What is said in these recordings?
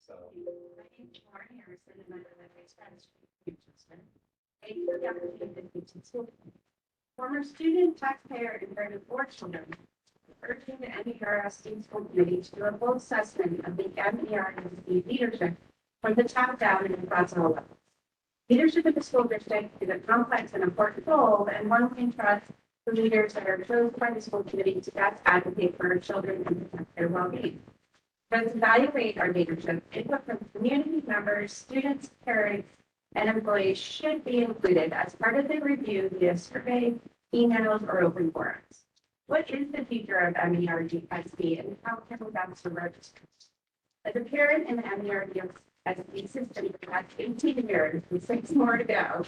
So. Former student, taxpayer, and granted board children, urging the MERS Student School Committee to do a full assessment of the MERS leadership from the top down and across all levels. Leadership of the school district is a complex and important role, and one can trust the leaders that are chosen by the school committee to best advocate for our children and protect their well-being. Let's evaluate our leadership. Input from community members, students, parents, and employees should be included as part of the review via survey, emails, or open forums. What is the future of MERDSB and how can we best serve our district? As a parent in the MERDSB system for the past 18 years with 6 more to go,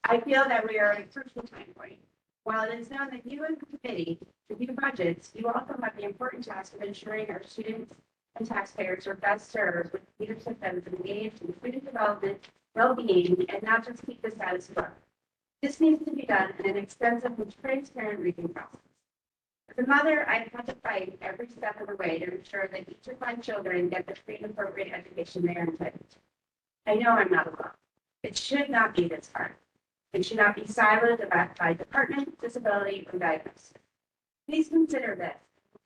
I feel that we are at a crucial time point. While it is known that you as a committee review budgets, you also have the important task of ensuring our students and taxpayers are best served with leadership that is engaged in student development, well-being, and not just keep the status quo. This needs to be done in an extensive and transparent review process. As a mother, I've had to fight every step of the way to ensure that each of my children get the free and appropriate education they are entitled to. I know I'm not alone. It should not be this hard. It should not be siloed by department, disability, or diagnosis. Please consider this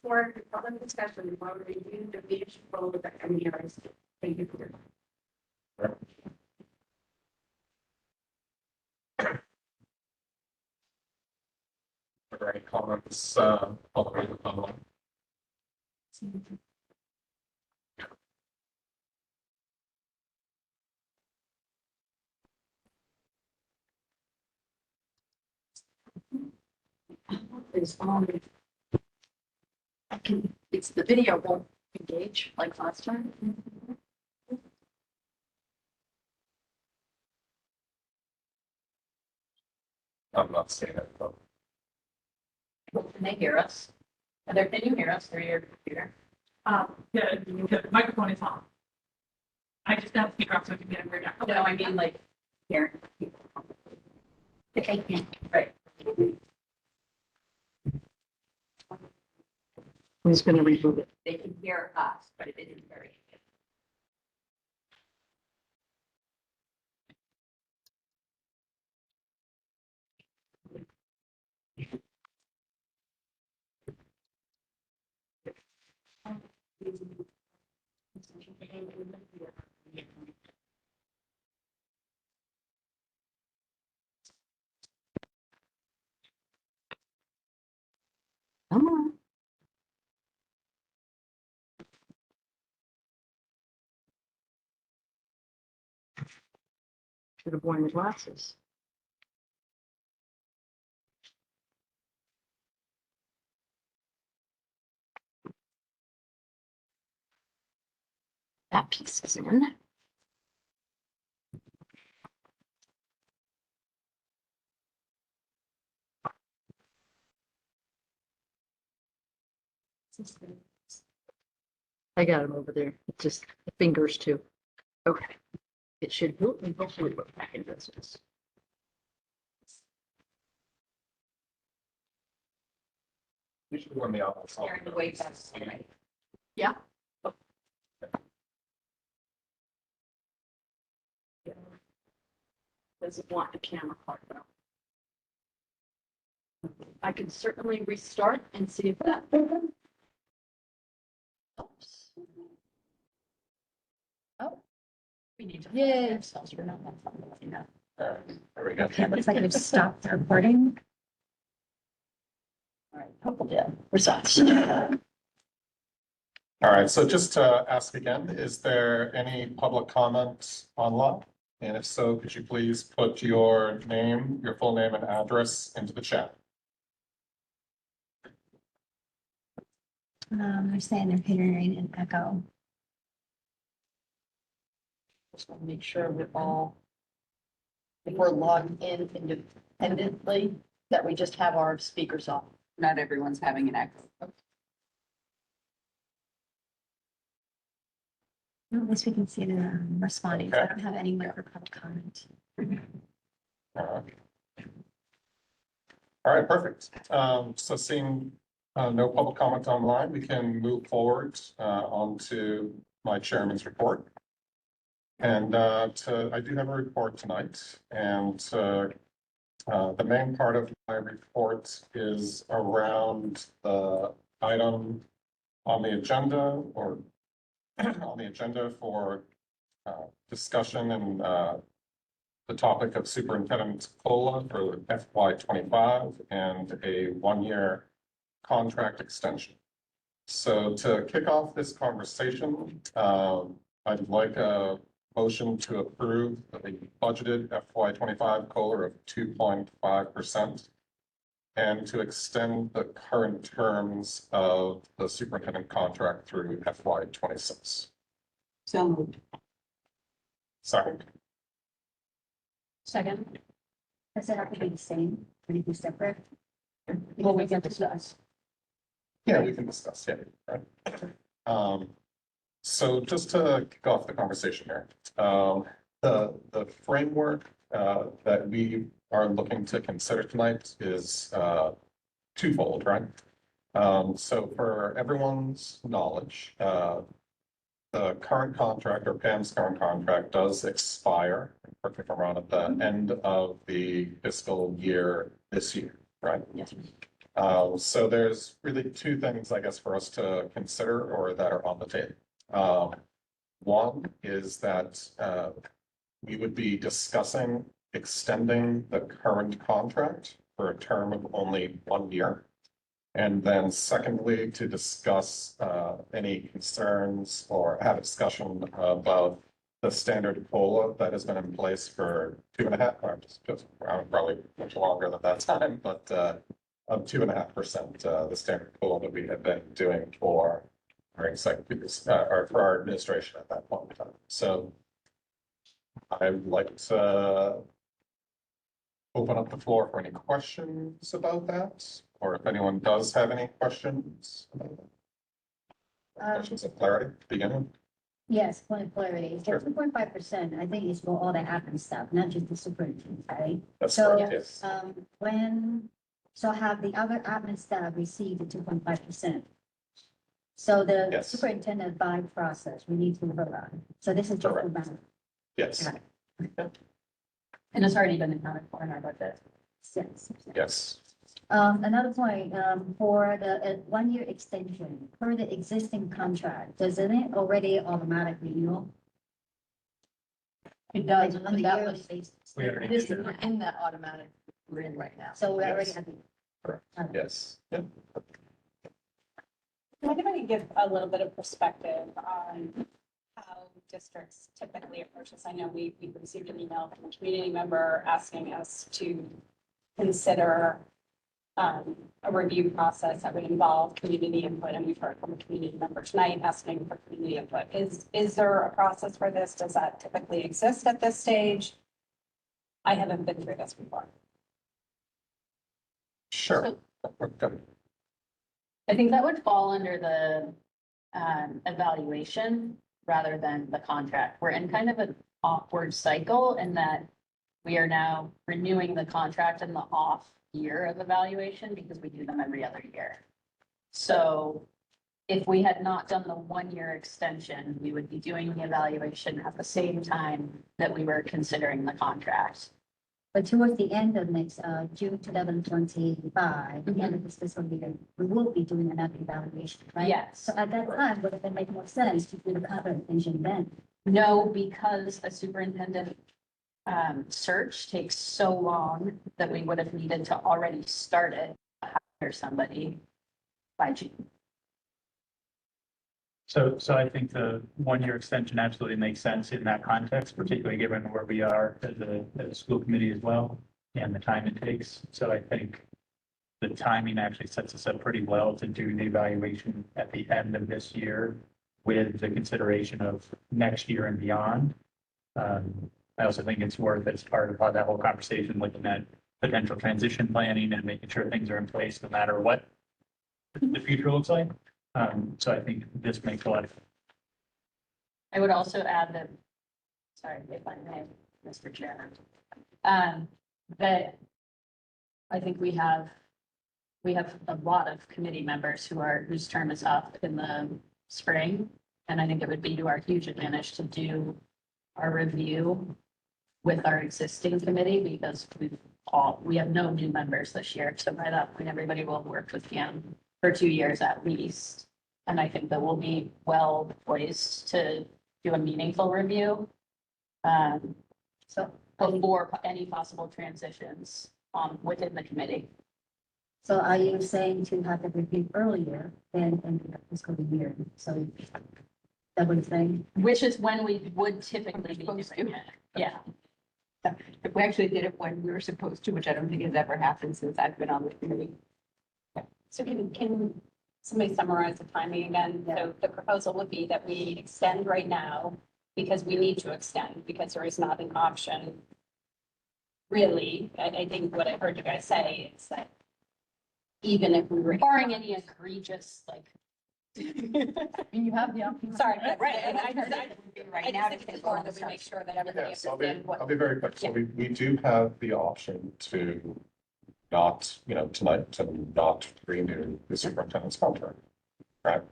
before the public discussion while we review the leadership role of the MERS. Thank you for your time. Are there any comments all the way to the public? It's the video won't engage like last time. I'm not seeing it, but Can they hear us? Can you hear us through your computer? The microphone is on. I just have to speak up so we can get it right now. No, I mean like here. They can't. Right. Who's going to reboot it? They can hear us, but it isn't very. Come on. Should have worn the glasses. That piece is in. I got him over there. It's just the fingers too. Okay. It should hopefully go back in business. you should warn the office. Hearing the way that's right. Yeah. Doesn't want the camera part though. I can certainly restart and see if that. Oops. Oh. We need to. Yay. Ourselves, we're not that fun, you know. There we go. Okay, it looks like we've stopped the recording. All right, hopefully, results. All right, so just to ask again, is there any public comment online? And if so, could you please put your name, your full name and address into the chat? They're saying they're hearing an echo. Just want to make sure we're all, if we're logged in independently, that we just have our speakers off. Not everyone's having an echo. At least we can see them responding. So I Okay. don't have any microphone comment. All right, perfect. So seeing no public comment online, we can move forward on to my chairman's report. And I do have a report tonight, and the main part of my report is around the item on the agenda or on the agenda for discussion and the topic of superintendent COLA for FY 25 and a one-year contract extension. So to kick off this conversation, I'd like a motion to approve the budgeted FY 25 COLA of 2.5% and to extend the current terms of the superintendent contract through FY 26. So moved. Second. Second. Does it have to be the same? Can it be separate? Well, we can discuss. Yeah, we can discuss, yeah, right. So just to kick off the conversation here, the framework that we are looking to consider tonight is twofold, right? So for everyone's knowledge, the current contract or Pam's current contract does expire, correct me if I'm wrong, at the end of the fiscal year this year, right? Yes. So there's really two things, I guess, for us to consider or that are on the table. One is that we would be discussing extending the current contract for a term of only 1 year. And then secondly, to discuss any concerns or have a discussion about the standard COLA that has been in place for 2.5, or just around probably much longer than that time, but of 2.5%, the standard COLA that we had been doing for our executives or for our administration at that point in time. So I would like to open up the floor for any questions about that, or if anyone does have any questions. Questions of clarity to begin with. Yes, point of clarity. So Sure. 2.5%, I think is for all the admin stuff, not just the superintendent, right? That's So, correct, yes. So have the other admin staff received the 2.5%? So the Yes. superintendent buying process, we need to vote on. So this is just for Correct. that. Yes, And it's already been accounted for in our budget. Yes. yes. Another point, for the 1 year extension, per the existing contract, doesn't it already automatic renewal? It does, Like, on the that yearly was, basis? We already this did is that. in that automatic we're in right now. So we already Yes. have. the- Correct. Yes. Yep. Can anybody give a little bit of perspective on how districts typically approach this? I know we received an email from a community member asking us to consider a review process that would involve community input, and we've heard from a community member tonight asking for community input. Is there a process for this? Does that typically exist at this stage? I haven't been through this before. Sure. Okay. I think that would fall under the evaluation rather than the contract. We're in kind of an awkward cycle in that we are now renewing the contract in the off year of evaluation because we do them every other year. So if we had not done the 1 year extension, we would be doing the evaluation at the same time that we were considering the contract. But towards the end of next, June 2025, the end of this fiscal year, we will be doing another evaluation, right? Yes. So at that time, would it make more sense to do the contract extension then? No, because a superintendent search takes so long that we would have needed to already start it, hire somebody by June. So I think the 1 year extension absolutely makes sense in that context, particularly given where we are as a school committee as well and the time it takes. So I think the timing actually sets us up pretty well to do the evaluation at the end of this year with the consideration of next year and beyond. I also think it's worth, as part of that whole conversation, looking at potential transition planning and making sure things are in place no matter what the future looks like. So I think this makes a lot of. I would also add that, sorry, if I may, Mr. Chairman, that I think we have a lot of committee members whose term is up in the spring. And I think it would be to our huge advantage to do our review with our existing committee, because we have no new members this year. So by that point, everybody will have worked with Pam for 2 years at least. And I think that we'll be well poised to do a meaningful review. So before any possible transitions within the committee. So are you saying to have the review earlier than in the fiscal year? So that would say, Which is when we would typically be doing it. Yeah. If we actually did it when we were supposed to, which I don't think has ever happened since I've been on the committee. So can somebody summarize the timing again? So the proposal would be that we extend right now because we need to extend, because there is not an option. Really, I think what I heard you guys say is that even if we were. Barring any egregious, like. you have the option. Sorry, but Right, and I and heard right I now just to think it's take all important the that we make steps. sure that everybody Yes, I'll understands what. be very quick. So we do have the option to not, tonight to not renew the superintendent's contract, right?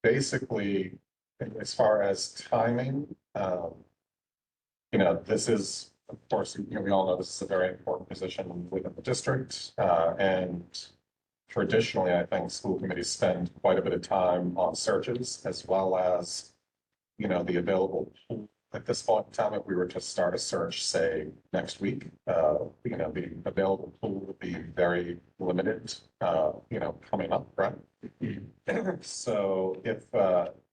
Basically, as far as timing, this is, of course, we all know this is a very important position within the district, and traditionally, I think school committees spend quite a bit of time on searches as well as, the available pool. At this point in time, if we were to start a search, say, next week, the available pool would be very limited, coming up, right? So if,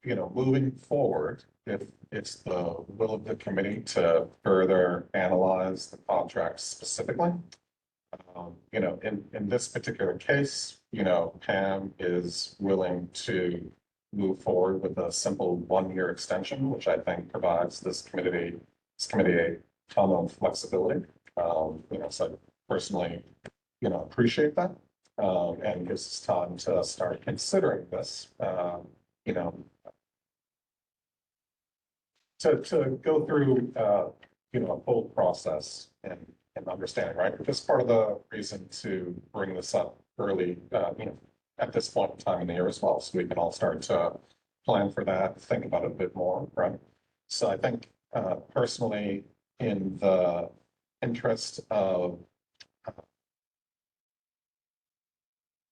moving forward, if it's the will of the committee to further analyze the contract specifically, in this particular case, Pam is willing to move forward with a simple 1-year extension, which I think provides this committee a ton of flexibility. So I personally, appreciate that, and gives us time to start considering this, to go through, a full process and understanding, right? This is part of the reason to bring this up early, at this point in time in the year as well, so we can all start to plan for that, think about it a bit more, right? So I think, personally, in the interest of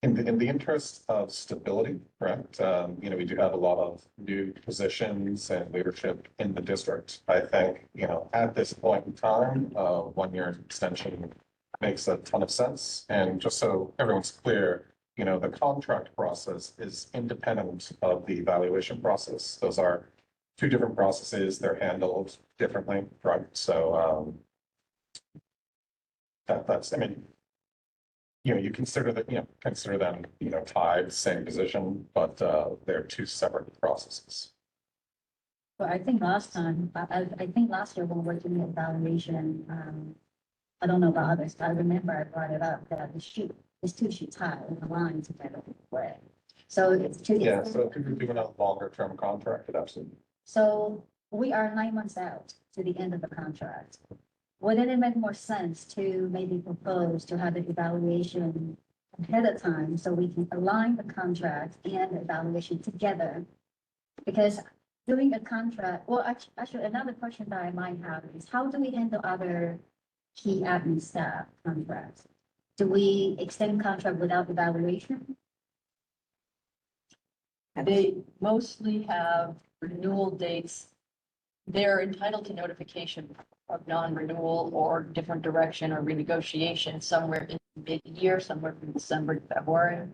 in the interest of stability, correct? We do have a lot of new positions and leadership in the district. I think, at this point in time, 1-year extension makes a ton of sense. And just so everyone's clear, the contract process is independent of the evaluation process. Those are 2 different processes. They're handled differently, right? So, that's, you consider that, consider them, tied, same position, but they're 2 separate processes. But I think last time, I think last year when we were doing the evaluation, I don't know about others, but I remember I brought it up that these 2 should tie in the line together. Right? So it's 2. Yeah, so if you're doing a longer term contract, it absolutely. So we are 9 months out to the end of the contract. Wouldn't it make more sense to maybe propose to have the evaluation ahead of time so we can align the contract and the evaluation together? Because doing a contract, well, actually, another question that I might have is how do we handle other key admin staff contracts? Do we extend contract without evaluation? They mostly have renewal dates. They're entitled to notification of non-renewal or different direction or renegotiation somewhere in mid-year, somewhere from December to February.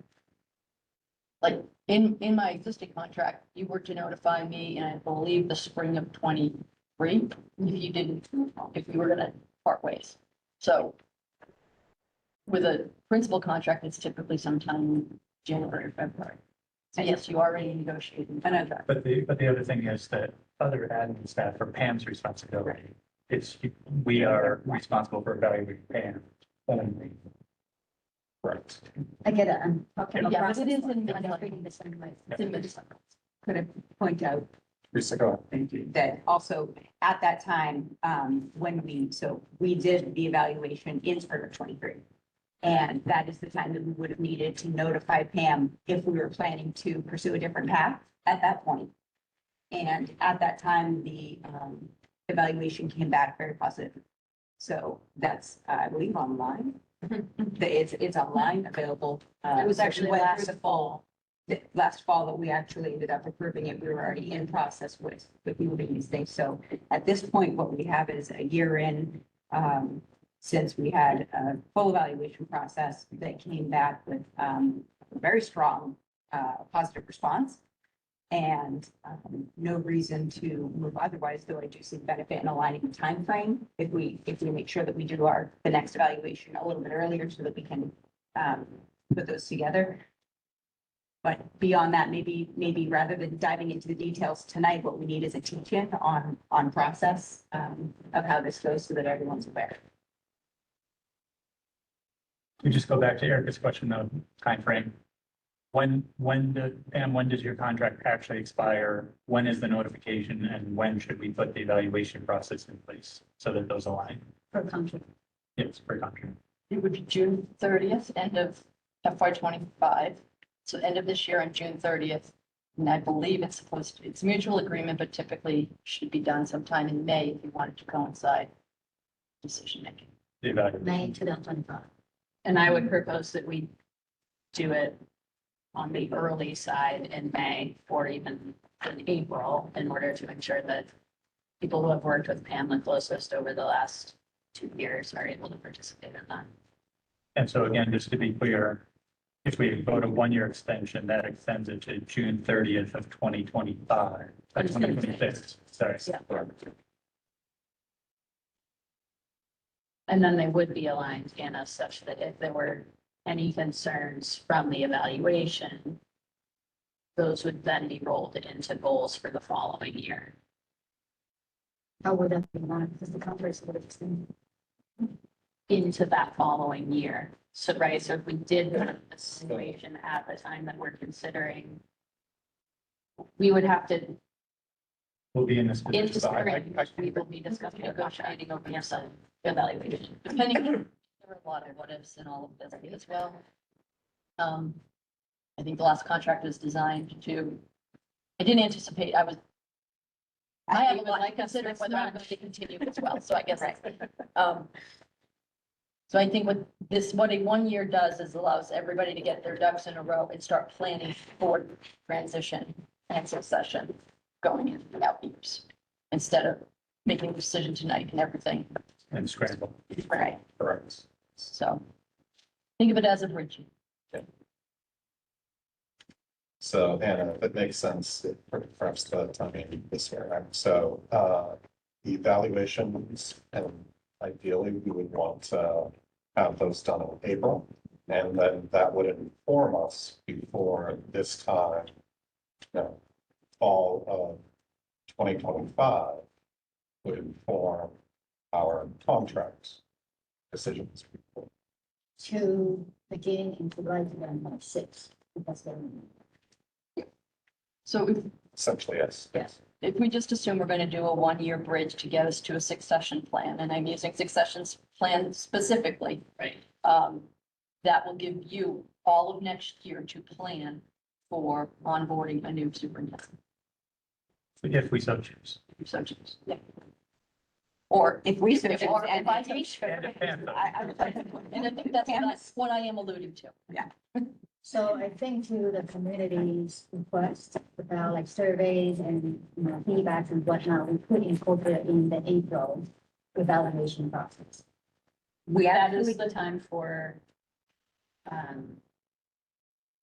Like in my existing contract, you were to notify me in, I believe, the spring of 23, if you were gonna part ways. So with a principal contract, it's typically sometime in January or February. So yes, you already negotiated. Contract. But the other thing is that other admin staff for Pam's responsibility. We are responsible for evaluating Pam only. Correct. I get it, I'm talking about. Yeah, but it process. is in- I'm just reading the same way. It's in the- Could I point out Lisa, go ahead. Thank you. That also at that time, when we did the evaluation in spring of 23. And that is the time that we would have needed to notify Pam if we were planning to pursue a different path at that point. And at that time, the evaluation came back very positive. So that's, I believe, online. It's online, available. It was so we actually went through last the fall. Last fall that we actually ended up approving it, we were already in process with moving these things. So at this point, what we have is a year in, since we had a full evaluation process that came back with a very strong positive response. And no reason to move otherwise, though I do see benefit in aligning the timeframe if we make sure that we do the next evaluation a little bit earlier so that we can put those together. But beyond that, maybe rather than diving into the details tonight, what we need is a teach-in on process of how this goes so that everyone's aware. We just go back to Erica's question of timeframe. Pam, when does your contract actually expire? When is the notification and when should we put the evaluation process in place so that those align? Per country. Yes, per contract. It would be June 30th, end of FY 25. So end of this year on June 30th. And I believe it's mutual agreement, but typically should be done sometime in May if you wanted to coincide decision making. The evaluation. May 2025. And I would propose that we do it on the early side in May or even in April in order to ensure that people who have worked with Pam the closest over the last 2 years are able to participate in that. And so again, just to be clear, if we vote a 1-year extension, that extends it to June 30th of 2025, 2026, sorry. Yeah. And then they would be aligned in as such that if there were any concerns from the evaluation, those would then be rolled into goals for the following year. How would that be done? Because the contracts would extend. Into that following year. So, right, so if we did a situation at the time that we're considering, we would have to, We'll be in this in position. So spring, we will be discussing negotiating over some evaluation. Depending, there are a lot of what ifs in all of this as well. I think the last contract was designed to, I didn't anticipate, I have a lot to consider whether I'm going to continue as well, so I guess. So I think what a 1 year does is allows everybody to get their ducks in a row and start planning for transition and succession going into the out years, instead of making a decision tonight and everything. And scramble. Right. Correct. So think of it as a bridge. So Anna, if it makes sense, perhaps the timing this way, right? So the evaluations, and ideally we would want to have those done in April. And then that would inform us before this time, fall of 2025 would inform our contract decisions. To begin in July 2026. That's the. So Essentially, yes. Yes. if we just assume we're going to do a 1 year bridge to get us to a succession plan, and I'm using successions plan specifically. Right. That will give you all of next year to plan for onboarding a new superintendent. If we so choose. If you so choose. Yeah. Or If we so If- choose, or and if I the so And if Pam does. and I think that's what I am alluding to. So I think to the community's request about like surveys and, feedbacks and whatnot, we could incorporate in the April evaluation process. That is the time for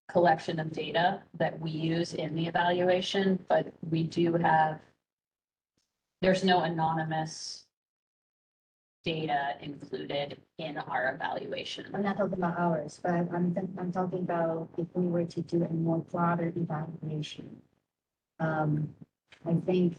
collection of data that we use in the evaluation, but we do have, there's no anonymous data included in our evaluation. I'm not talking about ours, but I'm talking about if we were to do a more broader evaluation. I think,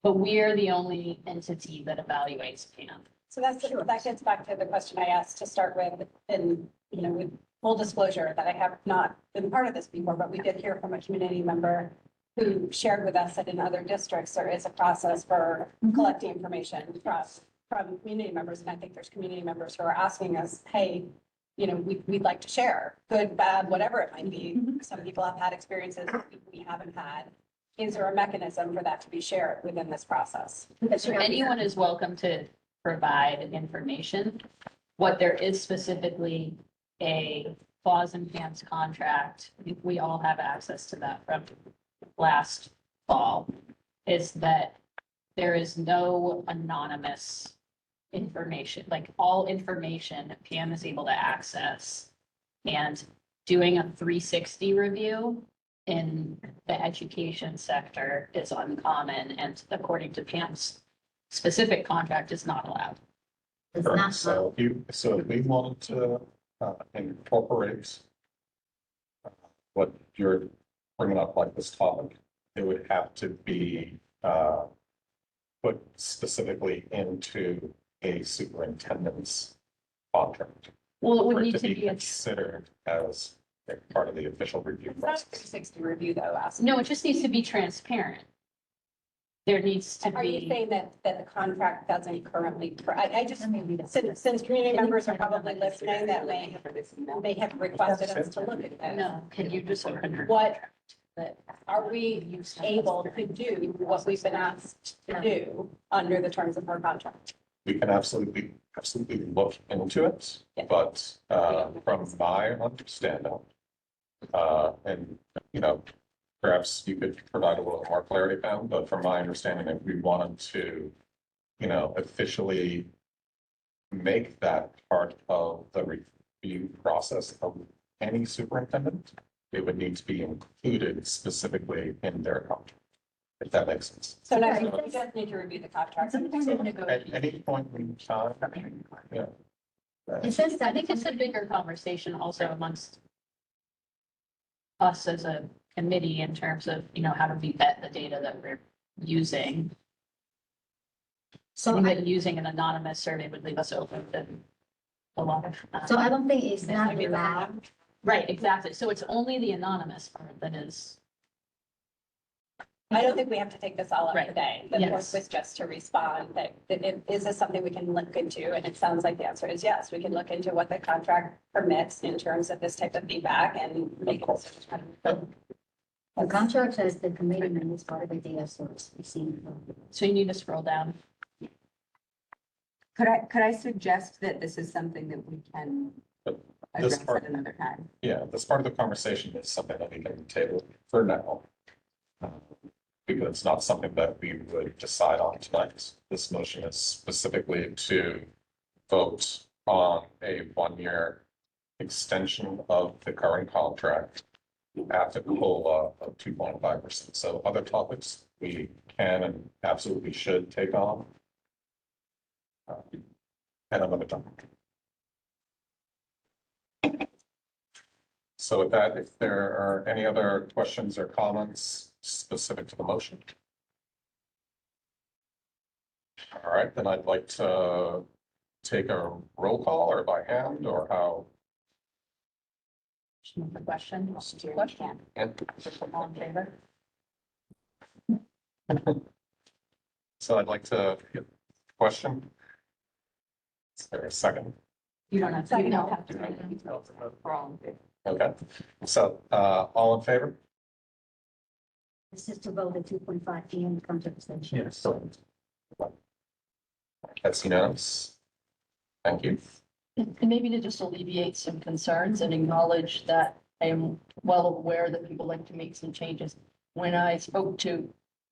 But we are the only entity that evaluates PAM. So that gets back to the question I asked to start with, and, you know, with full disclosure that I have not been part of this before, but we did hear from a community member who shared with us that in other districts, there is a process for collecting information from community members. And I think there's community members who are asking us, hey, you know, we'd like to share, good, bad, whatever it might be. Some people have had experiences we haven't had. Is there a mechanism for that to be shared within this process? So anyone is welcome to provide information. What there is specifically a clause in PAM's contract, I think we all have access to that from last fall, is that there is no anonymous information, like all information PAM is able to access. And doing a 360 review in the education sector is uncommon, and according to PAM's specific contract is not allowed. it's Correct. not, So if we wanted to incorporate what you're bringing up like this topic, it would have to be put specifically into a superintendent's contract. Well, it would for need to be, considered as a part of the official review It's not a process. 360 review though, no, it just needs to be transparent. There needs to Are you be, saying that the contract doesn't currently, I just, let me read it. since community members are probably listening, that may have requested us to look at this. no, can you just open her? What That are we able to do what we've been asked to do under the terms of our contract? We can absolutely look into it, Yeah. but from my understanding, and, you know, perhaps you could provide a little more clarity, Pam, but from my understanding, if we wanted to, you know, officially make that part of the review process of any superintendent, it would need to be included specifically in their contract, if that makes sense. So next, Right. we just need to review the contract. Sometimes it At any point in time, yeah. It says I that think it's a bigger conversation also amongst us as a committee in terms of, you know, how do we vet the data that we're using? I so think I, that using an anonymous survey would leave us open to a lot of. so I don't think it's This not might be the allowed. Right, exactly. So it's only the anonymous part that is, I don't think we have to take this all up Right. today. The Yes. point was just to respond that is this something we can look into? And it sounds like the answer is yes. We can look into what the contract permits in terms of this type of feedback and make a decision. The contract says the committee members part of the data source received. so you need to scroll down. Could I suggest that this is something that we can This address part- at another time? Yeah, this part of the conversation is something that we can table for now. Because it's not something that we would decide on tonight. This motion is specifically to vote on a 1-year extension of the current contract at the COLA of 2.5%. So other topics we can and absolutely should take on. And another time. So with that, if there are any other questions or comments specific to the motion. All right, then I'd like to take a roll call or by hand or how. The question, Question. all in favor? So I'd like to get the question. Is there a second? You don't have to. Second. You don't have to write it. We're all in favor. Okay, so all in favor? This is to vote the 2.5 PM contract extension. Yes. So that's unanimous. Thank you. And maybe to just alleviate some concerns and acknowledge that I am well aware that people like to make some changes. When I spoke to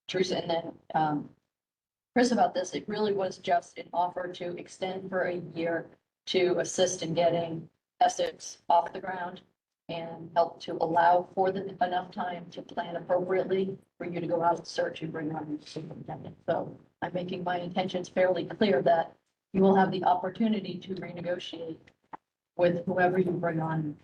Teresa and then Chris about this, it really was just an offer to extend for a year to assist in getting Essex off the ground and help to allow for enough time to plan appropriately for you to go out and search and bring on your superintendent. So I'm making my intentions fairly clear that you will have the opportunity to renegotiate with whoever you bring on.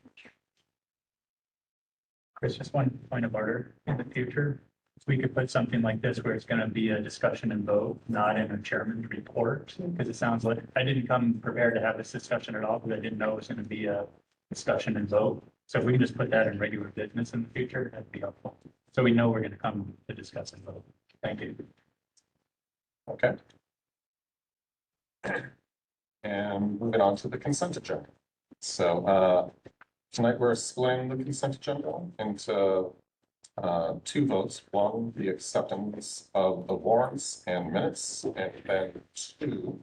Chris, just one point of order in the future. If we could put something like this where it's going to be a discussion and vote, not in a chairman's report, because it sounds like I didn't come prepared to have this discussion at all, because I didn't know it was going to be a discussion and vote. So if we can just put that in regular business in the future, that'd be helpful. So we know we're going to come to discuss and vote. Thank you. Okay. And moving on to the consent agenda. So tonight we're splitting the consent agenda into two votes. One, the acceptance of the warrants and minutes, and then two,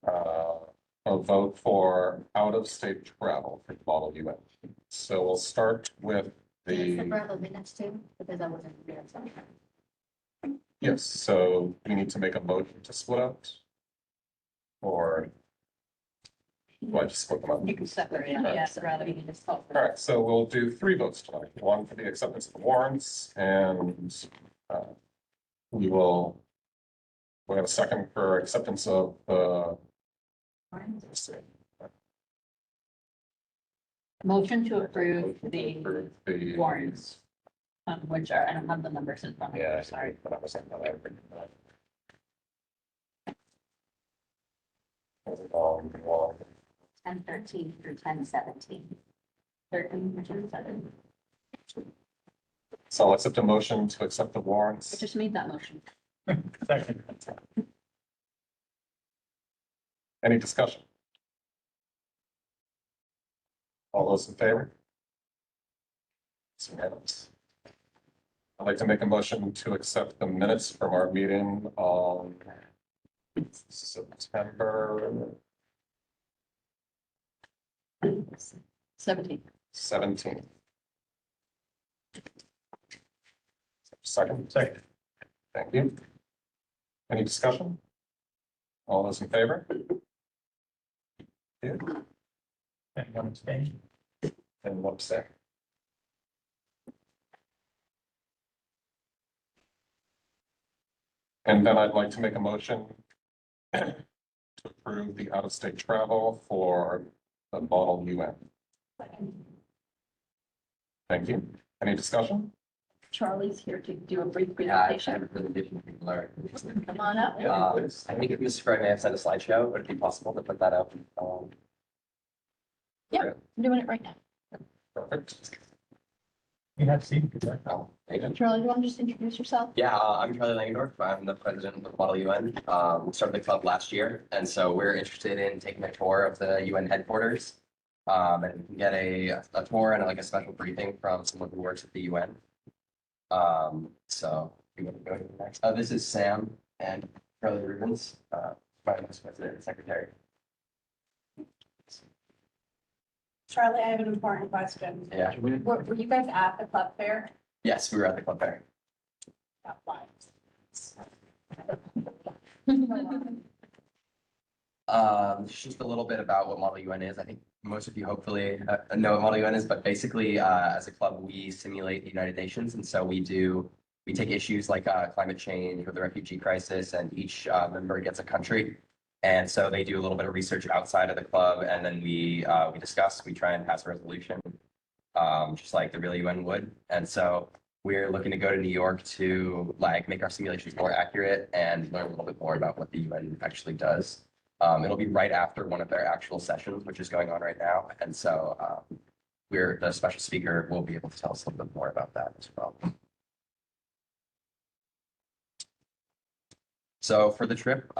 a vote for out-of-state travel for the Model UN. So we'll start with The the, Bravo minutes too, because I wasn't there. yes, so we need to make a motion to split out? Or do I just split them up? You can separate it, yes, rather than just. All right, so we'll do three votes tonight, one for the acceptance of the warrants, and we'll have a second for acceptance of the. let's see, Motion to approve the for the warrants, which are, I don't have the numbers in front of me, Yeah, sorry. but I was saying that I would bring that. Well, 1013 through 1017. 13, which is 7. So I'll accept a motion to accept the I warrants. just made that motion. Second. Any discussion? All those in favor? It's unanimous. I'd like to make a motion to accept the minutes from our meeting on September 17. 17th. Second, Second. thank you. Any discussion? All those in favor? Yeah, And one abstain. and one abstain. And then I'd like to make a motion to approve the out-of-state travel for the Model UN. Thank you. Any discussion? Charlie's here to do a brief Yeah, I presentation. have a presentation for people are. Come on up. I think if Mr. Fry may have sent a slideshow, would it be possible to put that up? I'm doing it right now. Perfect. You have seen it. Oh, thank you. Charlie, do you want to just introduce yourself? Yeah, I'm Charlie Langendorf. I'm the president of Model UN. Started the club last year, and so we're interested in taking a tour of the UN headquarters. And we can get a tour and like a special briefing from someone who works at the UN. So you want to go to the next? This is Sam and Charlie Rubens, Vice President and Secretary. Charlie, I have an important question. Yeah. Were you guys at the club fair? Yes, we were at the club fair. That was. Just a little bit about what Model UN is. I think most of you hopefully know what Model UN is, but basically, as a club, we simulate the United Nations, and so we take issues like climate change or the refugee crisis, and each member gets a country, and so they do a little bit of research outside of the club, and then we discuss, we try and pass a resolution, just like the real UN would, and so we're looking to go to New York to like make our simulations more accurate and learn a little bit more about what the UN actually does. It'll be right after one of their actual sessions, which is going on right now. And so the special speaker will be able to tell us a little bit more about that as well. So for the trip,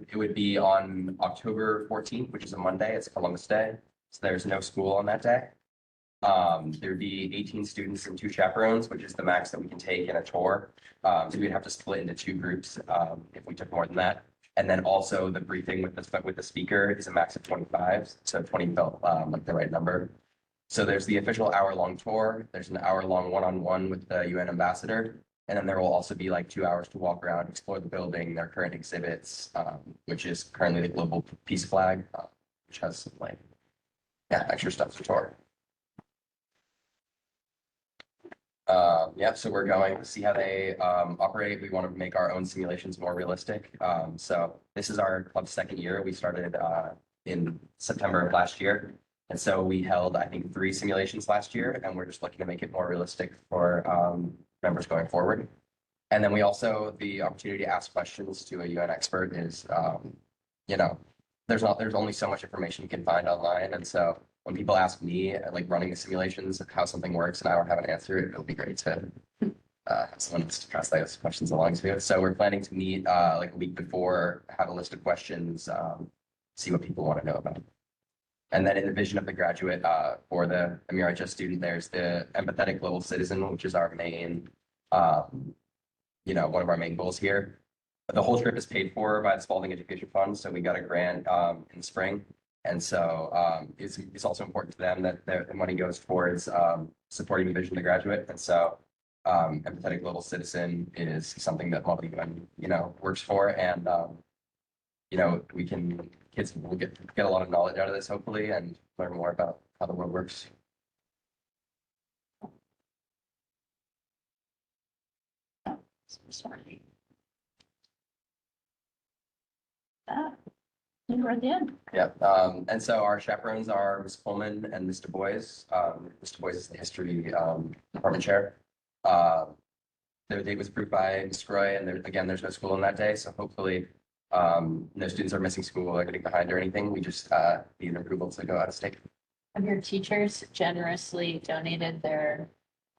it would be on October 14th, which is a Monday. It's Columbus Day. So there's no school on that day. There'd be 18 students and 2 chaperones, which is the max that we can take in a tour. So we'd have to split into 2 groups if we took more than that. And then also the briefing with the speaker is a max of 25. So 20 felt like the right number. So there's the official hour-long tour. There's an hour-long one-on-one with the UN ambassador. And then there will also be like 2 hours to walk around, explore the building, their current exhibits, which is currently the global peace flag, which has some like, extra stuff to tour. Yeah, so we're going to see how they operate. We want to make our own simulations more realistic. So this is our club's second year. We started in September of last year. And so we held, I think, 3 simulations last year, and we're just looking to make it more realistic for members going forward. And then we also, the opportunity to ask questions to a UN expert is, you know, there's only so much information you can find online. And so when people ask me, like running the simulations, how something works and I don't have an answer, it'll be great to have someone else to translate those questions along to. So we're planning to meet like a week before, have a list of questions, see what people want to know about. And then in the vision of the graduate, for the EMIR-HS student, there's the empathetic global citizen, which is our main, one of our main goals here. The whole trip is paid for by the Spalding Education Fund, so we got a grant in the spring. And so it's also important to them that the money goes towards supporting the vision of the graduate. And so empathetic global citizen is something that Model UN, works for. And, kids will get a lot of knowledge out of this, hopefully, and learn more about how the world works. Sorry. We're at the end. Yeah, and so our chaperones are Ms. Pullman and Ms. Du Bois. Ms. Du Bois is the history department chair. Their date was approved by Ms. Roy, and there's no school on that day, so hopefully no students are missing school or getting behind or anything. We just need an approval to go out of state. Have your teachers generously donated their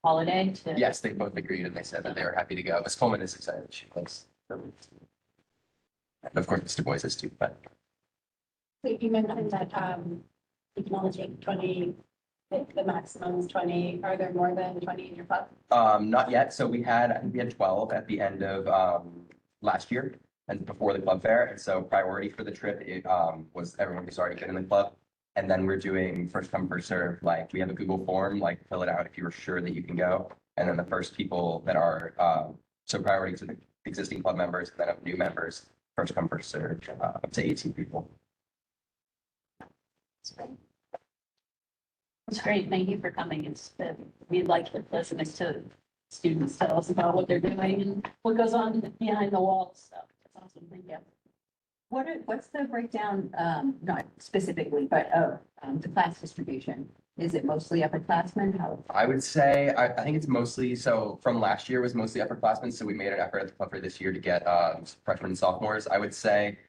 holiday to? Yes, they both agreed and they said that they were happy to go. Ms. Pullman is excited. She likes. And of course, Mr. Bois is too, but. Wait, you mentioned that you can only take 20, the maximum is 20. Are there more than 20 in your club? Not yet. So I think we had 12 at the end of last year and before the club fair. And so priority for the trip was everyone who's already been in the club. And then we're doing first come, first serve. Like we have a Google form, like fill it out if you were sure that you can go. And then the first people that are, so priority to the existing club members, and then of new members, first come, first serve, up to 18 people. It's great. Thank you for coming. We like listening to students tell us about what they're doing and what goes on behind the walls. So it's awesome. Thank you. What's the breakdown, not specifically, but of the class distribution? Is it mostly upperclassmen? How? I would say, I think it's mostly, so from last year was mostly upperclassmen. So we made an effort at the club for this year to get freshmen and sophomores. I would say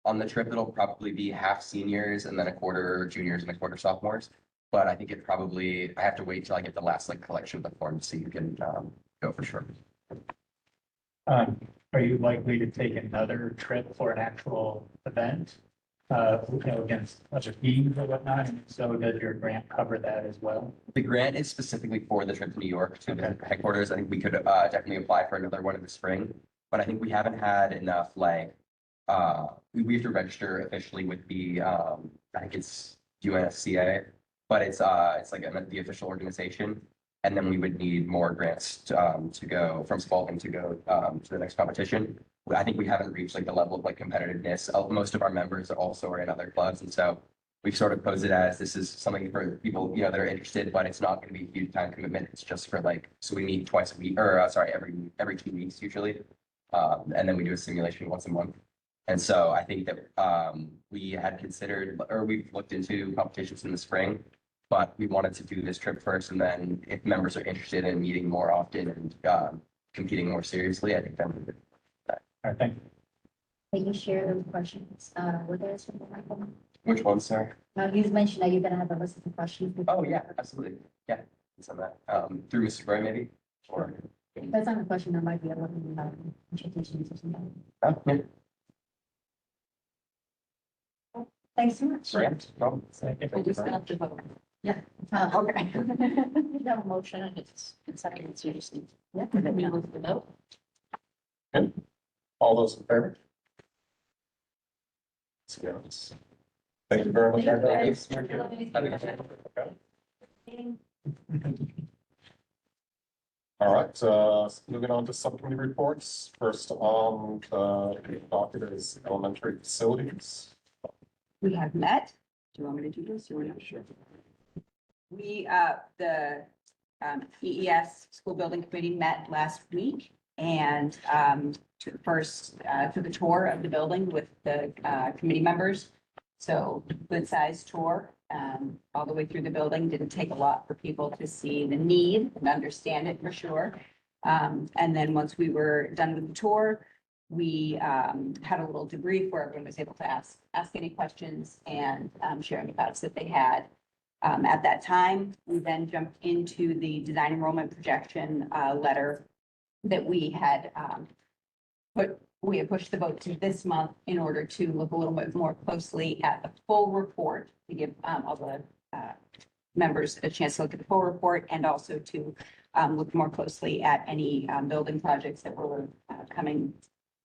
on the trip, it'll probably be half seniors and then a quarter juniors and a quarter sophomores. But I think I have to wait till I get the last collection of the forms so you can go for sure. Are you likely to take another trip for an actual event? Against other teams or whatnot? And so does your grant cover that as well? The grant is specifically for the trip to New York to the headquarters. I think we could definitely apply for another one in the spring, but I think we haven't had enough, we have to register officially with the, I think it's UNSCA, but it's the official organization. And then we would need more grants to go from Spalding to go to the next competition. I think we haven't reached the level of competitiveness. Most of our members also are in other clubs. And so we've sort of posed it as this is something for people, that are interested, but it's not going to be a huge time commitment. It's just for so we meet twice a week or every 2 weeks usually. And then we do a simulation once a month. And so I think that we had considered, or we've looked into competitions in the spring, but we wanted to do this trip first. And then if members are interested in meeting more often and competing more seriously, I think then we would. I think. Can you share those questions with us? Which one, sir? You mentioned that you're gonna have a list of questions. Oh, yeah, absolutely. Yeah, it's on that. Through Mr. Gray, maybe, or. That's not a question, that might be a little introductions or something. Oh, yeah. Thanks so much. Yeah, no problem. We just have to vote. Yeah. Okay. You have a motion and it's second, so you just need. Yeah. And then we move the vote. All those in favor? Yes. Thank you very much. All right, moving on to subcommittee reports. First on the docket is elementary facilities. We have met. Do you want me to do this? You were not sure. We, the EES School Building Committee met last week and took a tour of the building with the committee members. So good sized tour all the way through the building. Didn't take a lot for people to see the need and understand it for sure. And then once we were done with the tour, we had a little debrief where everyone was able to ask any questions and share any thoughts that they had. At that time, we then jumped into the design enrollment projection letter that we had pushed the vote to this month in order to look a little bit more closely at the full report to give all the members a chance to look at the full report and also to look more closely at any building projects that were coming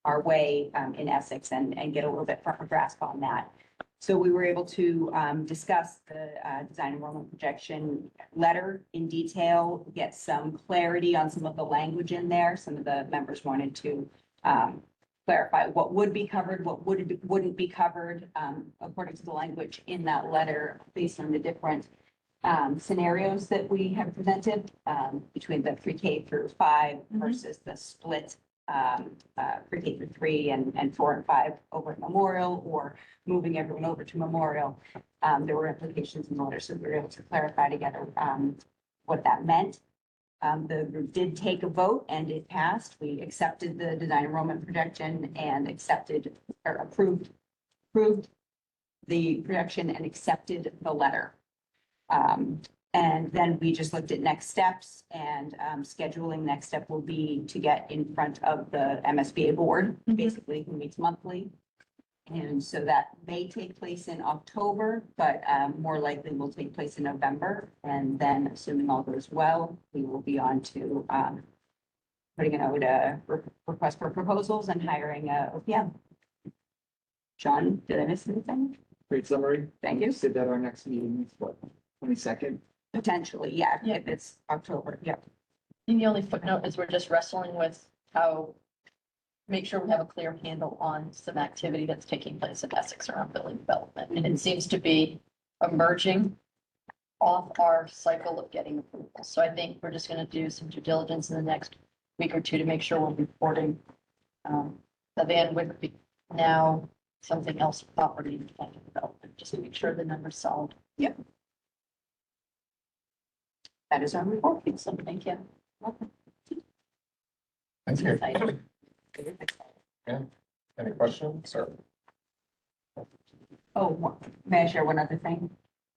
our way in Essex and get a little bit firmer grasp on that. So we were able to discuss the design enrollment projection letter in detail, get some clarity on some of the language in there. Some of the members wanted to clarify what would be covered, what wouldn't be covered according to the language in that letter based on the different scenarios that we have presented between the pre-K through 5 versus the split pre-K through 3 and 4 and 5 over at Memorial or moving everyone over to Memorial. There were implications in the letter, so we were able to clarify together what that meant. The group did take a vote and it passed. We accepted the design enrollment projection and accepted or approved the projection and accepted the letter. And then we just looked at next steps and scheduling. Next step will be to get in front of the MSBA board, basically who meets monthly. And so that may take place in October, but more likely will take place in November. And then assuming all goes well, we will be on to putting out a request for proposals and hiring a OPM. John, did I miss anything? Great summary. Thank you. Said that our next meeting is what, 22nd? Potentially, yeah, Yeah. if it's October, yeah. And the only footnote is we're just wrestling with how, make sure we have a clear handle on some activity that's taking place in Essex around building development. And it seems to be emerging off our cycle of getting approval. So I think we're just going to do some due diligence in the next week or two to make sure we're reporting the van would be now something else, property and planning development, just to make sure the number's solid. That is our report. So thank you. Thank you. Exciting. Any questions or? May I share one other thing?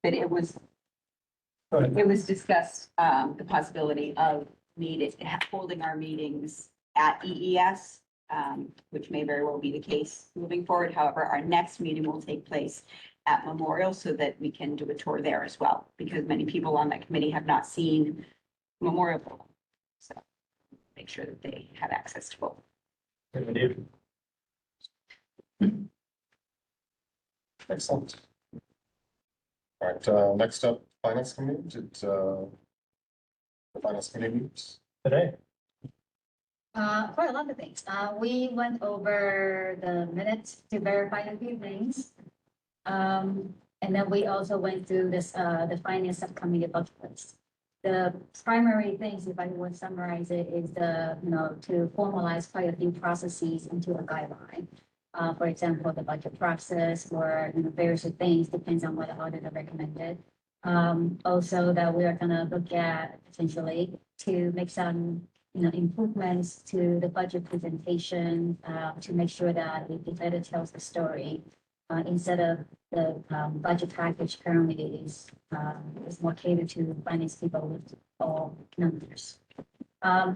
That it was Go ahead. It was discussed, the possibility of holding our meetings at EES, which may very well be the case moving forward. However, our next meeting will take place at Memorial so that we can do a tour there as well, because many people on that committee have not seen Memorial. So make sure that they have access to both. Excellent. All right, next up, Finance Committee. Did the Finance Committee meet today? Quite a lot of things. We went over the minutes to verify a few things. And then we also went through this, the finance subcommittee budgets. The primary things, if I would summarize it, is to formalize quite a few processes into a guideline. For example, the budget process or, various things, depends on what the auditor recommended. Also that we are gonna look at potentially to make some, improvements to the budget presentation, to make sure that it better tells the story. Instead of the budget package currently is more catered to finance people with all numbers.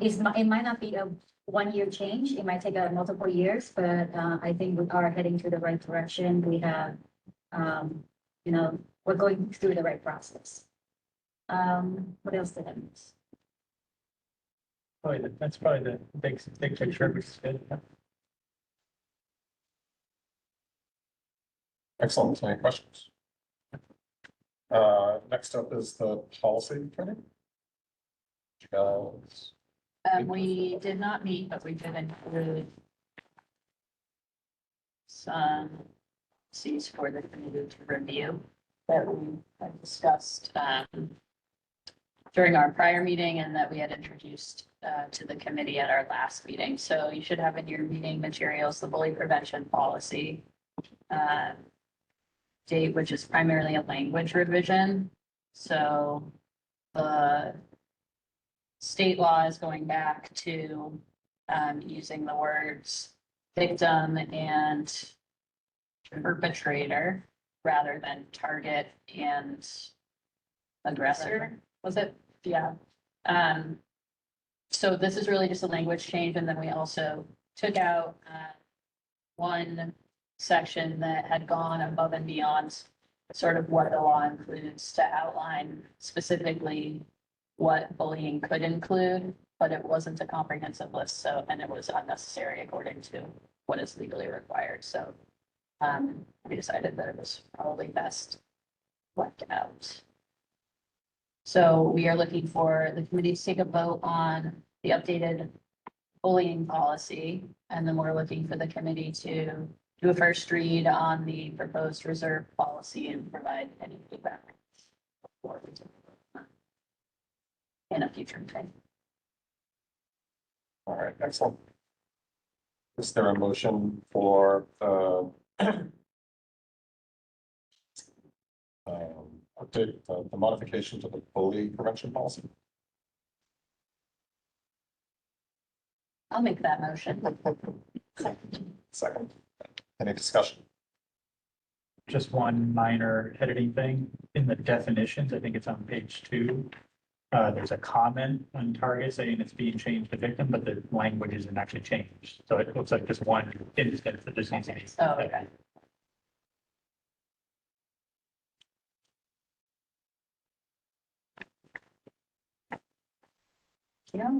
It might not be a one-year change. It might take multiple years, but I think we are heading to the right direction. We have, we're going through the right process. What else did I miss? That's probably the big picture, which is good. Excellent. Any questions? Next up is the policy committee. Guys, We did not meet, but we did include some Cs for the committee to review that we had discussed during our prior meeting and that we had introduced to the committee at our last meeting. So you should have in your meeting materials, the bully prevention policy date, which is primarily a language revision. So the state law is going back to using the words victim and perpetrator rather than target and aggressor, was it? Yeah. So this is really just a language change, and then we also took out one section that had gone above and beyond sort of what the law includes to outline specifically what bullying could include, but it wasn't a comprehensive list, so, and it was unnecessary according to what is legally required, so we decided that it was probably best left out. So we are looking for the committee to take a vote on the updated bullying policy, and then we're looking for the committee to do a first read on the proposed reserve policy and provide any feedback before we take a vote in a future time. All right, excellent. Is there a motion for update the modification to the bully prevention policy? I'll make that motion. Second. Any discussion? Just one minor editing thing in the definitions. I think it's on page 2. There's a comment on target saying it's being changed to victim, but the language isn't actually changed. So it looks like just one instance that just needs to be. Oh, okay. Yeah.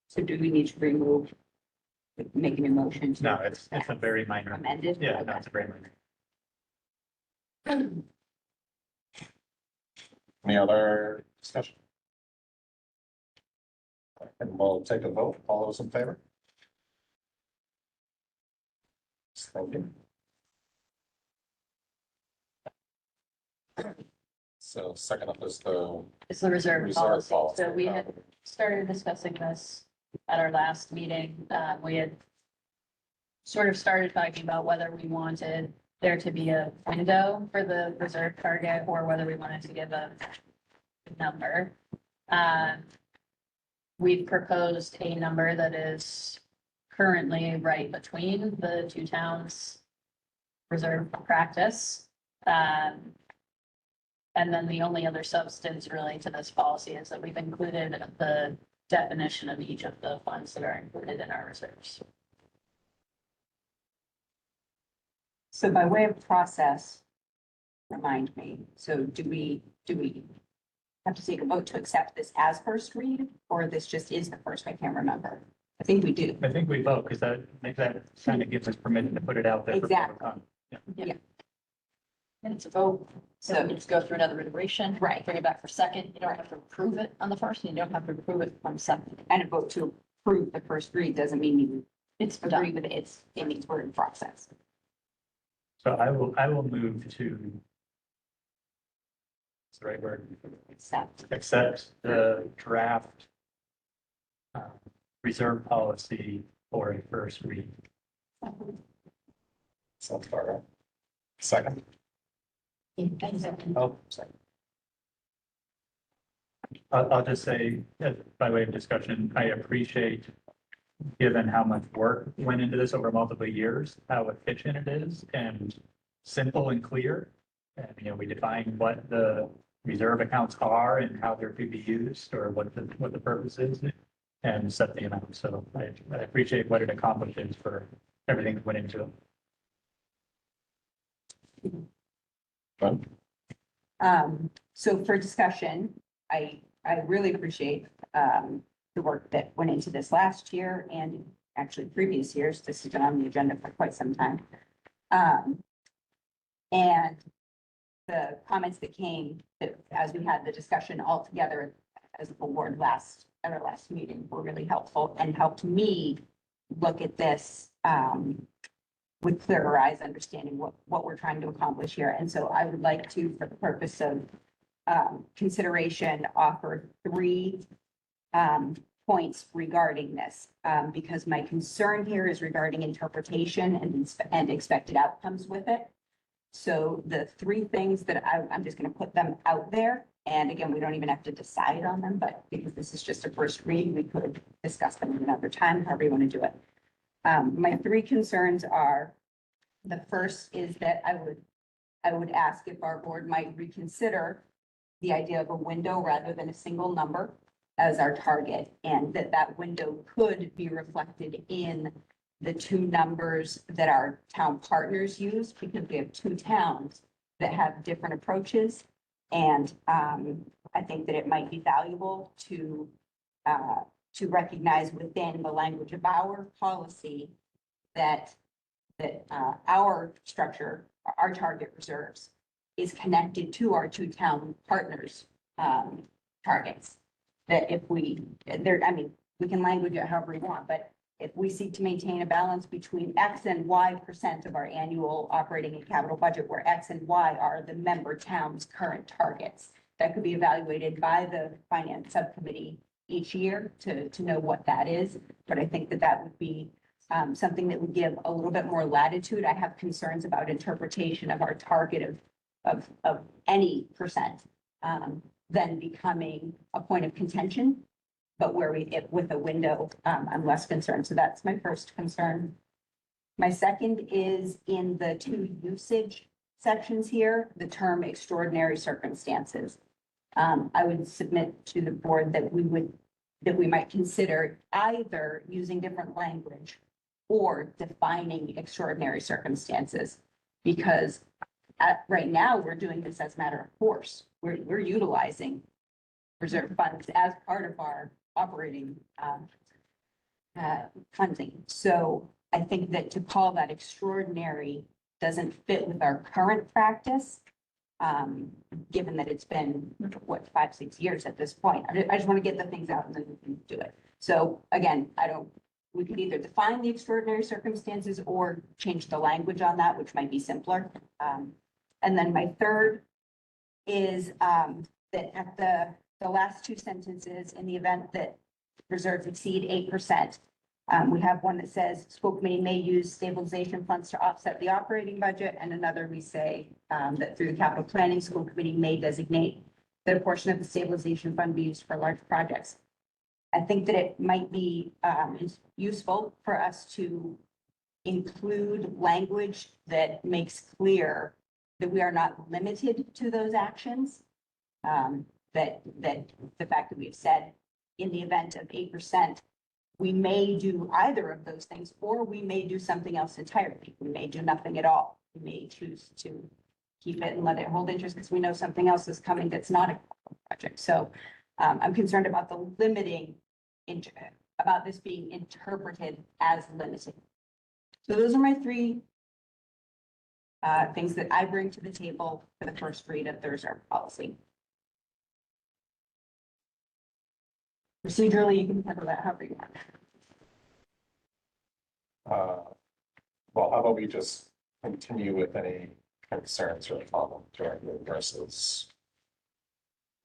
So do we need to remove, make an emotion? No, it's a very minor. Amended? Yeah, no, it's a very minor. Any other discussion? And we'll take a vote. All those in favor? Thank you. So second up is the It's the reserve reserve policy. policy. So we had started discussing this at our last meeting. We had sort of started talking about whether we wanted there to be a window for the reserve target or whether we wanted to give a number. We've proposed a number that is currently right between the two towns' reserve practice. And then the only other substance really to this policy is that we've included the definition of each of the funds that are included in our reserves. So by way of process, remind me, so do we have to take a vote to accept this as first read, or this just is the first? I can't remember. I think we do. I think we vote because that kind of gives us permission to put it out there. for public Exactly. comment. And it's a vote, so So- it needs to go through another iteration. Right. Bring it back for second. You don't have to approve it on the first, and you don't have to approve it on the second. And a vote to approve the first read doesn't mean you It's agree done. with it. It means we're in process. So I will move to. What's the right word? Accept the draft reserve policy for a first read. sounds about right. Second. Oh, second. I'll just say, by way of discussion, I appreciate, given how much work went into this over multiple years, how efficient it is and simple and clear. And, we define what the reserve accounts are and how they're to be used or what the purpose is and set the amount. So I appreciate what it accomplishes for everything that went into it. Fun. So for discussion, I really appreciate, the work that went into this last year and actually previous years. This has been on the agenda for quite some time. And the comments that came as we had the discussion all together as a board at our last meeting were really helpful and helped me look at this, with clearer eyes, understanding what we're trying to accomplish here. And so I would like to, for the purpose of consideration, offer three points regarding this, because my concern here is regarding interpretation and expected outcomes with it. So the three things that I'm just going to put them out there. And again, we don't even have to decide on them, but because this is just a first read, we could discuss them another time, however you want to do it. My three concerns are, the first is that I would ask if our board might reconsider the idea of a window rather than a single number as our target, and that window could be reflected in the two numbers that our town partners use, because we have two towns that have different approaches. And I think that it might be valuable to recognize within the language of our policy that our structure, our target reserves, is connected to our two town partners' targets. That if we can language it however we want, but if we seek to maintain a balance between X and Y% of our annual operating and capital budget, where X and Y are the member towns' current targets, that could be evaluated by the finance subcommittee each year to know what that is. But I think that would be something that would give a little bit more latitude. I have concerns about interpretation of our target of any percent, then becoming a point of contention. But where with a window, I'm less concerned. So that's my first concern. My second is in the two usage sections here, the term extraordinary circumstances. I would submit to the board that we might consider either using different language or defining extraordinary circumstances, because right now we're doing this as a matter of course. We're utilizing reserve funds as part of our operating funding. So I think that to call that extraordinary doesn't fit with our current practice, given that it's been, 5-6 years at this point. I just want to get the things out and then we can do it. So again, we could either define the extraordinary circumstances or change the language on that, which might be simpler. And then my third is that at the last two sentences, in the event that reserves exceed 8%, we have one that says school committee may use stabilization funds to offset the operating budget, and another we say that through the capital planning, school committee may designate that a portion of the stabilization fund be used for large projects. I think that it might be useful for us to include language that makes clear that we are not limited to those actions. That the fact that we've said in the event of 8%, we may do either of those things, or we may do something else entirely. We may do nothing at all. We may choose to keep it and let it hold interest because we know something else is coming that's not a project. So I'm concerned about the limiting, about this being interpreted as limiting. So those are my three things that I bring to the table for the first read of the reserve policy. Procedurally, you can handle that however you want. Well, how about we just continue with any concerns or comments versus.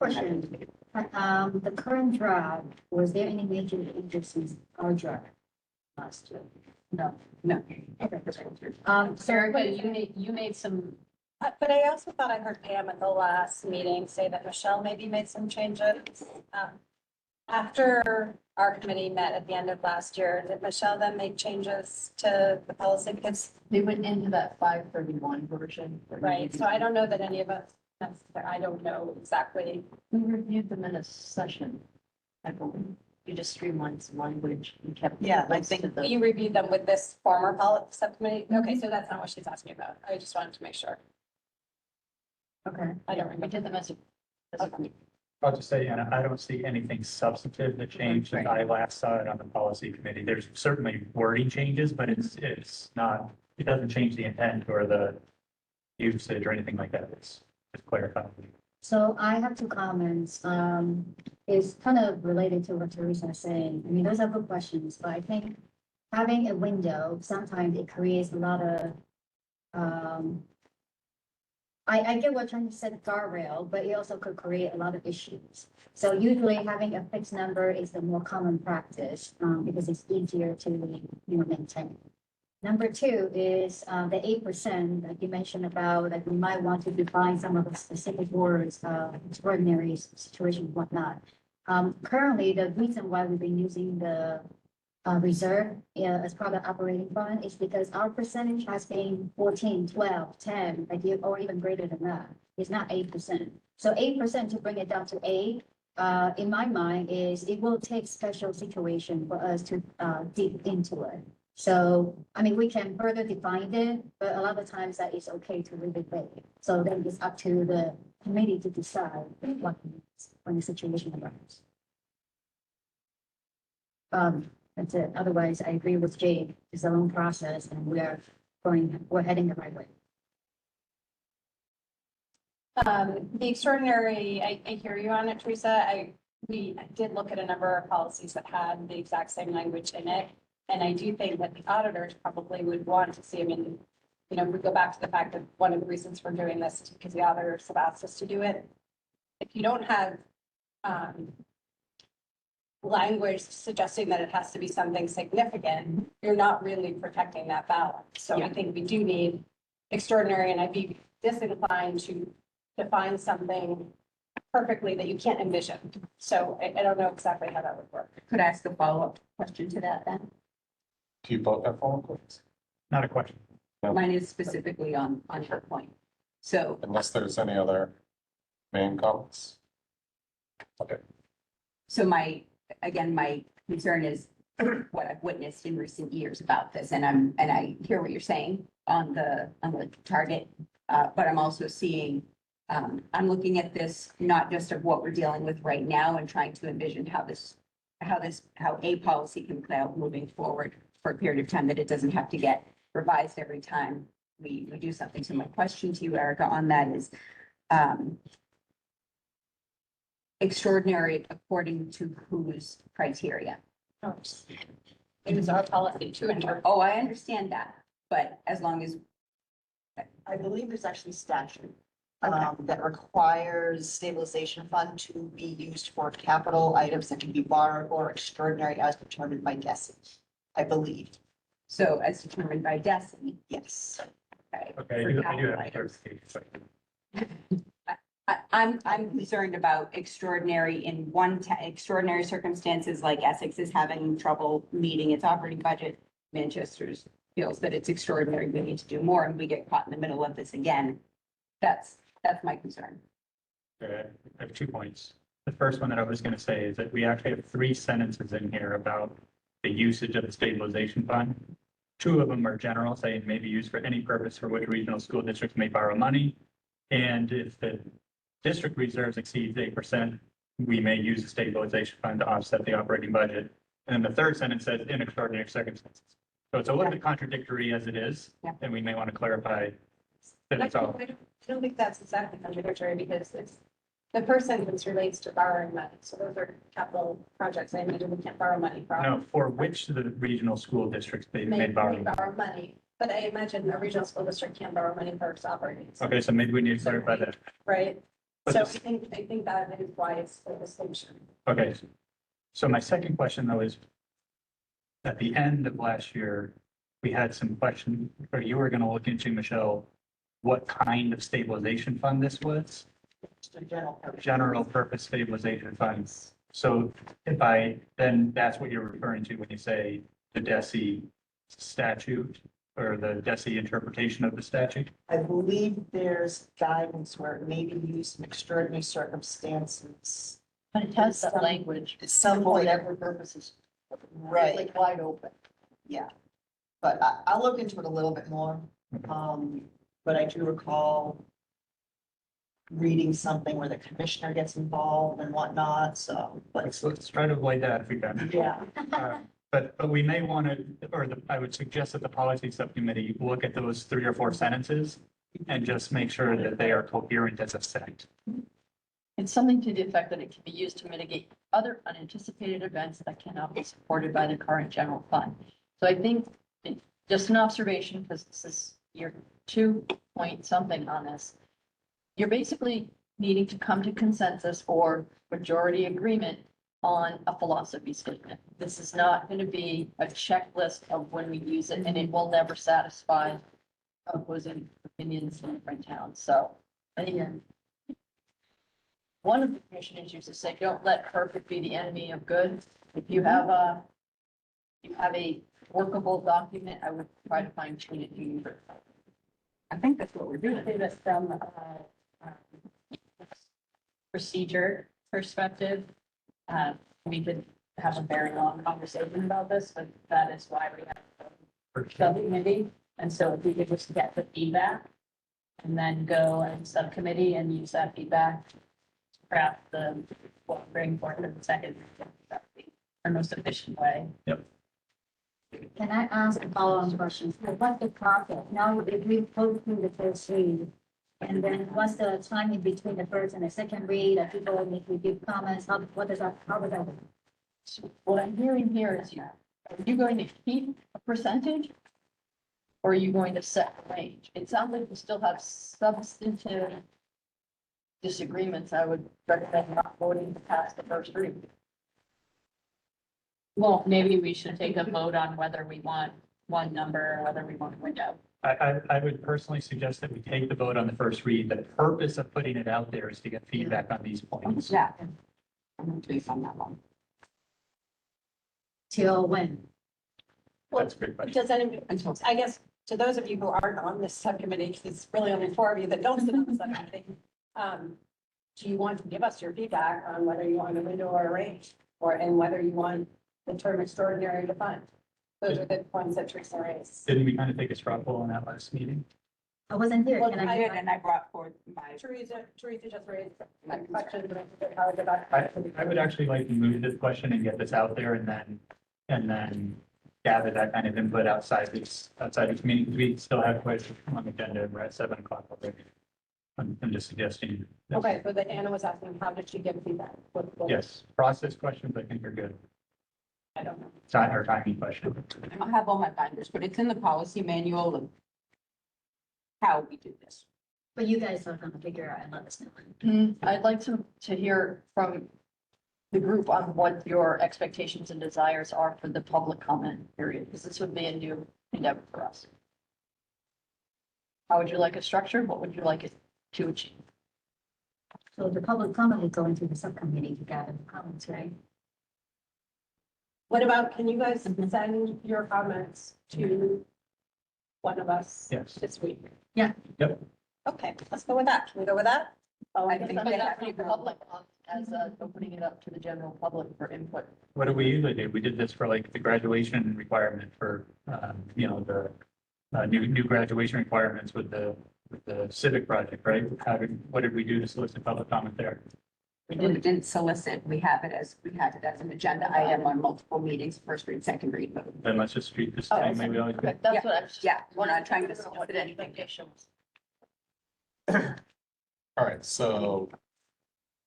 Question, the current draft, was there any major changes in our draft last year? No. Sarah, you made some, But I also thought I heard Pam at the last meeting say that Michelle maybe made some changes. After our committee met at the end of last year, did Michelle then make changes to the policy? Because, They went into that 531 version. right, so I don't know that any of us, I don't know exactly. We reviewed them in a session, I believe. You just streamlined some language and kept. Yeah, I links to think the- you reviewed them with this former policy subcommittee. Okay, so that's not what she's asking about. I just wanted to make sure. Okay. I don't We remember. did them as a group. I'll just say, Anna, I don't see anything substantive that changed since I last saw it on the policy committee. There's certainly wording changes, but it's not, it doesn't change the intent or the usage or anything like that. It's just clarifying. So I have two comments. It's kind of related to what Teresa is saying. I mean, those are good questions, but I think having a window, sometimes it creates a lot of, I get what trying to set a guardrail, but it also could create a lot of issues. So usually having a fixed number is the more common practice, because it's easier to, maintain. Number two is, the 8%, like you mentioned about, like we might want to define some of the specific words, extraordinary situation, whatnot. Currently, the reason why we've been using the reserve as part of operating fund is because our percentage has been 14, 12, 10, like or even greater than that. It's not 8%. So 8% to bring it down to 8, in my mind, is it will take special situation for us to dig into it. So, I mean, we can further define it, but a lot of times that is okay to leave it vague. So then it's up to the committee to decide what when the situation arises. That's it. Otherwise, I agree with Jake. It's a long process and we're heading the right way. The extraordinary, I hear you on it, Teresa. We did look at a number of policies that had the exact same language in it. And I do think that the auditors probably would want to see, I mean, if we go back to the fact that one of the reasons for doing this is because the auditors have asked us to do it. If you don't have language suggesting that it has to be something significant, you're not really protecting that balance. So I think we do need extraordinary, and I'd be disinclined to define something perfectly that you can't envision. So I don't know exactly how that would work. Could I ask a follow-up question to that then? Do you both have follow-up questions? Not a question. Mine is specifically on her point. So, Unless there's any other main comments? Okay. so my concern is what I've witnessed in recent years about this, and I hear what you're saying on the target, but I'm also seeing, I'm looking at this not just of what we're dealing with right now and trying to envision how a policy can play out moving forward for a period of time, that it doesn't have to get revised every time we do something. So my question to you, Erica, on that is, extraordinary according to whose criteria? It was our policy to enter. Oh, I understand that, but as long as, I believe there's actually statute that requires stabilization fund to be used for capital items that can be borrowed or extraordinary as determined by DESI, I believe. so as determined by DESI. Yes. Okay, I do have a clarification. I'm concerned about extraordinary in extraordinary circumstances, like Essex is having trouble meeting its operating budget. Manchester's feels that it's extraordinary, we need to do more, and we get caught in the middle of this again. That's my concern. I have 2 points. The first one that I was going to say is that we actually have 3 sentences in here about the usage of the stabilization fund. 2 of them are general, saying may be used for any purpose for which regional school districts may borrow money. And if the district reserves exceeds 8%, we may use the stabilization fund to offset the operating budget. And then the third sentence says in extraordinary circumstances. So it's a little bit contradictory as it is, and we may want to clarify that it's all. I don't think that's exactly contradictory, because it's the first sentence relates to borrowing money. So those are capital projects. I imagine we can't borrow money from. No, for which the regional school districts they may borrow. Borrow money, but I imagine a regional school district can't borrow money for its operating. Okay, so maybe we need to clarify that. Right? But So I this- think that is why it's a distinction. Okay, so my second question though is, at the end of last year, we had some question, or you were gonna look into, Michelle, what kind of stabilization fund this was? General purpose stabilization funds. So then that's what you're referring to when you say the DESI statute or the DESI interpretation of the statute? I believe there's guidance where it may be used in extraordinary circumstances. But it has that language. It's some For point, whatever purposes. right, Like wide open. yeah. But I'll look into it a little bit more. But I do recall reading something where the commissioner gets involved and whatnot, so, but Let's try to avoid that if we can. yeah. But we may want to, I would suggest that the policy subcommittee look at those 3 or 4 sentences and just make sure that they are coherent as a set. It's something to the effect that it can be used to mitigate other unanticipated events that cannot be supported by the current general fund. So I think, just an observation, because this is your 2 point something on this. You're basically needing to come to consensus or majority agreement on a philosophy statement. This is not going to be a checklist of when we use it, and it will never satisfy opposing opinions in different towns. So, and again, one of the commissioners used to say, don't let perfect be the enemy of good. If you have a workable document, I would try to fine tune it to you. I think that's what we're doing. I think that's from procedure perspective. We could have a very long conversation about this, but that is why we have the subcommittee. And so if we could just get the feedback and then go and subcommittee and use that feedback to craft the, what bring forward in the second, that would be our most efficient way. Can I ask a follow-on question? So what's the process? Now, if we go through the first read, and then what's the time in between the first and the second read? Are people, if we give comments, how does that? So what I'm hearing here is, are you going to keep a percentage? Or are you going to set a range? It sounds like we still have substantive disagreements. I would recommend not voting to pass the first read. Well, maybe we should take a vote on whether we want one number or whether we want a window. I would personally suggest that we take the vote on the first read. The purpose of putting it out there is to get feedback on these points. Yeah. I'm going to be on that one. Till when? That's a good question. Does anyone, I guess, to those of you who aren't on this subcommittee, because it's really only 4 of you that don't sit on the subcommittee, do you want to give us your feedback on whether you want a window or a range, and whether you want the term extraordinary defined? Those are the points that Teresa raised. Didn't we kind of take a straw poll on that last meeting? I wasn't here. Well, Can I I? did, and I brought forth my. Teresa just raised my question, but how is it about? I would actually like to move this question and get this out there and then gather that kind of input outside this meeting, because we still have quite a long agenda, and we're at 7 o'clock already. I'm just suggesting. that- Okay, so that Anna was asking, how did she give feedback? Yes, process questions, I think are good. I don't know. Time or timing question. I don't have all my binders, but it's in the policy manual of how we do this. But you guys are gonna figure out and let us know. I'd like to hear from the group on what your expectations and desires are for the public comment period, because this would be a new endeavor for us. How would you like it structured? What would you like it to achieve? So the public comment is going to the subcommittee to gather the comments, right? What about, can you guys send your comments to one of us Yes. this week? Yeah. Yep. Okay, let's go with that. Can we go with that? Oh, I I think think But they not have for to the go. public, as opening it up to the general public for input. What do we usually do? We did this for like the graduation requirement for, the new graduation requirements with the civic project, right? What did we do to solicit public comment there? We didn't solicit, we had it as an agenda item on multiple meetings, first read, second read. Then let's just treat this the Oh, same way we always do. Okay, that's what I was just. Yeah, we're not trying to What solicit the anything. expectation was. All right, so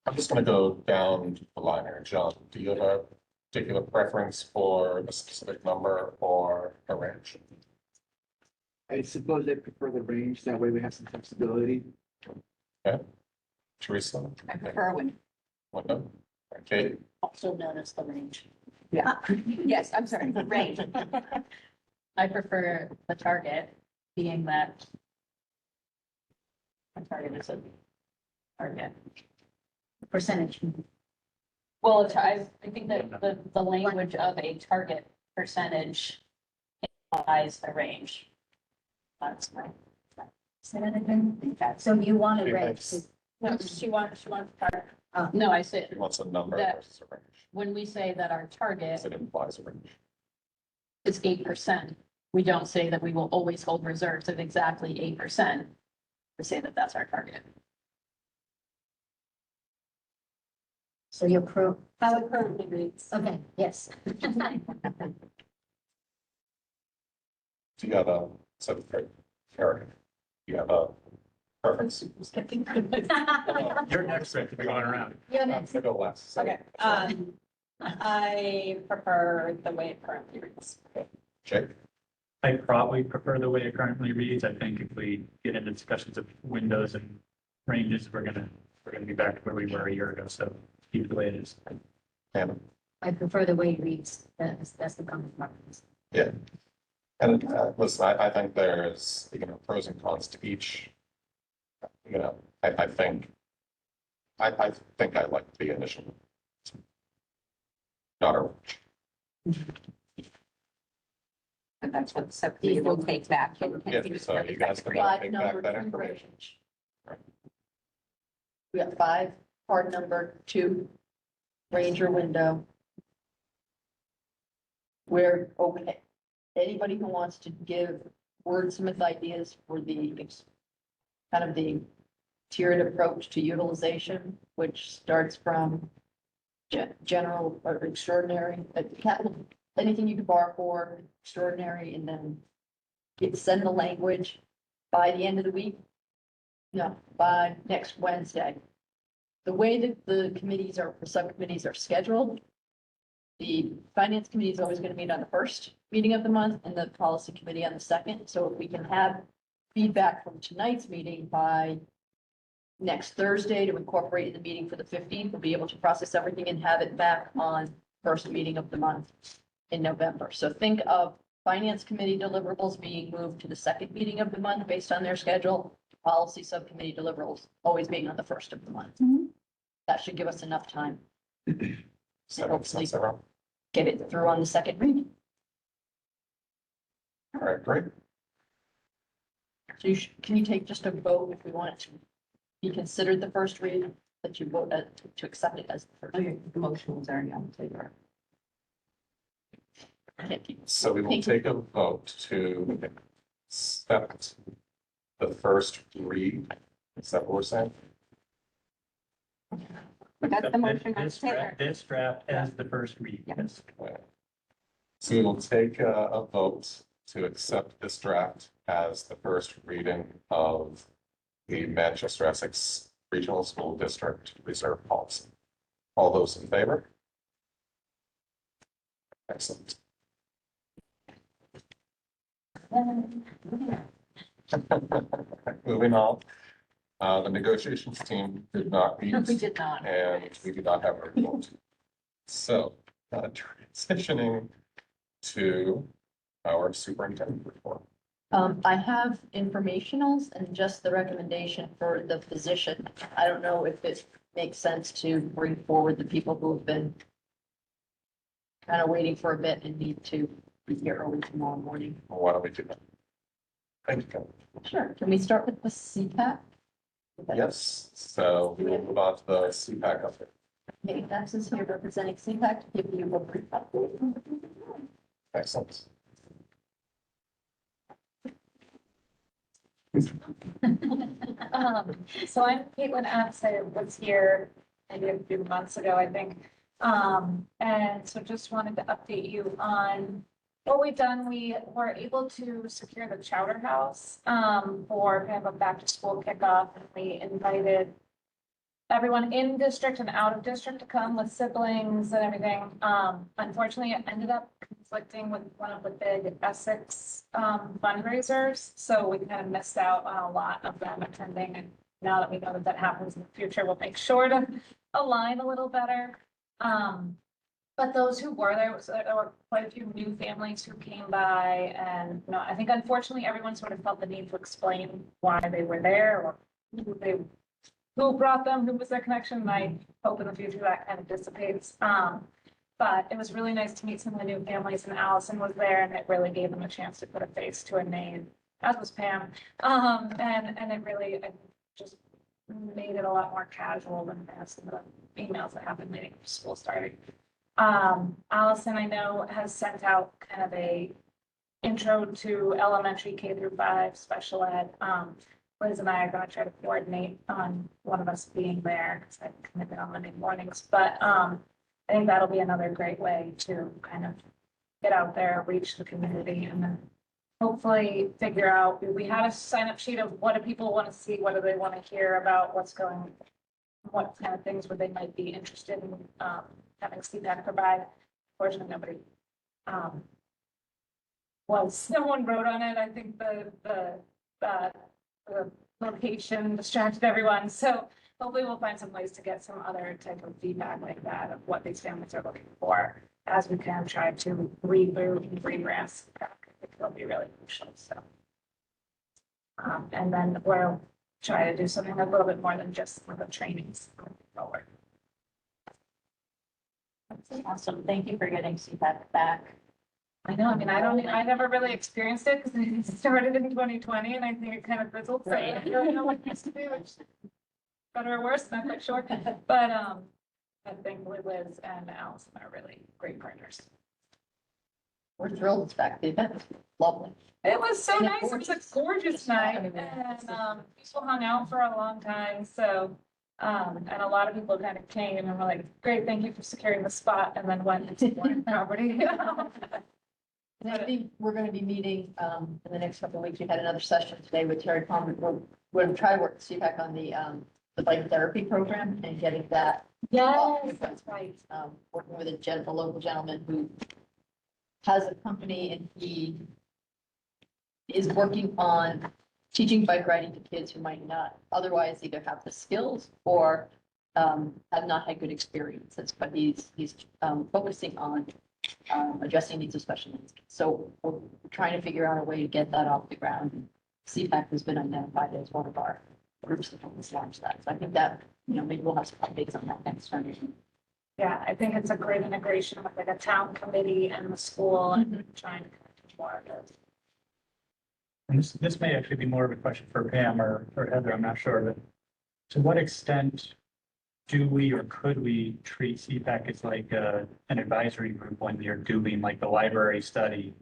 I'm just gonna go down the line here. John, do you have a particular preference for a specific number or a range? I suppose I prefer the range, that way we have some flexibility. Teresa? I prefer when, Linda? Okay, Also known as the range. yes, I'm sorry, the range. I prefer the target being that. A target is a target. Percentage. Well, I think that the language of a target percentage implies a range. That's my. Say that again. So you want a Okay, range? thanks. No, she wants to. No, I said, he wants a number That- versus a range. when we say that our target Yes, it implies a range. is 8%, we don't say that we will always hold reserves of exactly 8%. We say that that's our target. So you're pro, How it currently reads. okay, yes. Do you have a, so, Eric, do you have a preference? You're next, Rick, if you're going around. Yeah, I'm next. gonna go last. So- Okay, I prefer the way it currently reads. Jake? I probably prefer the way it currently reads. I think if we get into discussions of windows and ranges, we're gonna be back to where we were a year ago, so keep it the way it is. Hannah? I prefer the way it reads, that's the common preference. Yeah. And listen, I think there's, pros and cons to each. I think I like the initial. Not a, But that's what the subcommittee will take back. yeah, so you guys can Five take back number that two information. range. We got 5, hard number 2, ranger window. We're okay. Anybody who wants to give wordsmith ideas for the kind of the tiered approach to utilization, which starts from general or extraordinary, capital, anything you can borrow for, extraordinary, and then send the language by the end of the week. No, by next Wednesday. The way that the subcommittees are scheduled, the finance committee is always going to meet on the first meeting of the month and the policy committee on the second. So if we can have feedback from tonight's meeting by next Thursday to incorporate in the meeting for the 15th, we'll be able to process everything and have it back on first meeting of the month in November. So think of finance committee deliverables being moved to the second meeting of the month based on their schedule. Policy subcommittee deliverables always being on the first of the month. That should give us enough time. So that makes sense, everyone. Get it through on the second reading. All right, great. So can you take just a vote if we want it to be considered the first read, that you vote to accept it as the first? Okay, the motion was already on the table. So we will take a vote to accept the first read. Is that what we're saying? That's the motion on the This table. this draft as the first read. Yeah. Yes. So we will take a vote to accept this draft as the first reading of the Manchester-Essex Regional School District Reserve Policy. All those in favor? Excellent. Moving on. The negotiations team did not meet. We did not. And we do not have a report. So, transitioning to our superintendent report. I have informationals and just the recommendation for the position. I don't know if it makes sense to bring forward the people who have been kind of waiting for a bit and need to be here early tomorrow morning. Why don't we do that? Thank you, Kevin. Sure. Can we start with the CPAC? Yes, so we will move on to the CPAC update. Okay, Dax is here representing CPAC to give you a brief update. Excellent. So I'm Caitlin Epps. I was here maybe a few months ago, I think. And so just wanted to update you on what we've done. We were able to secure the Chowder House for kind of a back to school kickoff. And we invited everyone in district and out of district to come with siblings and everything. Unfortunately, it ended up conflicting with one of the big Essex fundraisers. So we kind of missed out on a lot of them attending. And now that we know that that happens in the future, we'll make sure to align a little better. But those who were there, there were quite a few new families who came by, and I think unfortunately everyone sort of felt the need to explain why they were there or who brought them, who was their connection. And I hope in the future that kind of dissipates. But it was really nice to meet some of the new families, and Allison was there, and it really gave them a chance to put a face to a name, as was Pam. And it really just made it a lot more casual than some of the emails that happened leading up to school starting. Allison, I know, has sent out kind of a intro to elementary K-5 special ed. Liz and I are going to try to coordinate on one of us being there because I committed on Monday mornings. But I think that'll be another great way to kind of get out there, reach the community, and then hopefully figure out. We had a sign up sheet of what do people want to see, what do they want to hear about, what's going, what kind of things would they might be interested in having CPAC provide. Fortunately, nobody someone wrote on it. I think the location distracted everyone. So hopefully we'll find some ways to get some other type of feedback like that of what these families are looking for as we can try to reboot and regress. I think it'll be really crucial, so. And then we'll try to do something a little bit more than just the trainings moving forward. That's awesome. Thank you for getting CPAC back. I know, I mean, I never really experienced it because it started in 2020 and I think it kind of fizzled. So I don't know what it used to be, which is better or worse, not quite sure. But I think Liz and Allison are really great partners. We're thrilled it's back. The event was lovely. It was so And a nice. It was a gorgeous- gorgeous night I mean, and people hung out for a long time. So and a lot of people kind of came and were like, great, thank you for securing the spot, and then went and supported property. And I think we're going to be meeting in the next couple of weeks. We had another session today with Terry Palmer. We're going to try to work with CPAC on the bike therapy program and getting that. Yes, that's right. Working with a local gentleman who has a company and he is working on teaching bike riding to kids who might not otherwise either have the skills or have not had good experiences, but he's focusing on addressing needs of special needs. So we're trying to figure out a way to get that off the ground. CPAC has been identified as one of our groups that has launched that. So I think that, maybe we'll have some updates on that next time. Yeah, I think it's a great integration with like a town committee and the school and trying to connect more of it. And this may actually be more of a question for Pam or Heather, I'm not sure, but to what extent do we or could we treat CPAC as like an advisory group when you're doing like the library study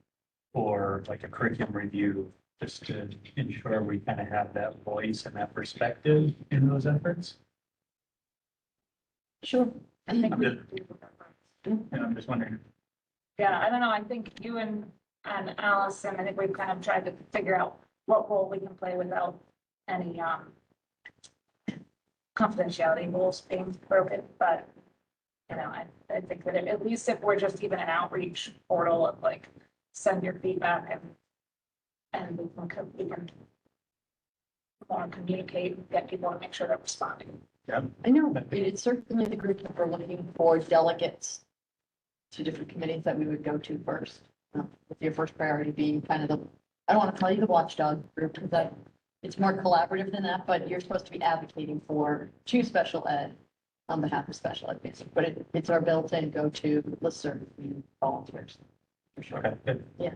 or like a curriculum review, just to ensure we kind of have that voice and that perspective in those efforts? Sure. I think I'm we just- do. I'm just wondering. Yeah, I don't know. I think you and Allison, I think we've kind of tried to figure out what role we can play without any confidentiality rules being broken, but I think that at least if we're just even an outreach portal of like, send your feedback and we can more communicate, and get people to make sure they're responding. I know, it's certainly the group that we're looking for delegates to different committees that we would go to first. With your first priority being kind of I don't want to call you the watchdog group because it's more collaborative than that, but you're supposed to be advocating for special ed on behalf of special ed, basically. But it's our built-in go-to listserv volunteers. For sure. Okay, good. Yeah.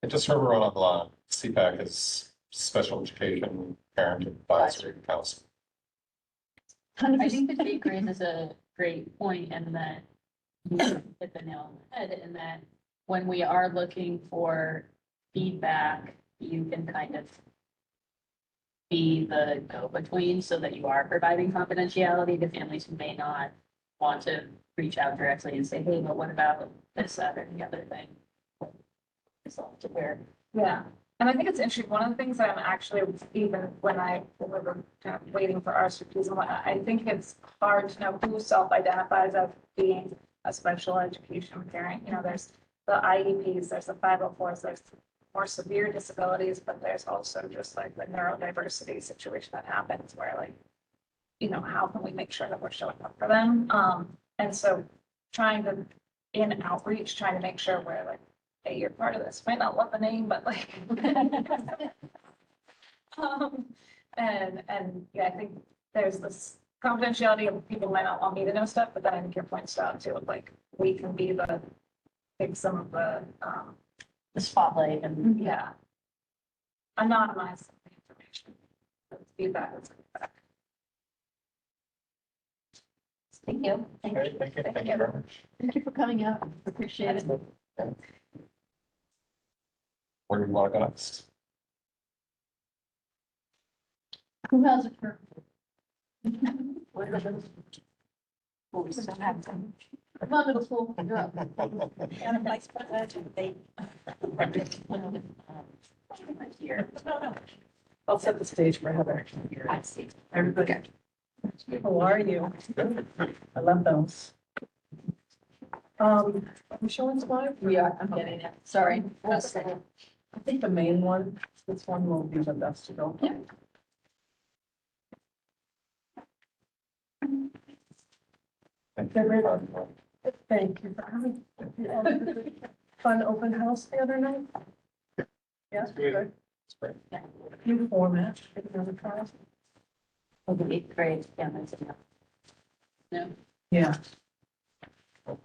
And just for everyone on the line, CPAC is Special Education Parent Advisory Council. I think that Jake raises a great point in that you hit the nail on the head in that when we are looking for feedback, you can kind of be the go-between so that you are providing confidentiality to families who may not want to reach out directly and say, hey, but what about this, that, or the other thing? To where Yeah, and I think it's interesting. One of the things that I'm actually, even when we were kind of waiting for RSVPs and whatnot, I think it's hard to know who self-identifies as being a special education parent. There's the IEPs, there's the 504s, there's more severe disabilities, but there's also just like the neurodiversity situation that happens where like, how can we make sure that we're showing up for them? And so trying to, in outreach, trying to make sure we're like, hey, you're part of this. Might not love the name, but like, and yeah, I think there's this confidentiality of people might not want me to know stuff, but then I think your point's out too, of like, we can be take some of the spotlight and yeah, anonymize some of the information. The feedback is back. thank you. Okay, thank you very much. Thank you for coming out. Appreciate it. Where do you want to go next? Who has it for? We still have some. Come on, middle school. You're up. And a vice president, they. Here. I'll set the stage for Heather. I see. Everybody. How are you? I love those. I'm showing slide. Yeah, I'm getting it. Sorry. I think the main one, this one will be the best to go. Yeah. Thank you for having. Fun open house the other night. Yeah, good. New format. Oh, the eighth grade, yeah, that's enough. No, Yeah.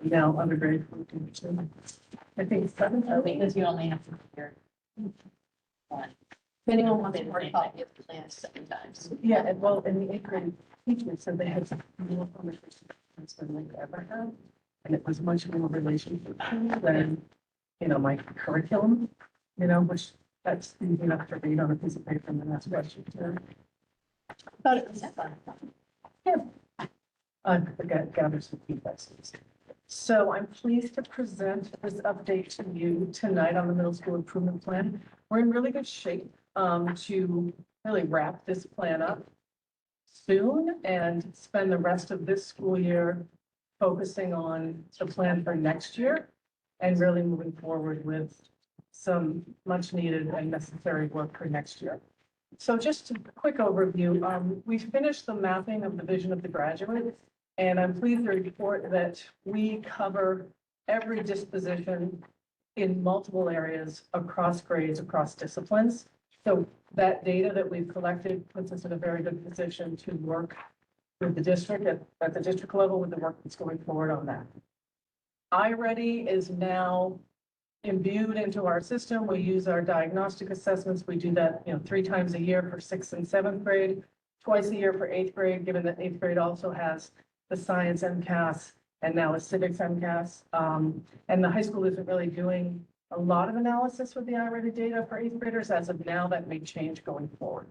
Now undergrade. I think seven. oh, because you only have to hear. One. If anyone wants a hard copy of the plan 7 times. Yeah, and well, in the eighth grade, teachers said they had some real conversations than they've ever had. And it was much more relationship than, my curriculum, which that's easy enough to read on a piece of paper and then ask questions. Thought it was fun. Gather some feedback. So I'm pleased to present this update to you tonight on the middle school improvement plan. We're in really good shape to really wrap this plan up soon and spend the rest of this school year focusing on the plan for next year and really moving forward with some much needed and necessary work for next year. So just a quick overview, we finished the mapping of the vision of the graduate, and I'm pleased to report that we cover every disposition in multiple areas across grades, across disciplines. So that data that we've collected puts us in a very good position to work with the district at the district level with the work that's going forward on that. iReady is now imbued into our system. We use our diagnostic assessments. We do that, 3 times a year for 6th and 7th grade, twice a year for 8th grade, given that 8th grade also has the science MCAS and now a civics MCAS. And the high school isn't really doing a lot of analysis with the iReady data for 8th graders. As of now, that may change going forward.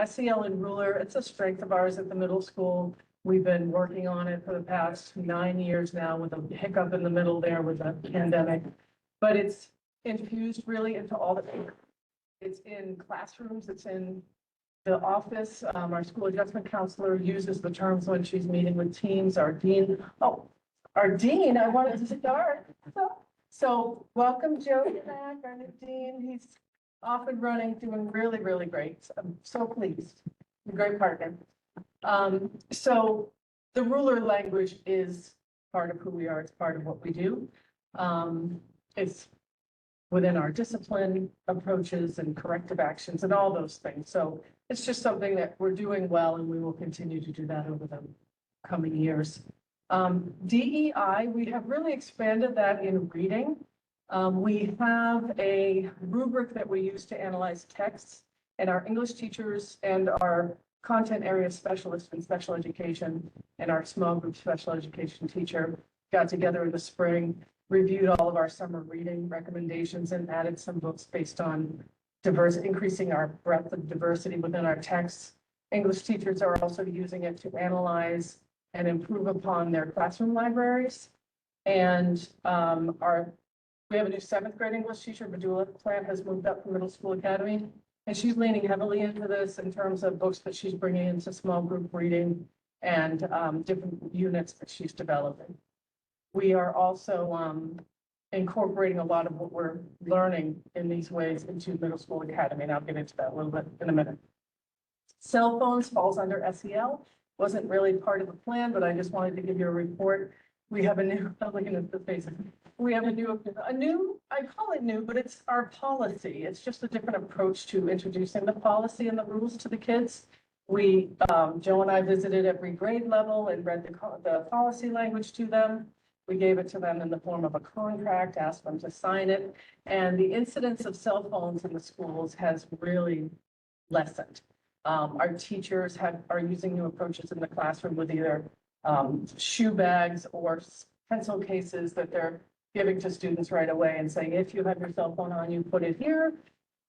SEL and ruler, it's a strength of ours at the middle school. We've been working on it for the past 9 years now with a hiccup in the middle there with the pandemic. But it's infused really into all the, it's in classrooms, it's in the office. Our school adjustment counselor uses the terms when she's meeting with teams. Our dean, I wanted to start. So welcome Joe back, our new dean. He's off and running, doing really, really great. I'm so pleased. A great partner. So the ruler language is part of who we are. It's part of what we do. It's within our discipline approaches and corrective actions and all those things. So it's just something that we're doing well, and we will continue to do that over the coming years. DEI, we have really expanded that in reading. We have a rubric that we use to analyze texts, and our English teachers and our content area specialists in special education and our small group special education teacher got together in the spring, reviewed all of our summer reading recommendations and added some books based on increasing our breadth of diversity within our texts. English teachers are also using it to analyze and improve upon their classroom libraries. And we have a new 7th grade English teacher, Badula Plant, has moved up from middle school academy. And she's leaning heavily into this in terms of books that she's bringing into small group reading and different units that she's developing. We are also incorporating a lot of what we're learning in these ways into middle school academy, and I'll get into that a little bit in a minute. Cell phones falls under SEL. Wasn't really part of the plan, but I just wanted to give you a report. We have a new, I'm looking at the faces. We have a new, I call it new, but it's our policy. It's just a different approach to introducing the policy and the rules to the kids. We, Joe and I visited every grade level and read the policy language to them. We gave it to them in the form of a contract, asked them to sign it, and the incidence of cell phones in the schools has really lessened. Our teachers are using new approaches in the classroom with either shoe bags or pencil cases that they're giving to students right away and saying, if you have your cell phone on, you put it here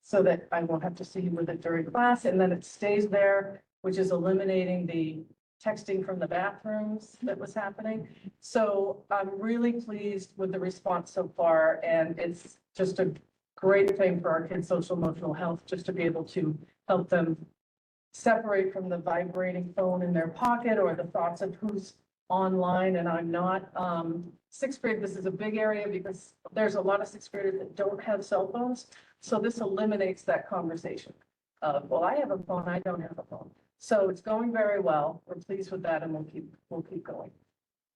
so that I won't have to see you with it during class, and then it stays there, which is eliminating the texting from the bathrooms that was happening. So I'm really pleased with the response so far, and it's just a great thing for our kids' social emotional health, just to be able to help them separate from the vibrating phone in their pocket or the thoughts of who's online, and I'm not, sixth grade, this is a big area because there's a lot of sixth graders that don't have cell phones. So this eliminates that conversation of, well, I have a phone, I don't have a phone. So it's going very well. We're pleased with that and we'll keep going.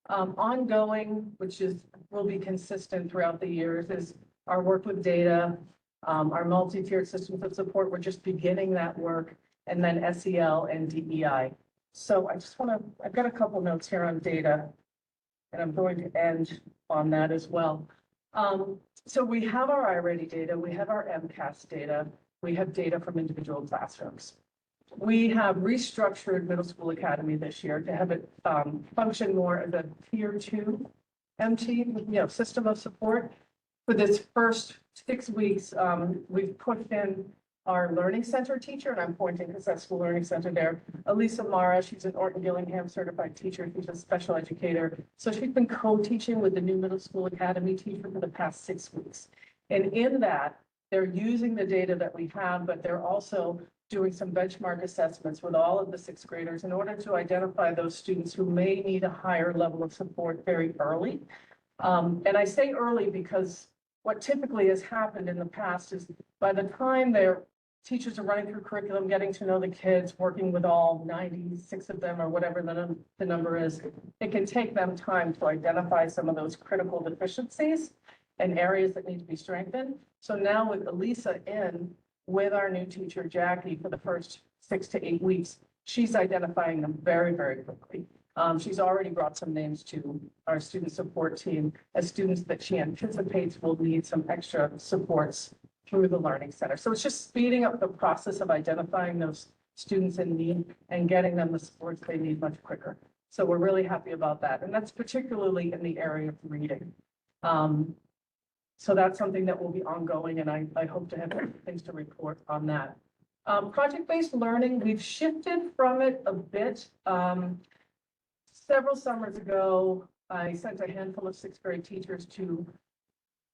Ongoing, will be consistent throughout the years, is our work with data, our multi-tiered systems of support. We're just beginning that work, and then SEL and DEI. So I've got a couple notes here on data, and I'm going to end on that as well. So we have our iReady data, we have our MCAS data, we have data from individual classrooms. We have restructured Middle School Academy this year to have it function more as a tier 2 MT, system of support. For this first 6 weeks, we've pushed in our learning center teacher, and I'm pointing because that's the learning center there. Elisa Mara, she's an Orton Gillingham certified teacher. She's a special educator. So she's been co-teaching with the new Middle School Academy teacher for the past 6 weeks. And in that, they're using the data that we have, but they're also doing some benchmark assessments with all of the sixth graders in order to identify those students who may need a higher level of support very early. And I say early because what typically has happened in the past is by the time their teachers are running through curriculum, getting to know the kids, working with all 96 of them or whatever the number is, it can take them time to identify some of those critical deficiencies and areas that need to be strengthened. So now with Elisa with our new teacher, Jackie, for the first 6 to 8 weeks, she's identifying them very, very quickly. She's already brought some names to our student support team as students that she anticipates will need some extra supports through the Learning Center. So it's just speeding up the process of identifying those students in need and getting them the supports they need much quicker. So we're really happy about that. And that's particularly in the area of reading. So that's something that will be ongoing, and I hope to have things to report on that. Project-based learning, we've shifted from it a bit. Several summers ago, I sent a handful of sixth grade teachers to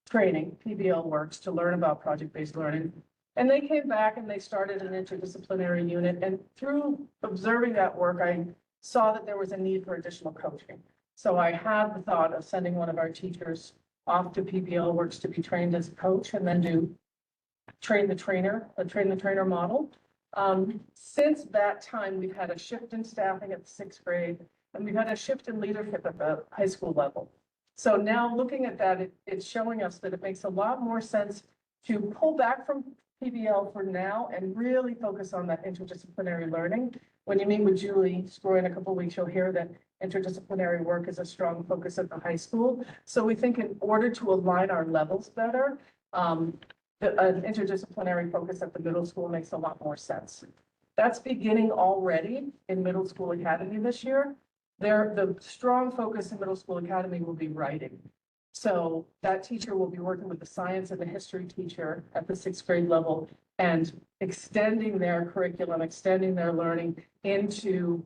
training, PBL Works, to learn about project-based learning. And they came back and they started an interdisciplinary unit. And through observing that work, I saw that there was a need for additional coaching. So I had the thought of sending one of our teachers off to PBL Works to be trained as a coach and then do train the trainer model. Since that time, we've had a shift in staffing at the sixth grade, and we've had a shift in leadership at the high school level. So now looking at that, it's showing us that it makes a lot more sense to pull back from PBL for now and really focus on that interdisciplinary learning. When you meet with Julie Scroy in a couple of weeks, you'll hear that interdisciplinary work is a strong focus at the high school. So we think in order to align our levels better, an interdisciplinary focus at the middle school makes a lot more sense. That's beginning already in Middle School Academy this year. The strong focus in Middle School Academy will be writing. So that teacher will be working with the science and the history teacher at the sixth grade level and extending their curriculum, extending their learning into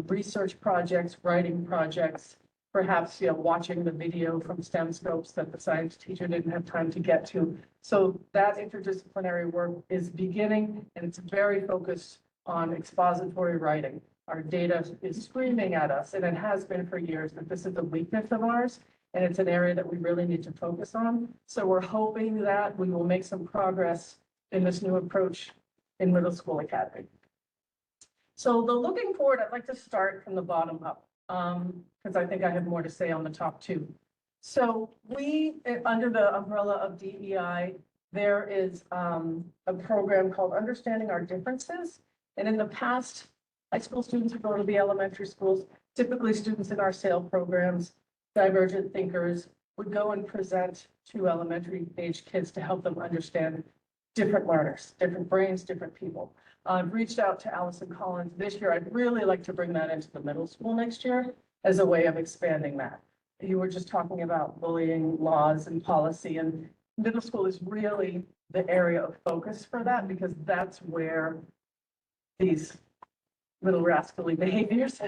research projects, writing projects, perhaps, watching the video from STEM Scopes that the science teacher didn't have time to get to. So that interdisciplinary work is beginning, and it's very focused on expository writing. Our data is screaming at us, and it has been for years, that this is a weakness of ours, and it's an area that we really need to focus on. So we're hoping that we will make some progress in this new approach in Middle School Academy. So looking forward, I'd like to start from the bottom up, because I think I have more to say on the top two. So under the umbrella of DEI, there is a program called Understanding Our Differences. And in the past, high school students who go to the elementary schools, typically students in our SAIL programs, divergent thinkers, would go and present to elementary age kids to help them understand different learners, different brains, different people. I've reached out to Allison Collins this year. I'd really like to bring that into the middle school next year as a way of expanding that. You were just talking about bullying laws and policy, and middle school is really the area of focus for that, because that's where these little rascally behaviors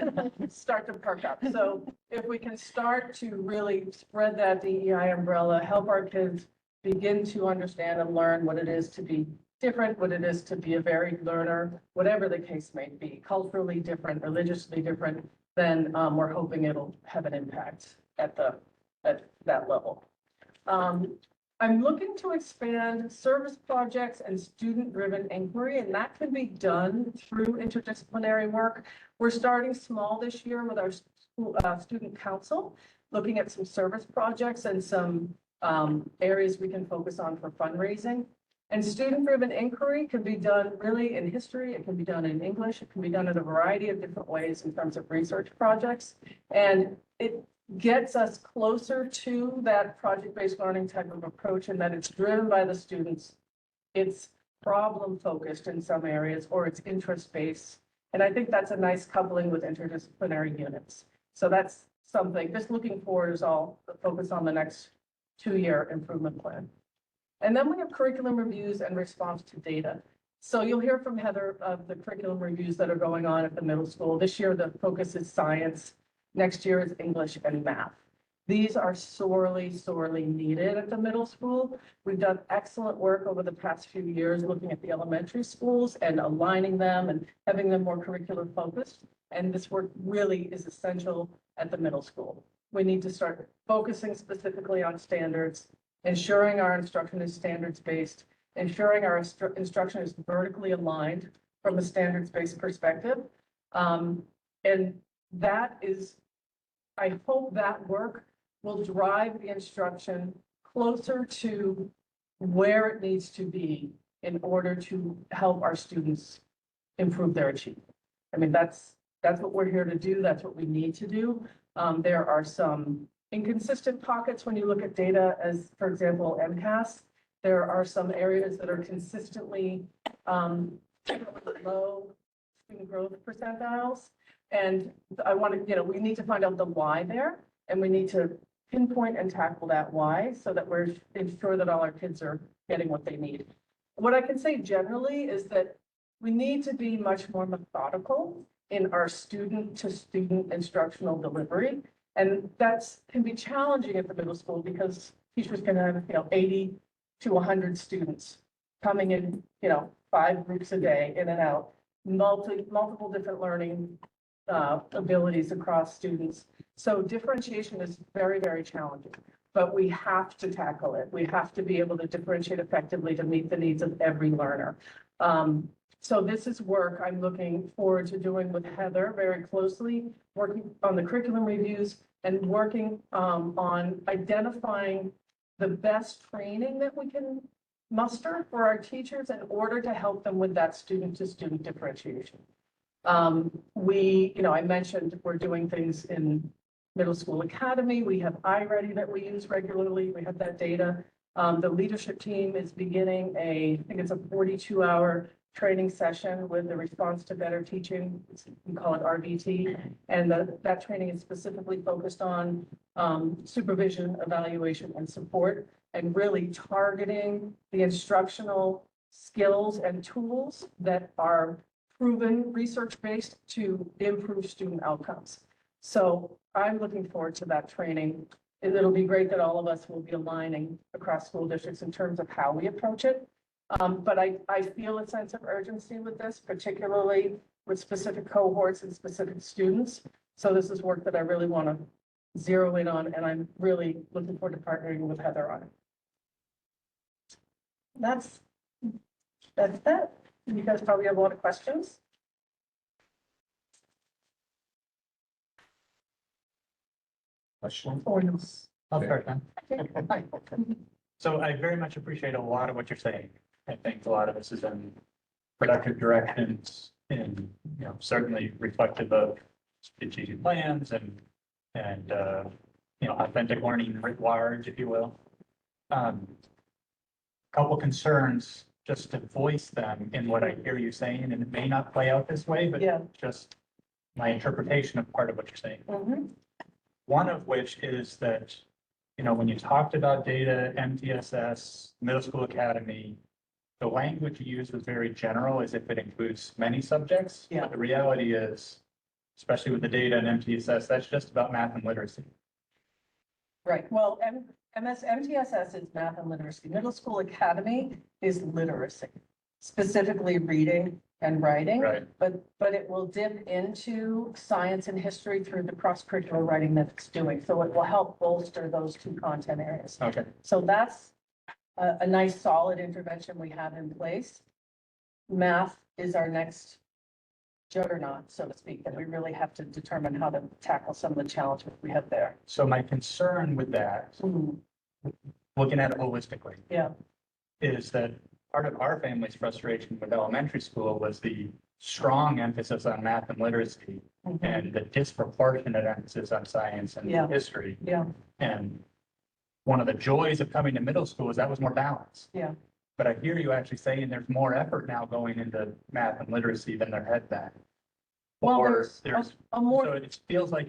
start to perk up. So if we can start to really spread that DEI umbrella, help our kids begin to understand and learn what it is to be different, what it is to be a varied learner, whatever the case may be, culturally different, religiously different, then we're hoping it'll have an impact at that level. I'm looking to expand service projects and student-driven inquiry, and that can be done through interdisciplinary work. We're starting small this year with our student council, looking at some service projects and some areas we can focus on for fundraising. And student-driven inquiry can be done really in history, it can be done in English, it can be done in a variety of different ways in terms of research projects. And it gets us closer to that project-based learning type of approach, and that it's driven by the students. It's problem-focused in some areas, or it's interest-based. And I think that's a nice coupling with interdisciplinary units. So that's something, just looking forward is all the focus on the next 2-year improvement plan. And then we have curriculum reviews and response to data. So you'll hear from Heather of the curriculum reviews that are going on at the middle school. This year, the focus is science. Next year is English and math. These are sorely, sorely needed at the middle school. We've done excellent work over the past few years looking at the elementary schools and aligning them and having them more curricular focused. And this work really is essential at the middle school. We need to start focusing specifically on standards, ensuring our instruction is standards-based, ensuring our instruction is vertically aligned from a standards-based perspective. And that is, I hope that work will drive the instruction closer to where it needs to be in order to help our students improve their achievement. I mean, that's what we're here to do. That's what we need to do. There are some inconsistent pockets when you look at data as, for example, MCAS. There are some areas that are consistently low student growth percentiles. And I want to, we need to find out the why there, and we need to pinpoint and tackle that why so that we're ensure that all our kids are getting what they need. What I can say generally is that we need to be much more methodical in our student-to-student instructional delivery. And that's can be challenging at the middle school because teachers can have, 80 to 100 students coming in, 5 groups a day in and out, multiple different learning abilities across students. So differentiation is very, very challenging, but we have to tackle it. We have to be able to differentiate effectively to meet the needs of every learner. So this is work I'm looking forward to doing with Heather very closely, working on the curriculum reviews and working on identifying the best training that we can muster for our teachers in order to help them with that student-to-student differentiation. I mentioned we're doing things in Middle School Academy. We have iReady that we use regularly. We have that data. The leadership team is beginning I think it's a 42-hour training session with the Response to Better Teaching. We call it RBT. And that training is specifically focused on supervision, evaluation, and support, and really targeting the instructional skills and tools that are proven research-based to improve student outcomes. So I'm looking forward to that training. It'll be great that all of us will be aligning across school districts in terms of how we approach it. But I feel a sense of urgency with this, particularly with specific cohorts and specific students. So this is work that I really want to zero in on, and I'm really looking forward to partnering with Heather on it. That's that. You guys probably have a lot of questions. Questions? Or no. I'll start then. Hi. So I very much appreciate a lot of what you're saying. I think a lot of this is in productive directions and, certainly reflective of strategic plans and authentic learning writ large, if you will. Couple concerns, just to voice them in what I hear you saying, and it may not play out this way, but Yeah. just my interpretation of part of what you're saying. Mm-hmm. One of which is that, when you talked about data, MTSS, Middle School Academy, the language you used was very general, as if it includes many subjects. Yeah. But the reality is, especially with the data and MTSS, that's just about math and literacy. Right. Well, MTSS is math and literacy. Middle School Academy is literacy. specifically reading and writing. Right. But it will dip into science and history through the cross-curricular writing that it's doing. So it will help bolster those two content areas. Okay. So that's a nice solid intervention we have in place. Math is our next juggernaut, so to speak, that we really have to determine how to tackle some of the challenges we have there. So my concern with that, looking at it holistically, Yeah. is that part of our family's frustration with elementary school was the strong emphasis on math and literacy and the disproportionate emphasis on science and Yeah. history. Yeah. And one of the joys of coming to middle school is that was more balanced. Yeah. But I hear you actually saying there's more effort now going into math and literacy than there had been. Well, Or there's a so more, it feels like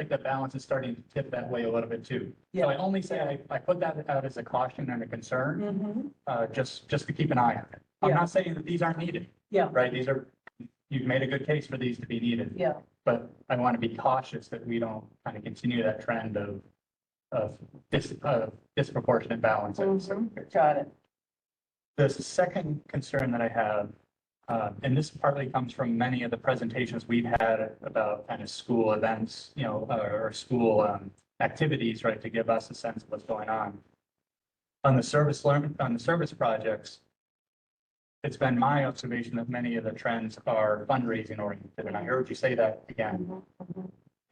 the balance is starting to tip that way a little bit too. So I only say I put that out as a caution and a concern, just to keep an eye on it. I'm Yeah. not saying that these aren't needed. Yeah. Right, you've made a good case for these to be needed. Yeah. But I want to be cautious that we don't kind of continue that trend of disproportionate balance. Got it. The second concern that I have, and this partly comes from many of the presentations we've had about kind of school events, or school activities, right, to give us a sense of what's going on. On the service projects, it's been my observation that many of the trends are fundraising oriented, and I heard you say that again.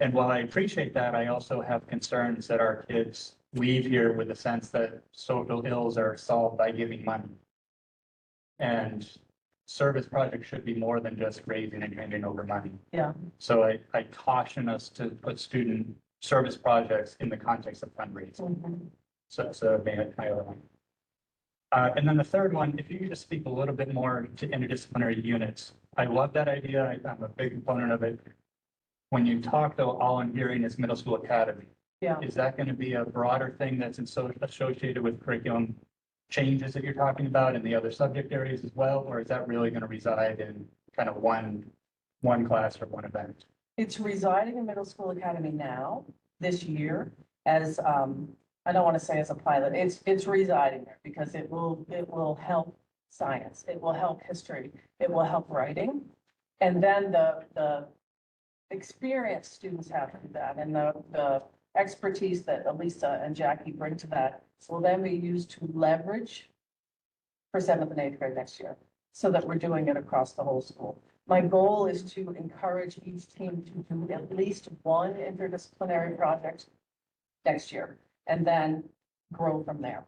And while I appreciate that, I also have concerns that our kids leave here with the sense that social ills are solved by giving money. And service projects should be more than just raising and handing over money. Yeah. So I caution us to put student service projects in the context of fundraising. So my other one. And then the third one, if you could just speak a little bit more to interdisciplinary units. I love that idea. I'm a big component of it. When you talk, though, all I'm hearing is middle school academy. Yeah. Is that going to be a broader thing that's associated with curriculum changes that you're talking about in the other subject areas as well? Or is that really going to reside in kind of one class or one event? It's residing in middle school academy now, this year, as, I don't want to say as a pilot, it's residing there because it will help science, it will help history, it will help writing. And then the experience students have in that and the expertise that Elisa and Jackie bring to that will then be used to leverage for 7th and 8th grade next year, so that we're doing it across the whole school. My goal is to encourage each team to do at least one interdisciplinary project next year and then grow from there.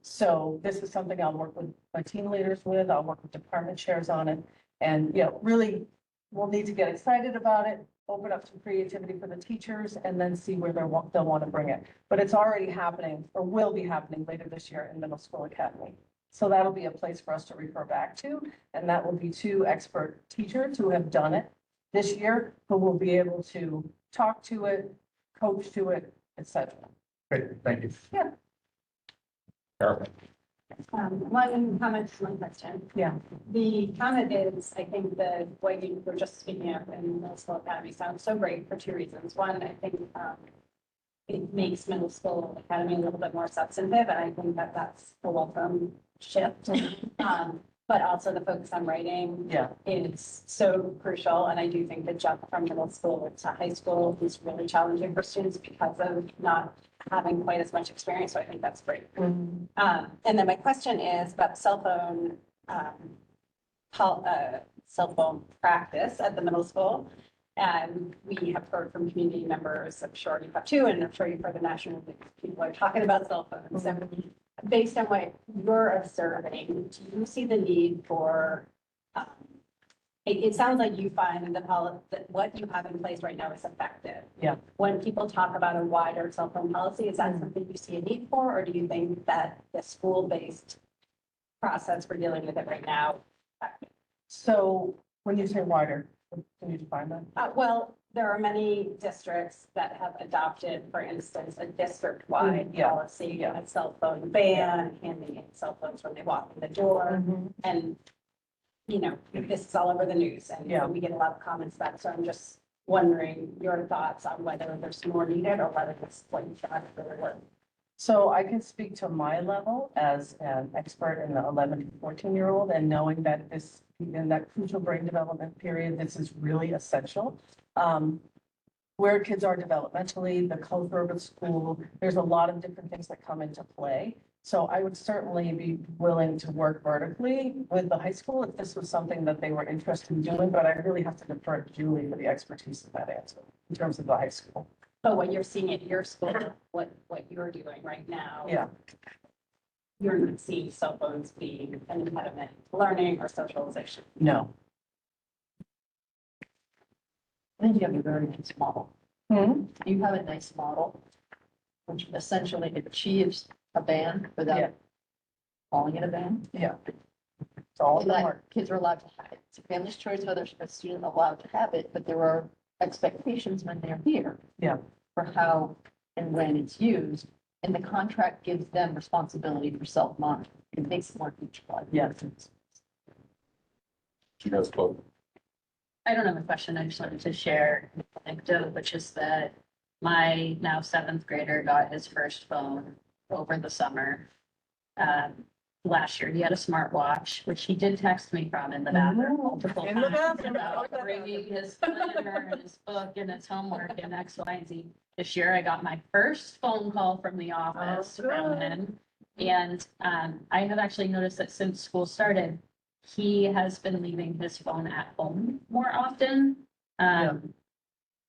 So this is something I'll work with my team leaders with, I'll work with department chairs on it. And, really, we'll need to get excited about it, open up some creativity for the teachers, and then see where they'll want to bring it. But it's already happening, or will be happening later this year in middle school academy. So that'll be a place for us to refer back to, and that will be 2 expert teachers who have done it this year, who will be able to talk to it, coach to it, etc. Great, thank you. Yeah. Perfect. One comment, one question. Yeah. The comment is, I think that what you were just speaking of in middle school academy sounds so great for 2 reasons. One, I think it makes middle school academy a little bit more substantive, and I think that that's a welcome shift. But also the focus on writing is so crucial, and I do think the jump from middle school to high school is really challenging for students because of not having quite as much experience, so I think that's great. And then my question is about cell phone practice at the middle school. And we have heard from community members, I'm sure you have too, and I'm sure you've heard the national people are talking about cell phones. So based on what you're observing, do you see the need for, it sounds like you find that what you have in place right now is effective. Yeah. When people talk about a wider cell phone policy, is that something you see a need for, or do you think that the school-based process for dealing with it right now? So when you say wider, can you define that? Well, there are many districts that have adopted, for instance, a district-wide policy, a cell phone ban, handing in cell phones when they walk in the door. And, this is all over the news and we get a lot of comments about it. So I'm just wondering your thoughts on whether there's more needed or whether this what you've done really works. So I can speak to my level as an expert in the 11 to 14-year-old and knowing that this, in that crucial brain development period, this is really essential. Where kids are developmentally, the culture of a school, there's a lot of different things that come into play. So I would certainly be willing to work vertically with the high school if this was something that they were interested in doing, but I really have to defer to Julie for the expertise of that answer in terms of the high school. But what you're seeing at your school, what you're doing right now. Yeah. You're not seeing cell phones being an impediment to learning or socialization. No. I think you have a very nice model. You have a nice model, which essentially achieves a ban Yeah. without calling it a ban. Yeah. It's all in the That work. kids are allowed to have it. It's a family's choice whether a student allowed to have it, but there are expectations when they're here. Yeah. For how and when it's used, and the contract gives them responsibility for self-monitoring. It makes it more teachable. Yeah. You guys vote. I don't have a question. I just wanted to share an anecdote, which is that my now 7th grader got his first phone over the summer. Last year, he had a smartwatch, which he did text me from in the bathroom multiple In the times bathroom. about bringing his planner and his book and his homework and X, Y, and Z. This year, I got my first phone call from the office Oh, from good. him. And I have actually noticed that since school started, he has been leaving his phone at home more often.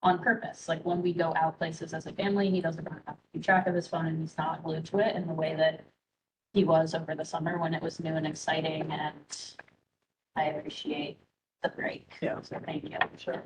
On purpose, like when we go out places as a family, he doesn't have to keep track of his phone and he's not glued to it in the way that he was over the summer when it was new and exciting, and I appreciate the break. Yeah. So thank you. Sure.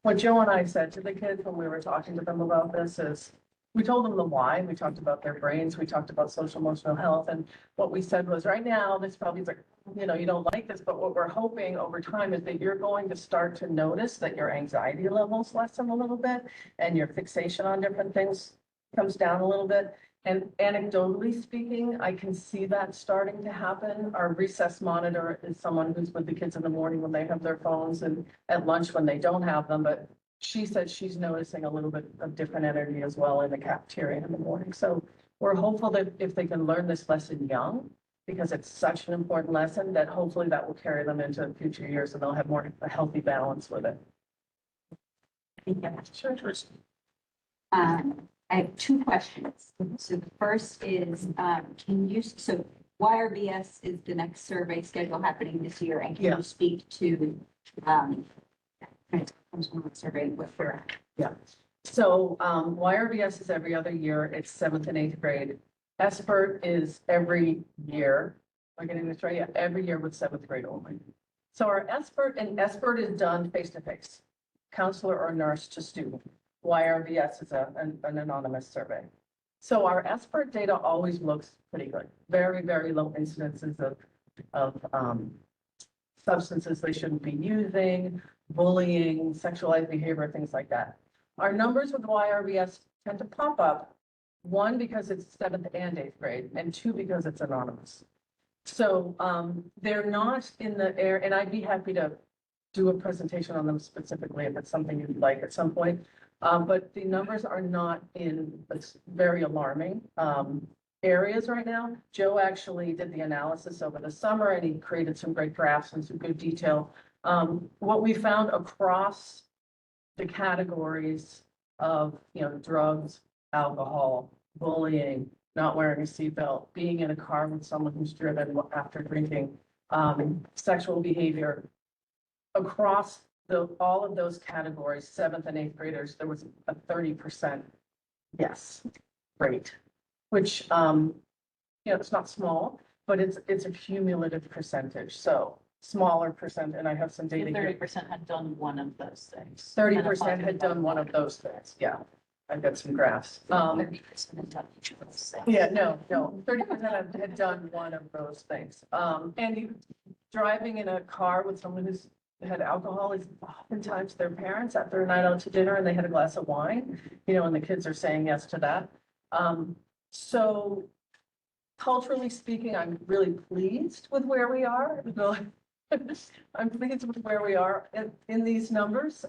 What Joe and I said to the kids when we were talking to them about this is, we told them the why, we talked about their brains, we talked about social emotional health, and what we said was, right now, this probably is like, you know, you don't like this, but what we're hoping over time is that you're going to start to notice that your anxiety levels lessen a little bit, and your fixation on different things comes down a little bit. And anecdotally speaking, I can see that starting to happen. Our recess monitor is someone who's with the kids in the morning when they have their phones and at lunch when they don't have them, but she said she's noticing a little bit of different energy as well in the cafeteria in the morning. So we're hopeful that if they can learn this lesson young, because it's such an important lesson, that hopefully that will carry them into future years and they'll have more a healthy balance with it. Sure. I have two questions. So the first is, can you, so YRBS is the next survey schedule happening this year, and can Yeah. you speak to, survey with her? Yeah. So YRBS is every other year. It's 7th and 8th grade. SBIRT is every year. Am I getting this right? Yeah, every year with 7th grade only. So our SBIRT is done face-to-face, counselor or nurse to student. YRBS is an anonymous survey. So our SBIRT data always looks pretty good. Very, very low incidences of substances they shouldn't be using, bullying, sexualized behavior, things like that. Our numbers with YRBS tend to pop up, one, because it's 7th and 8th grade, and two, because it's anonymous. So they're not in the air, and I'd be happy to do a presentation on them specifically if it's something you'd like at some point. But the numbers are not in very alarming areas right now. Joe actually did the analysis over the summer and he created some great graphs and some good detail. What we found across the categories of, you know, drugs, alcohol, bullying, not wearing a seatbelt, being in a car with someone who's driven after drinking, sexual behavior, across all of those categories, 7th and 8th graders, there was a 30% yes rate, which, you know, it's not small, but it's a cumulative percentage. So smaller percent, and I have some data here. 30% had done one of those things. 30% had done one of those things. Yeah, I've got some graphs. 30% had done each of those things. Yeah, no, 30% had done one of those things. And driving in a car with someone who's had alcohol is oftentimes their parents after a night out to dinner and they had a glass of wine, you know, and the kids are saying yes to that. So culturally speaking, I'm really pleased with where we are. I'm pleased with where we are in these numbers.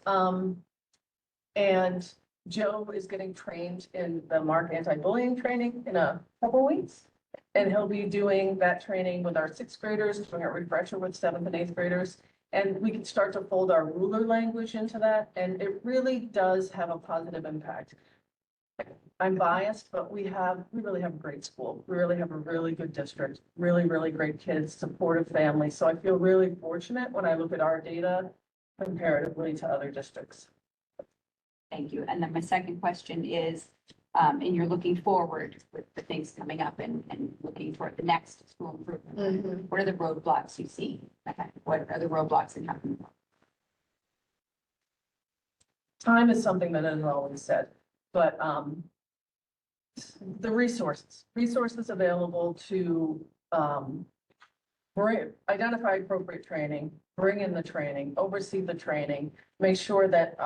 And Joe is getting trained in the Mark anti-bullying training in a couple weeks. And he'll be doing that training with our sixth graders, doing a refresher with seventh and eighth graders. And we can start to fold our ruler language into that, and it really does have a positive impact. I'm biased, but we really have a great school. We really have a really good district, really, really great kids, supportive families. So I feel really fortunate when I look at our data comparatively to other districts. Thank you. And then my second question is, and you're looking forward with the things coming up and looking for the next school improvement. What are the roadblocks you see? Okay. What are the roadblocks in happening? Time is something that is always said, but the resources available to identify appropriate training, bring in the training, oversee the training, make sure that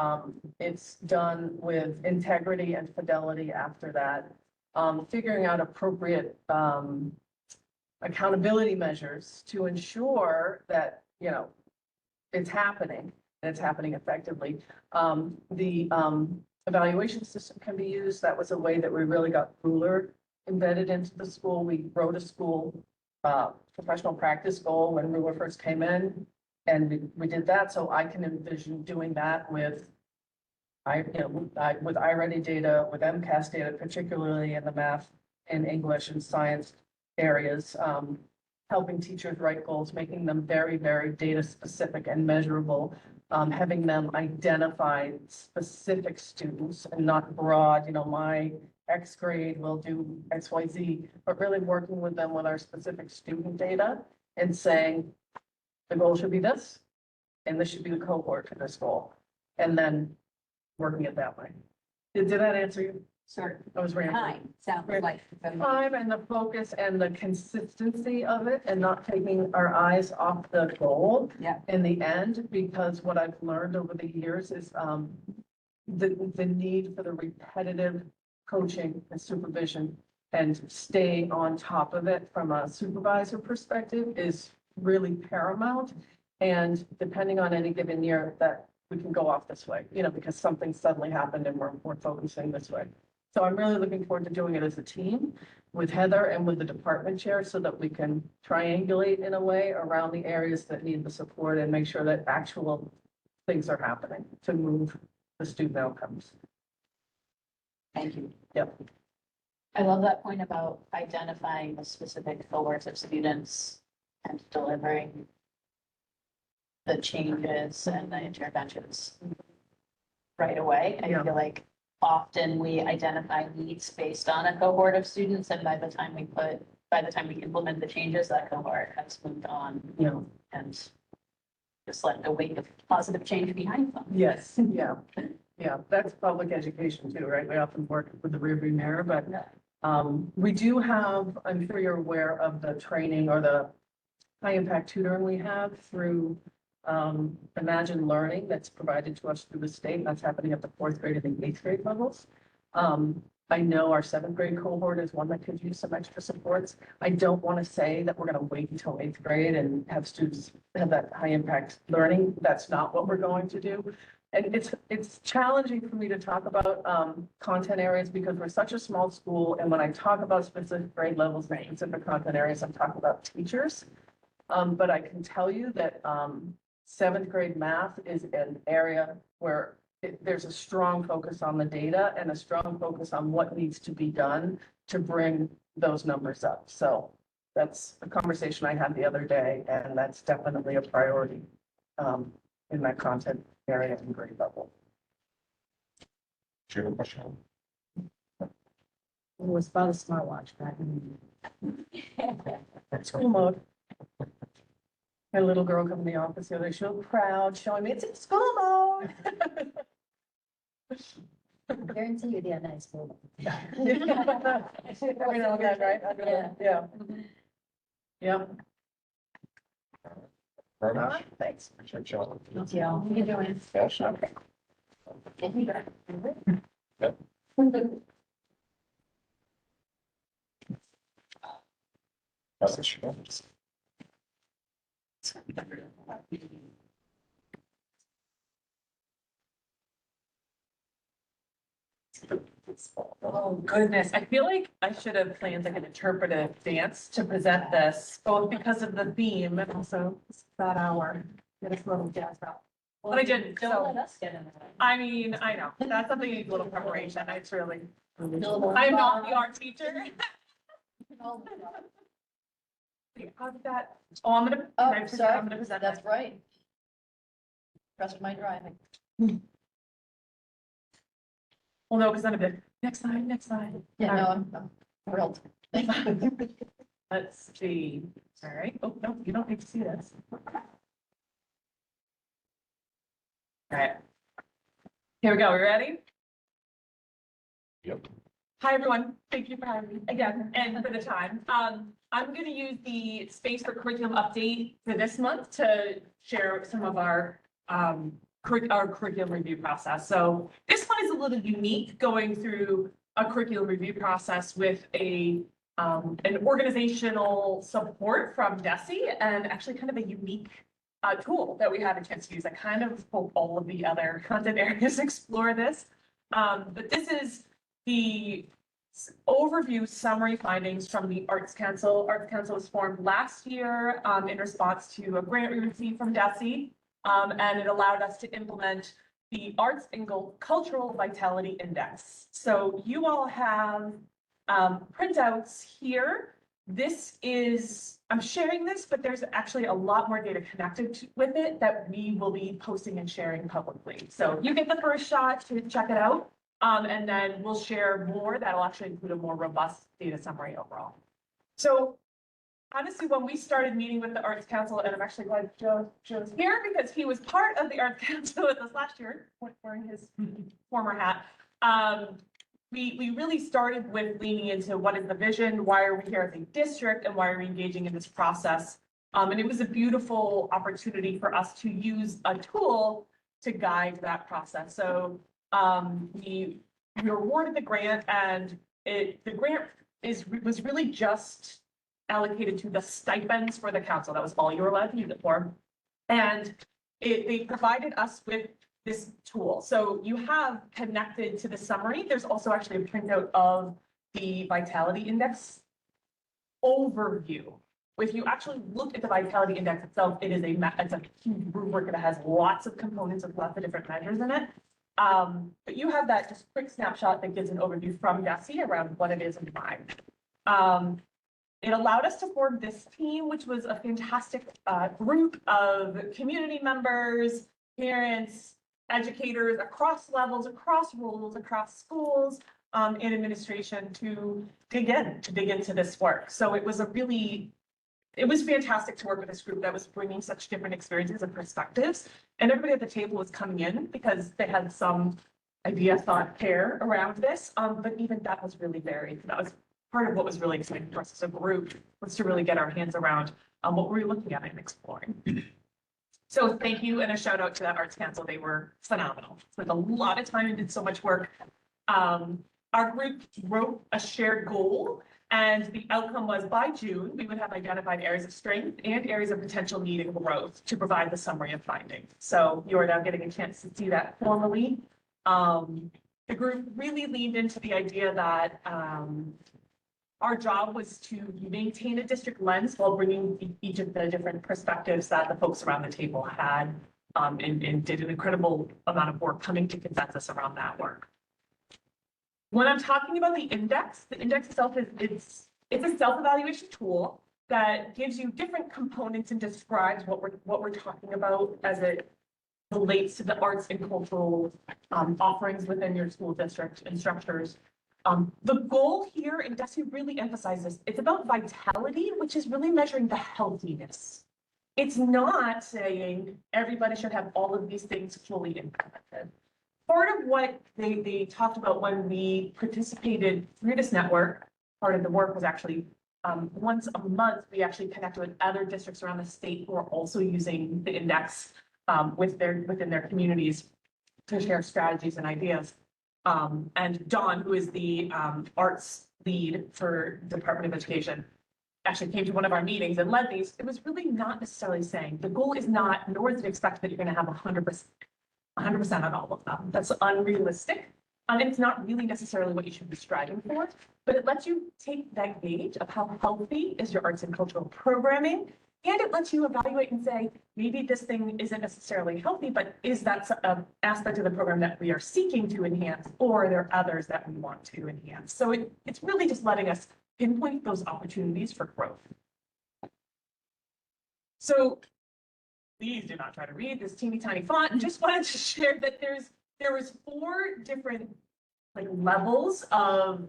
it's done with integrity and fidelity after that. Figuring out appropriate accountability measures to ensure that, you know, it's happening and it's happening effectively. The evaluation system can be used. That was a way that we really got ruler embedded into the school. We wrote a school professional practice goal when ruler first came in, and we did that. So I can envision doing that with with iReady data, with MCAS data, particularly in the math and English and science areas, helping teachers write goals, making them very, very data specific and measurable, having them identify specific students and not broad, you know, my X grade will do X, Y, Z, but really working with them with our specific student data and saying, the goal should be this, and this should be the cohort for this goal, and then working it that way. Did that answer you? Sort I was of rambling. time, sounds like. Time and the focus and the consistency of it and not taking our eyes off the goal. Yeah. In the end, because what I've learned over the years is the need for the repetitive coaching and supervision and staying on top of it from a supervisor perspective is really paramount. And depending on any given year, that we can go off this way, you know, because something suddenly happened and we're focusing this way. So I'm really looking forward to doing it as a team with Heather and with the department chair so that we can triangulate in a way around the areas that need the support and make sure that actual things are happening to move the student outcomes. Thank you. Yep. I love that point about identifying the specific cohorts of students and delivering the changes and the interventions right away. I Yeah. feel like often we identify needs based on a cohort of students, and by the time we implement the changes, that cohort has moved on. Yeah. And just let the wake of positive change behind them. Yes, yeah, yeah, that's public education too, right? We often work with the rearview mirror, but we do have, I'm sure you're aware of the training or the high impact tutoring we have through Imagine Learning that's provided to us through the state. That's happening at the fourth grade and the eighth grade levels. I know our seventh grade cohort is one that could use some extra supports. I don't want to say that we're going to wait until eighth grade and have students have that high impact learning. That's not what we're going to do. And it's challenging for me to talk about content areas because we're such a small school. And when I talk about specific grade levels and specific content areas, I'm talking about teachers. But I can tell you that seventh grade math is an area where there's a strong focus on the data and a strong focus on what needs to be done to bring those numbers up. So that's a conversation I had the other day, and that's definitely a priority in that content area and grade level. Do you have a question? It was about a smartwatch back School mode. My little girl come in the office the other day, she was proud, showing me it's in school mode. I guarantee you they're nice school. We know that, right? Yeah. Yeah. Very All much. right, thanks. Appreciate y'all. Thank you. How you doing? Yes. Okay. That's it. Oh, goodness. I feel like I should have planned like an interpretive dance to present this, both because of the theme and also it's that hour. Get us a little jazzed up. But I didn't, Don't let so, us get in there. I mean, I know, that's something you need a little preparation. It's really, Billable. I'm not the art teacher. Oh, How did that? Oh, I'm gonna, can Oh, I present, sorry. I'm gonna present That's that. right. Trust my driving. Well, no, because then a bit, next slide, next slide. Yeah, no, I'm thrilled. Let's see. All right. Oh, no, you don't need to see this. All right. Here we go. We ready? Yep. Hi, everyone. Thank you for having me again and for the time. I'm going to use the space for curriculum update for this month to share some of our curriculum review process. So this one is a little unique, going through a curriculum review process with an organizational support from DESE, and actually kind of a unique tool that we had a chance to use. I kind of hope all of the other content areas explore this. But this is the overview summary findings from the Arts Council. Arts Council was formed last year in response to a grant we received from DESE. And it allowed us to implement the Arts and Cultural Vitality Index. So you all have printouts here. This is, I'm sharing this, but there's actually a lot more data connected with it that we will be posting and sharing publicly. So you get the first shot to check it out. And then we'll share more that'll actually include a more robust data summary overall. So honestly, when we started meeting with the Arts Council, and I'm actually glad Joe's here because he was part of the Arts Council with us last year, wearing his former hat. We really started with leaning into what is the vision, why are we here as a district, and why are we engaging in this process? And it was a beautiful opportunity for us to use a tool to guide that process. So we were awarded the grant, and the grant was really just allocated to the stipends for the council. That was all you were allowed to use it for. And they provided us with this tool. So you have connected to the summary. There's also actually a printout of the Vitality Index overview. If you actually look at the Vitality Index itself, it's a huge rubric that has lots of components with lots of different measures in it. But you have that just quick snapshot that gives an overview from DESE around what it is and why. It allowed us to form this team, which was a fantastic group of community members, parents, educators across levels, across roles, across schools, and administration to dig into this work. So it was fantastic to work with this group that was bringing such different experiences and perspectives. And everybody at the table was coming in because they had some idea, thought, care around this. But even that was really varied. That was part of what was really exciting for us as a group, was to really get our hands around what we were looking at and exploring. So thank you, and a shout out to that Arts Council. They were phenomenal. Spent a lot of time and did so much work. Our group wrote a shared goal, and the outcome was by June, we would have identified areas of strength and areas of potential need and growth to provide the summary of findings. So you are now getting a chance to see that formally. The group really leaned into the idea that our job was to maintain a district lens while bringing each of the different perspectives that the folks around the table had, and did an incredible amount of work coming to consensus around that work. When I'm talking about the index itself it's a self-evaluation tool that gives you different components and describes what we're talking about as it relates to the arts and cultural offerings within your school district and structures. The goal here, and DESE really emphasizes, it's about vitality, which is really measuring the healthiness. It's not saying everybody should have all of these things fully implemented. Part of what they talked about when we participated through this network, part of the work was actually once a month, we actually connected with other districts around the state who are also using the index within their communities to share strategies and ideas. And Dawn, who is the arts lead for Department of Education, actually came to one of our meetings and led these. It was really not necessarily saying, the goal is not, nor is it expected that you're going to have 100% on all of them. That's unrealistic. And it's not really necessarily what you should be striving for, but it lets you take that gauge of how healthy is your arts and cultural programming. And it lets you evaluate and say, maybe this thing isn't necessarily healthy, but is that an aspect of the program that we are seeking to enhance, or are there others that we want to enhance? So it's really just letting us pinpoint those opportunities for growth. So please do not try to read this teeny tiny font, and just wanted to share that there was 4 different levels of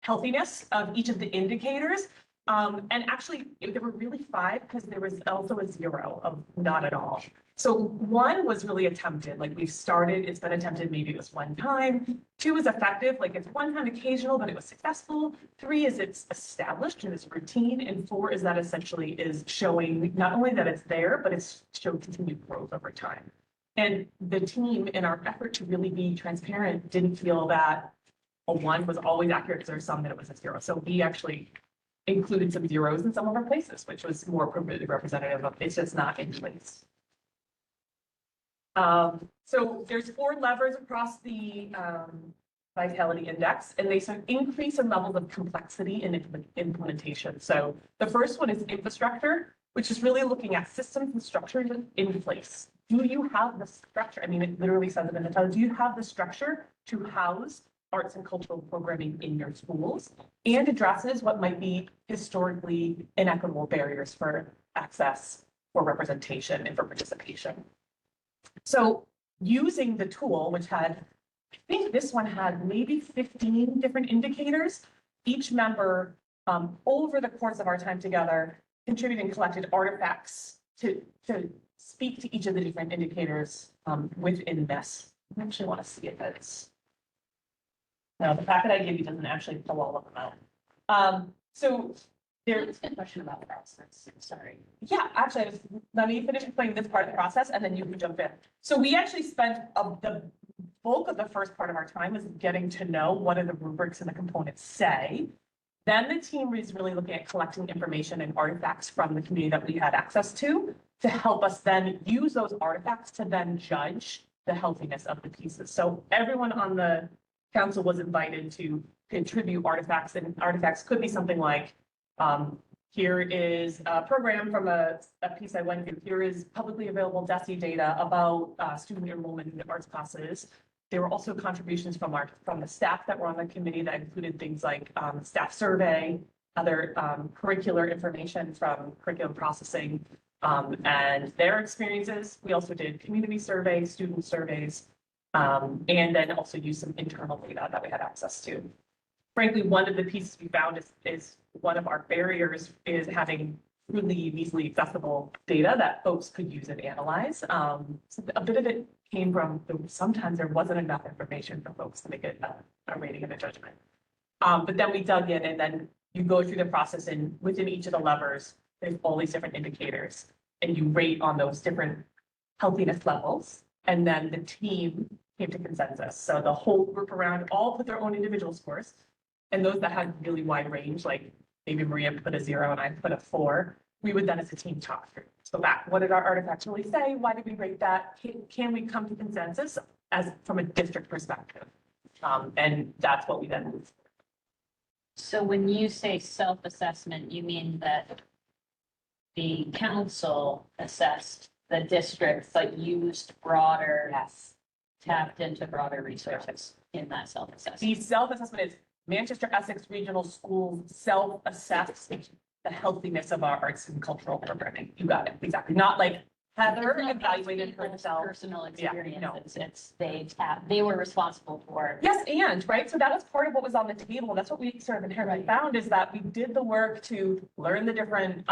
healthiness of each of the indicators. And actually, there were really 5 because there was also a 0 of not at all. So 1 was really attempted, we've started, it's been attempted, maybe it was 1 time. 2 is effective, it's 1 time occasional, but it was successful. 3 is it's established and it's routine. And 4 is that essentially is showing not only that it's there, but it's showing continued growth over time. And the team, in our effort to really be transparent, didn't feel that a 1 was always accurate because there's some that it was a 0. So we actually included some 0s in some of our places, which was more appropriately representative of it's just not in place. So there's 4 levers across the vitality index, and they sort of increase in levels of complexity in implementation. So the first one is infrastructure, which is really looking at systems and structures in place. Do you have the structure? I mean, it literally says it in the title. Do you have the structure to house arts and cultural programming in your schools, and addresses what might be historically inequitable barriers for access, for representation, and for participation? So using the tool, which had, I think this one had maybe 15 different indicators, each member over the course of our time together contributed and collected artifacts to speak to each of the different indicators within this. I actually want to see if it's. No, the packet I gave you doesn't actually pull all of them out. So there's a question about the process. Sorry. Yeah, actually, let me finish explaining this part of the process and then you can jump in. So we actually spent the bulk of the first part of our time is getting to know what do the rubrics and the components say. Then the team was really looking at collecting information and artifacts from the community that we had access to help us then use those artifacts to then judge the healthiness of the pieces. So everyone on the council was invited to contribute artifacts, and artifacts could be something like, here is a program from a piece I went through. Here is publicly available DESE data about student enrollment in arts classes. There were also contributions from the staff that were on the committee that included things like staff survey, other curricular information from curriculum processing, and their experiences. We also did community surveys, student surveys, and then also used some internal data that we had access to. Frankly, one of the pieces we found is one of our barriers is having really easily accessible data that folks could use and analyze. So a bit of it came from sometimes there wasn't enough information for folks to make a rating and a judgment. But then we dug in, and then you go through the process, and within each of the levers, there's all these different indicators, and you rate on those different healthiness levels. And then the team came to consensus. So the whole group around all put their own individual scores. And those that had really wide range, like maybe Maria put a 0 and I put a 4, we would then as a team talk through. So what did our artifacts really say? Why did we rate that? Can we come to consensus as from a district perspective? And that's what we then moved. So when you say self-assessment, you mean that the council assessed the district, but used broader, tapped into broader resources in that self-assessment? The self-assessment is Manchester-Essex Regional Schools self-assessed the healthiness of our arts and cultural programming. You got it, exactly. Not like Heather evaluated herself. Personal experience. No. It's they were responsible for. Yes, and right. So that was part of what was on the table. That's what we sort of inherently found, is that we did the work to learn the different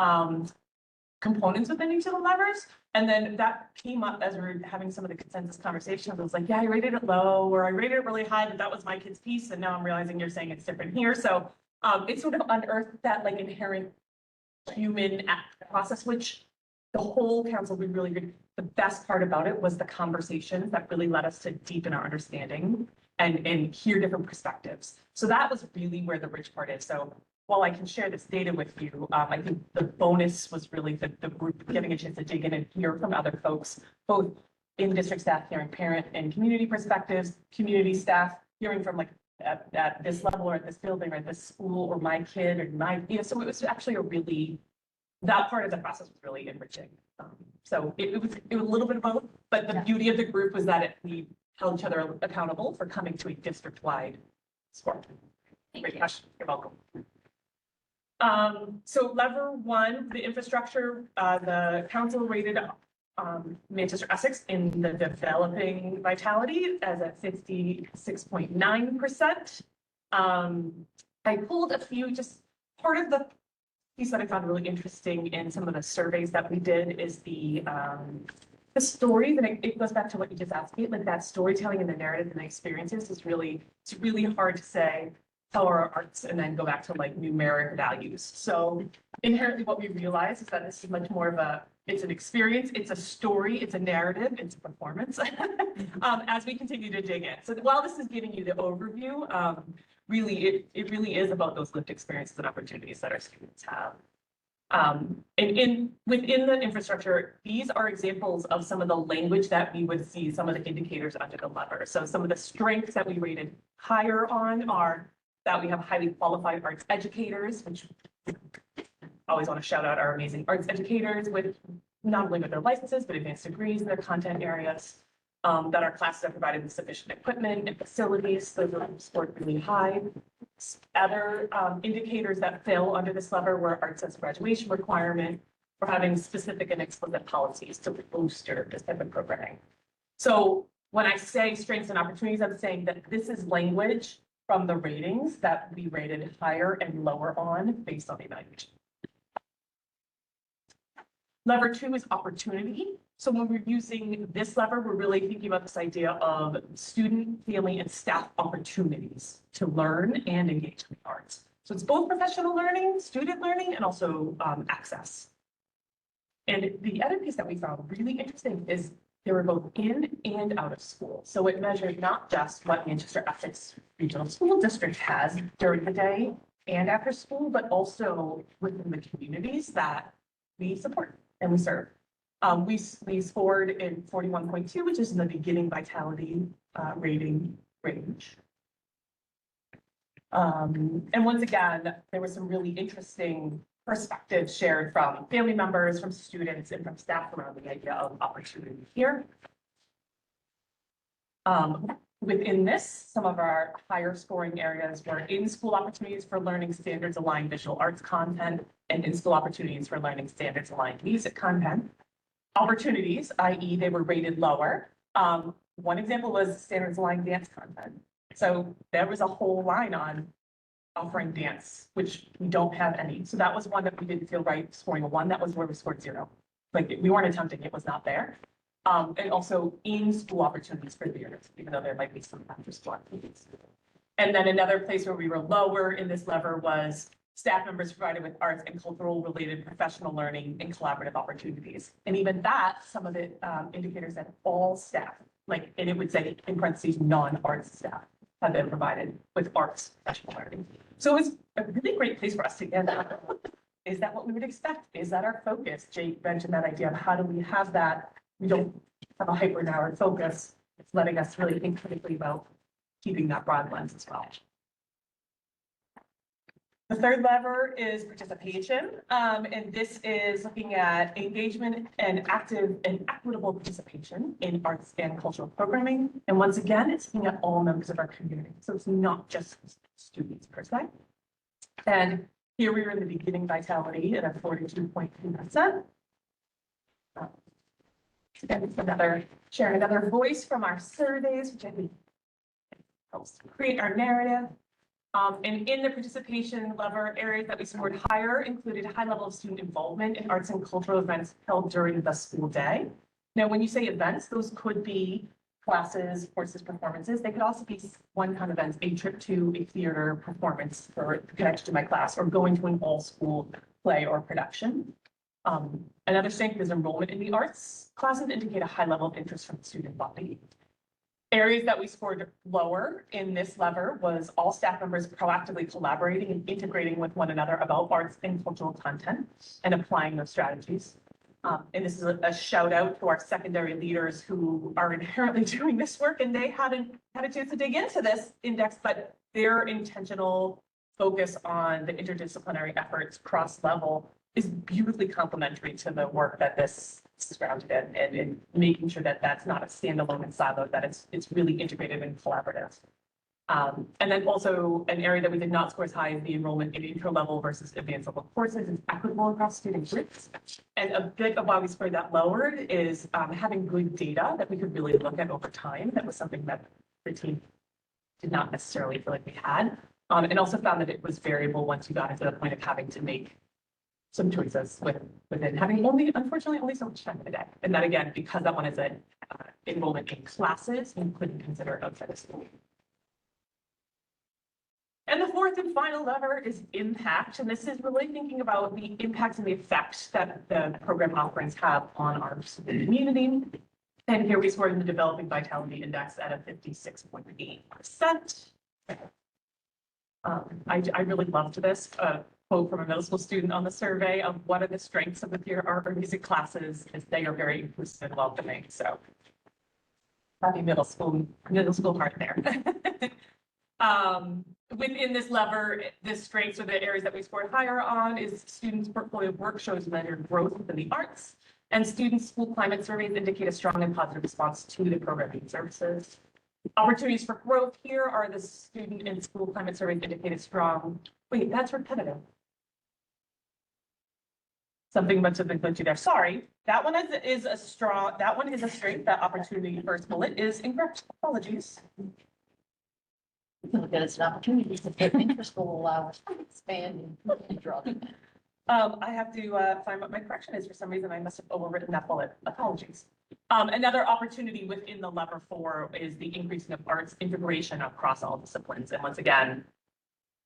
components within each of the levers. And then that came up as we were having some of the consensus conversations. It was like, yeah, I rated it low, or I rated it really high, but that was my kid's piece. And now I'm realizing you're saying it's different here. So it sort of unearthed that inherent human process, which the whole council we really good. The best part about it was the conversations that really led us to deepen our understanding and hear different perspectives. So that was really where the rich part is. So while I can share this data with you, I think the bonus was really the group getting a chance to dig in and hear from other folks, both in-district staff hearing parent and community perspectives, community staff hearing from like at this level or at this building or at this school or my kid or so it was actually that part of the process was really enriching. So it was a little bit of both, but the beauty of the group was that we held each other accountable for coming to a district-wide score. Great question. You're welcome. So lever one, the infrastructure, the council rated Manchester-Essex in the developing vitality as at 66.9%. I pulled a few, just part of the piece that I found really interesting in some of the surveys that we did is the story that it goes back to what you just asked me, like that storytelling and the narrative and the experiences it's really hard to say how our arts and then go back to like numeric values. So inherently what we realize is that this is much more of it's an experience, it's a story, it's a narrative, it's a performance as we continue to dig in. So while this is giving you the overview, really, it really is about those lived experiences and opportunities that our students have. And within the infrastructure, these are examples of some of the language that we would see, some of the indicators under the lever. So some of the strengths that we rated higher on are that we have highly qualified arts educators, which always want to shout out our amazing arts educators with not only with their licenses, but advanced degrees in their content areas, that our classes are provided with sufficient equipment and facilities, those are scored really high. Other indicators that fell under this lever were arts as a graduation requirement, for having specific and explicit policies to booster this type of programming. So when I say strengths and opportunities, I'm saying that this is language from the ratings that we rated higher and lower on based on the evaluation. Lever two is opportunity. So when we're using this lever, we're really thinking about this idea of student, family, and staff opportunities to learn and engage in the arts. So it's both professional learning, student learning, and also access. And the other piece that we found really interesting is they were both in and out of school. So it measured not just what Manchester-Essex Regional School District has during the day and after school, but also within the communities that we support and we serve. We scored in 41.2, which is in the beginning vitality rating range. And once again, there was some really interesting perspectives shared from family members, from students, and from staff around the idea of opportunity here. Within this, some of our higher scoring areas were in-school opportunities for learning standards aligned visual arts content and in-school opportunities for learning standards aligned music content. Opportunities, i.e. they were rated lower. One example was standards aligned dance content. So there was a whole line on offering dance, which we don't have any. So that was one that we didn't feel right scoring a 1. That was where we scored 0. Like we weren't attempting, it was not there. And also in-school opportunities for leaders, even though there might be some after school activities. And then another place where we were lower in this lever was staff members provided with arts and cultural related professional learning and collaborative opportunities. And even that, some of the indicators that all staff, like, and it would say in parentheses, non-arts staff have been provided with arts professional learning. So it's a really great place for us to get at. Is that what we would expect? Is that our focus? Jake mentioned that idea of how do we have that? We don't have a hyper narrowed focus. It's letting us really think critically about keeping that broad lens as well. The third lever is participation, and this is looking at engagement and active and equitable participation in arts and cultural programming. And once again, it's looking at all members of our community. So it's not just students per se. And here we are in the beginning vitality at a 42.2%. Again, it's sharing another voice from our surveys, which I think helps create our narrative. And in the participation lever, areas that we scored higher included a high level of student involvement in arts and cultural events held during the school day. Now, when you say events, those could be classes, courses, performances. They could also be one-time events, a trip to a theater performance or connection to my class, or going to an all-school play or production. Another strength is enrollment in the arts classes indicate a high level of interest from the student body. Areas that we scored lower in this lever was all staff members proactively collaborating and integrating with one another about arts and cultural content and applying those strategies. And this is a shout out to our secondary leaders who are inherently doing this work, and they hadn't had a chance to dig into this index, but their intentional focus on the interdisciplinary efforts cross-level is beautifully complementary to the work that this is grounded in, and making sure that that's not a standalone and siloed, that it's really integrated and collaborative. And then also an area that we did not score as high is the enrollment in intro level versus advanced level courses is equitable across student groups. And a bit of why we scored that lowered is having good data that we could really look at over time. That was something that the team did not necessarily feel like we had. And also found that it was variable once you got into the point of having to make some choices within having unfortunately, only so much time in the day. And that again, because that one is an enrollment in classes, you couldn't consider it outside of school. And the fourth and final lever is impact. And this is really thinking about the impact and the effect that the program offerings have on our community. And here we scored in the Developing Vitality Index at a 56.8%. I really loved this quote from a middle school student on the survey of what are the strengths of the theater, art, or music classes, is they are very inclusive and welcoming. So happy middle school heart there. Within this lever, the strengths or the areas that we scored higher on is students' portfolio of work shows measured growth within the arts, and students' school climate surveys indicate a strong and positive response to the programming services. Opportunities for growth here are the student and school climate surveys indicated strong. Wait, that's repetitive. Something much of the glitchy there. Sorry, that one is a strong. That one is a strength. That opportunity first bullet is incorrect. Apologies. We can look at it as an opportunity to get interest will allow us to expand and draw them. I have to find what my correction is. For some reason, I must have overwritten that bullet. Apologies. Another opportunity within the lever 4 is the increasing of arts integration across all disciplines. And once again,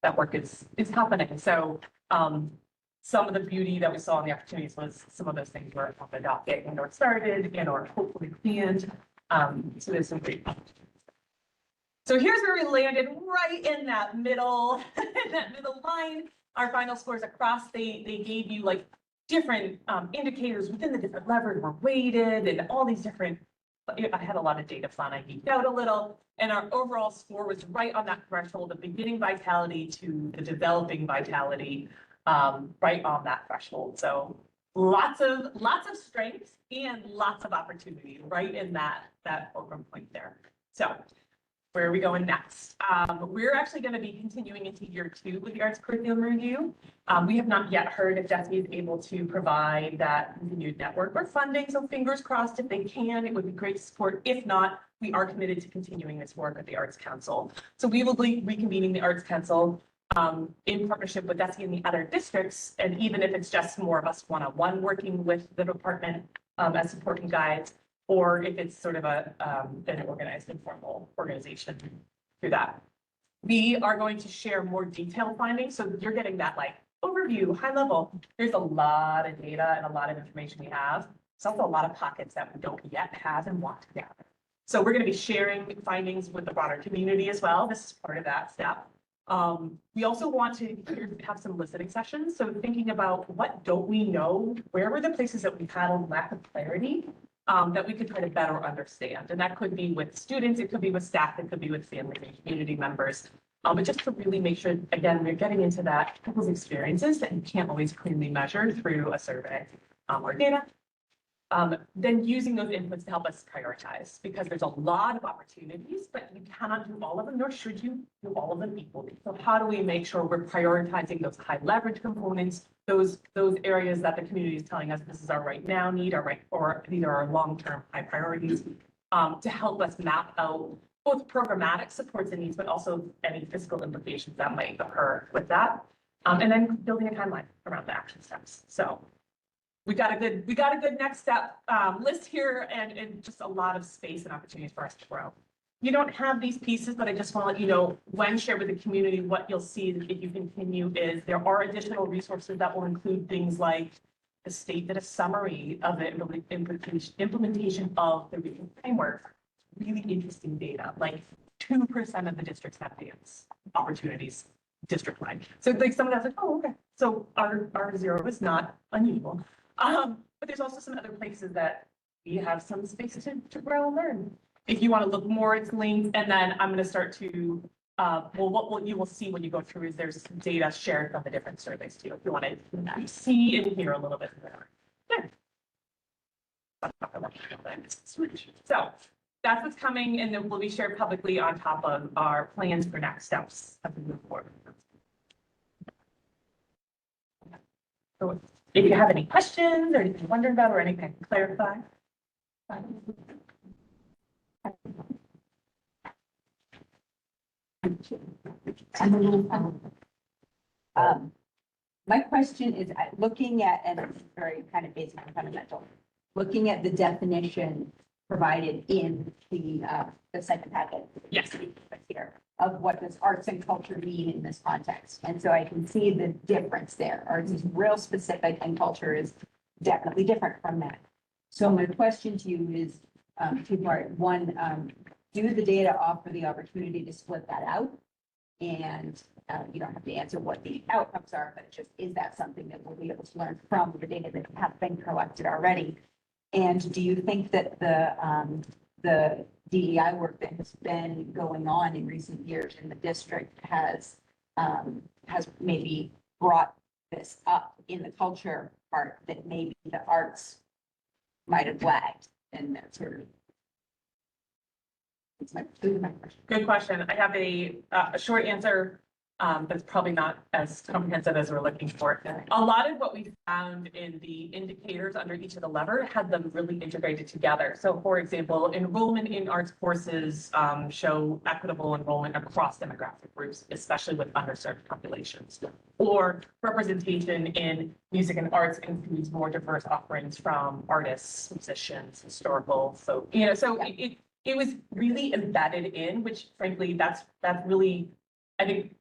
that work is happening. So some of the beauty that we saw in the opportunities was some of those things were on the docket and or started and or hopefully planned. So there's some great opportunities. So here's where we landed right in that middle, line. Our final scores across, they gave you like different indicators within the different levers were weighted and all these different, I had a lot of data fun, I geeked out a little. And our overall score was right on that threshold of beginning vitality to the developing vitality, right on that threshold. So lots of strengths and lots of opportunity right in that program point there. So where are we going next? We're actually going to be continuing into year 2 with the arts curriculum review. We have not yet heard if Destiny is able to provide that continued network or funding. So fingers crossed, if they can, it would be great to support. If not, we are committed to continuing this work with the Arts Council. So we will be reconvening the Arts Council in partnership with Destiny and the other districts. And even if it's just more of us one-on-one working with the department as supporting guides, or if it's sort of an organized informal organization through that. We are going to share more detailed findings. So you're getting that like overview, high level. There's a lot of data and a lot of information we have. There's also a lot of pockets that we don't yet have and want to gather. So we're going to be sharing findings with the broader community as well. This is part of that step. We also want to have some listening sessions. So thinking about what don't we know? Where were the places that we've had a lack of clarity? That we could try to better understand. And that could be with students, it could be with staff, it could be with families and community members. But just to really make sure, again, we're getting into that people's experiences that you can't always cleanly measure through a survey or data. Then using those inputs to help us prioritize, because there's a lot of opportunities, but you cannot do all of them, nor should you do all of them equally. So how do we make sure we're prioritizing those high leverage components, those areas that the community is telling us this is our right now need, or these are our long-term high priorities, to help us map out both programmatic supports and needs, but also any fiscal implications that might occur with that. And then building a timeline around the action steps. So we got a good next step list here and just a lot of space and opportunities for us to grow. You don't have these pieces, but I just want to let you know when shared with the community, what you'll see if you continue is there are additional resources that will include things like the state did a summary of the implementation of the regional framework. Really interesting data, like 2% of the districts have dance opportunities district-wide. So like some of that's like, oh, okay. So our 0 is not unusual. But but there's also some other places that we have some space to grow and learn. If you want to look more, it's linked, and then I'm going to start to, you will see when you go through is there's some data shared from the different surveys too, if you want to see and hear a little bit more. There. So that's what's coming, and then will be shared publicly on top of our plans for next steps as we move forward. So if you have any questions or anything you're wondering about or anything to clarify. My question is, looking at, and it's very kind of basic and fundamental, looking at the definition provided in the second packet. Yes. Here, of what does arts and culture mean in this context. And so I can see the difference there. Arts is real specific and culture is definitely different from that. So my question to you is two-part. One, do the data offer the opportunity to split that out? And you don't have to answer what the outcomes are, but just is that something that we'll be able to learn from the data that have been collected already? And do you think that the DEI work that has been going on in recent years in the district has maybe brought this up in the culture part that maybe the arts might have lagged and that sort of. Those are my questions. Good question. I have a short answer that's probably not as comprehensive as we're looking for. A lot of what we found in the indicators under each of the levers had them really integrated together. So for example, enrollment in arts courses show equitable enrollment across demographic groups, especially with underserved populations. Or representation in music and arts includes more diverse offerings from artists, musicians, historical. So, so it was really embedded in, which frankly, that's really, I think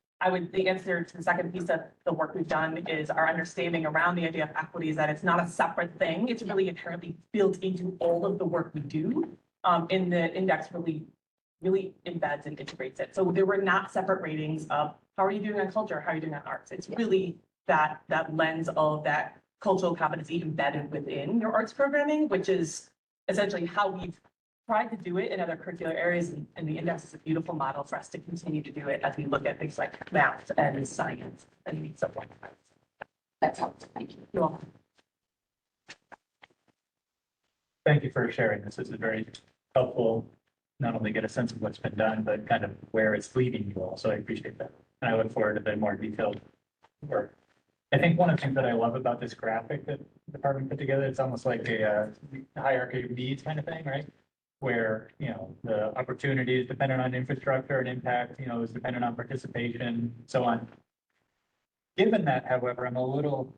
the answer to the second piece of the work we've done is our understanding around the idea of equity is that it's not a separate thing. It's really inherently built into all of the work we do. In the index really embeds and integrates it. So there were not separate ratings of how are you doing on culture? How are you doing on arts? It's really that lens of that cultural competency embedded within your arts programming, which is essentially how we've tried to do it in other curricular areas, and the index is a beautiful model for us to continue to do it as we look at things like math and science and so forth. That's helpful. Thank you. You're welcome. Thank you for sharing this. This is very helpful, not only get a sense of what's been done, but kind of where it's leading you all. So I appreciate that. And I look forward to the more detailed work. I think one of the things that I love about this graphic that the department put together, it's almost like a hierarchy of needs kind of thing, right? Where, the opportunity is dependent on infrastructure and impact, is dependent on participation, so on. Given that, however, I'm a little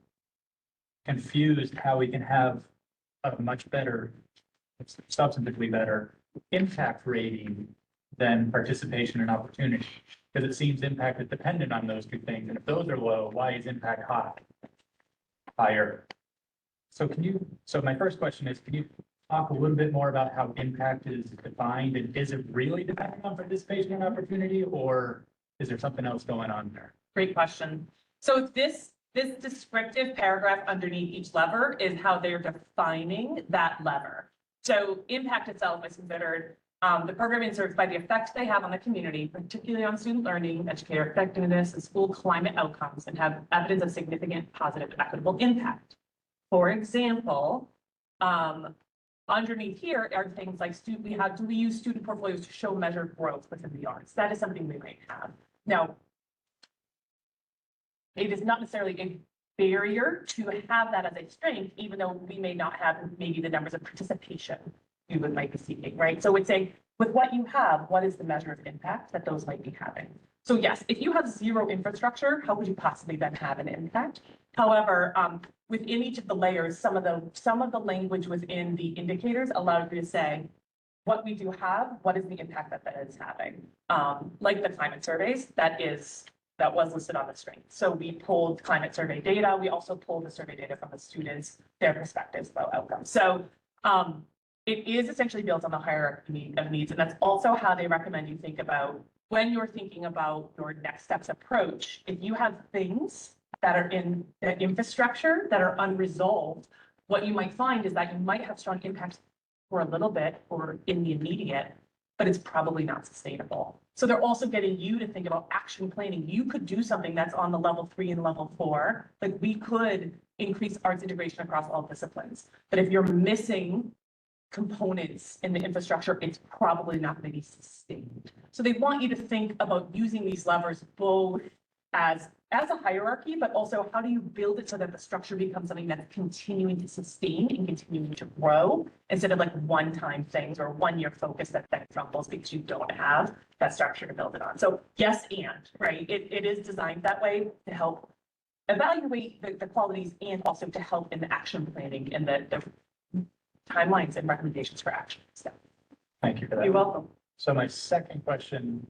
confused how we can have a much better, substantively better impact rating than participation and opportunity. Because it seems impact is dependent on those two things. And if those are low, why is impact higher? So my first question is, can you talk a little bit more about how impact is defined, and is it really dependent on participation and opportunity, or is there something else going on there? Great question. So this descriptive paragraph underneath each lever is how they're defining that lever. So impact itself is considered the programming serves by the effect they have on the community, particularly on student learning, educator effectiveness, and school climate outcomes, and have evidence of significant positive equitable impact. For example, underneath here are things like do we use student portfolios to show measured growth within the arts? That is something we might have. Now, it is not necessarily a barrier to have that as a strength, even though we may not have maybe the numbers of participation you might be seeking, right? So it's saying with what you have, what is the measure of impact that those might be having? So yes, if you have zero infrastructure, how would you possibly then have an impact? However, within each of the layers, some of the language within the indicators allow you to say, what we do have, what is the impact that is having? Like the climate surveys, that was listed on the screen. So we pulled climate survey data. We also pulled the survey data from the students, their perspectives about outcomes. So it is essentially built on the hierarchy of needs. And that's also how they recommend you think about when you're thinking about your next steps approach. If you have things that are in the infrastructure that are unresolved, what you might find is that you might have strong impact for a little bit or in the immediate, but it's probably not sustainable. So they're also getting you to think about action planning. You could do something that's on the level 3 and level 4. Like we could increase arts integration across all disciplines. But if you're missing components in the infrastructure, it's probably not going to be sustained. So they want you to think about using these levers both as a hierarchy, but also how do you build it so that the structure becomes something that's continuing to sustain and continuing to grow instead of like one-time things or one-year focus that then crumbles because you don't have that structure to build it on. So yes, and, right? It is designed that way to help evaluate the qualities and also to help in the action planning and the timelines and recommendations for action. So Thank you for that. you're welcome. So my second question,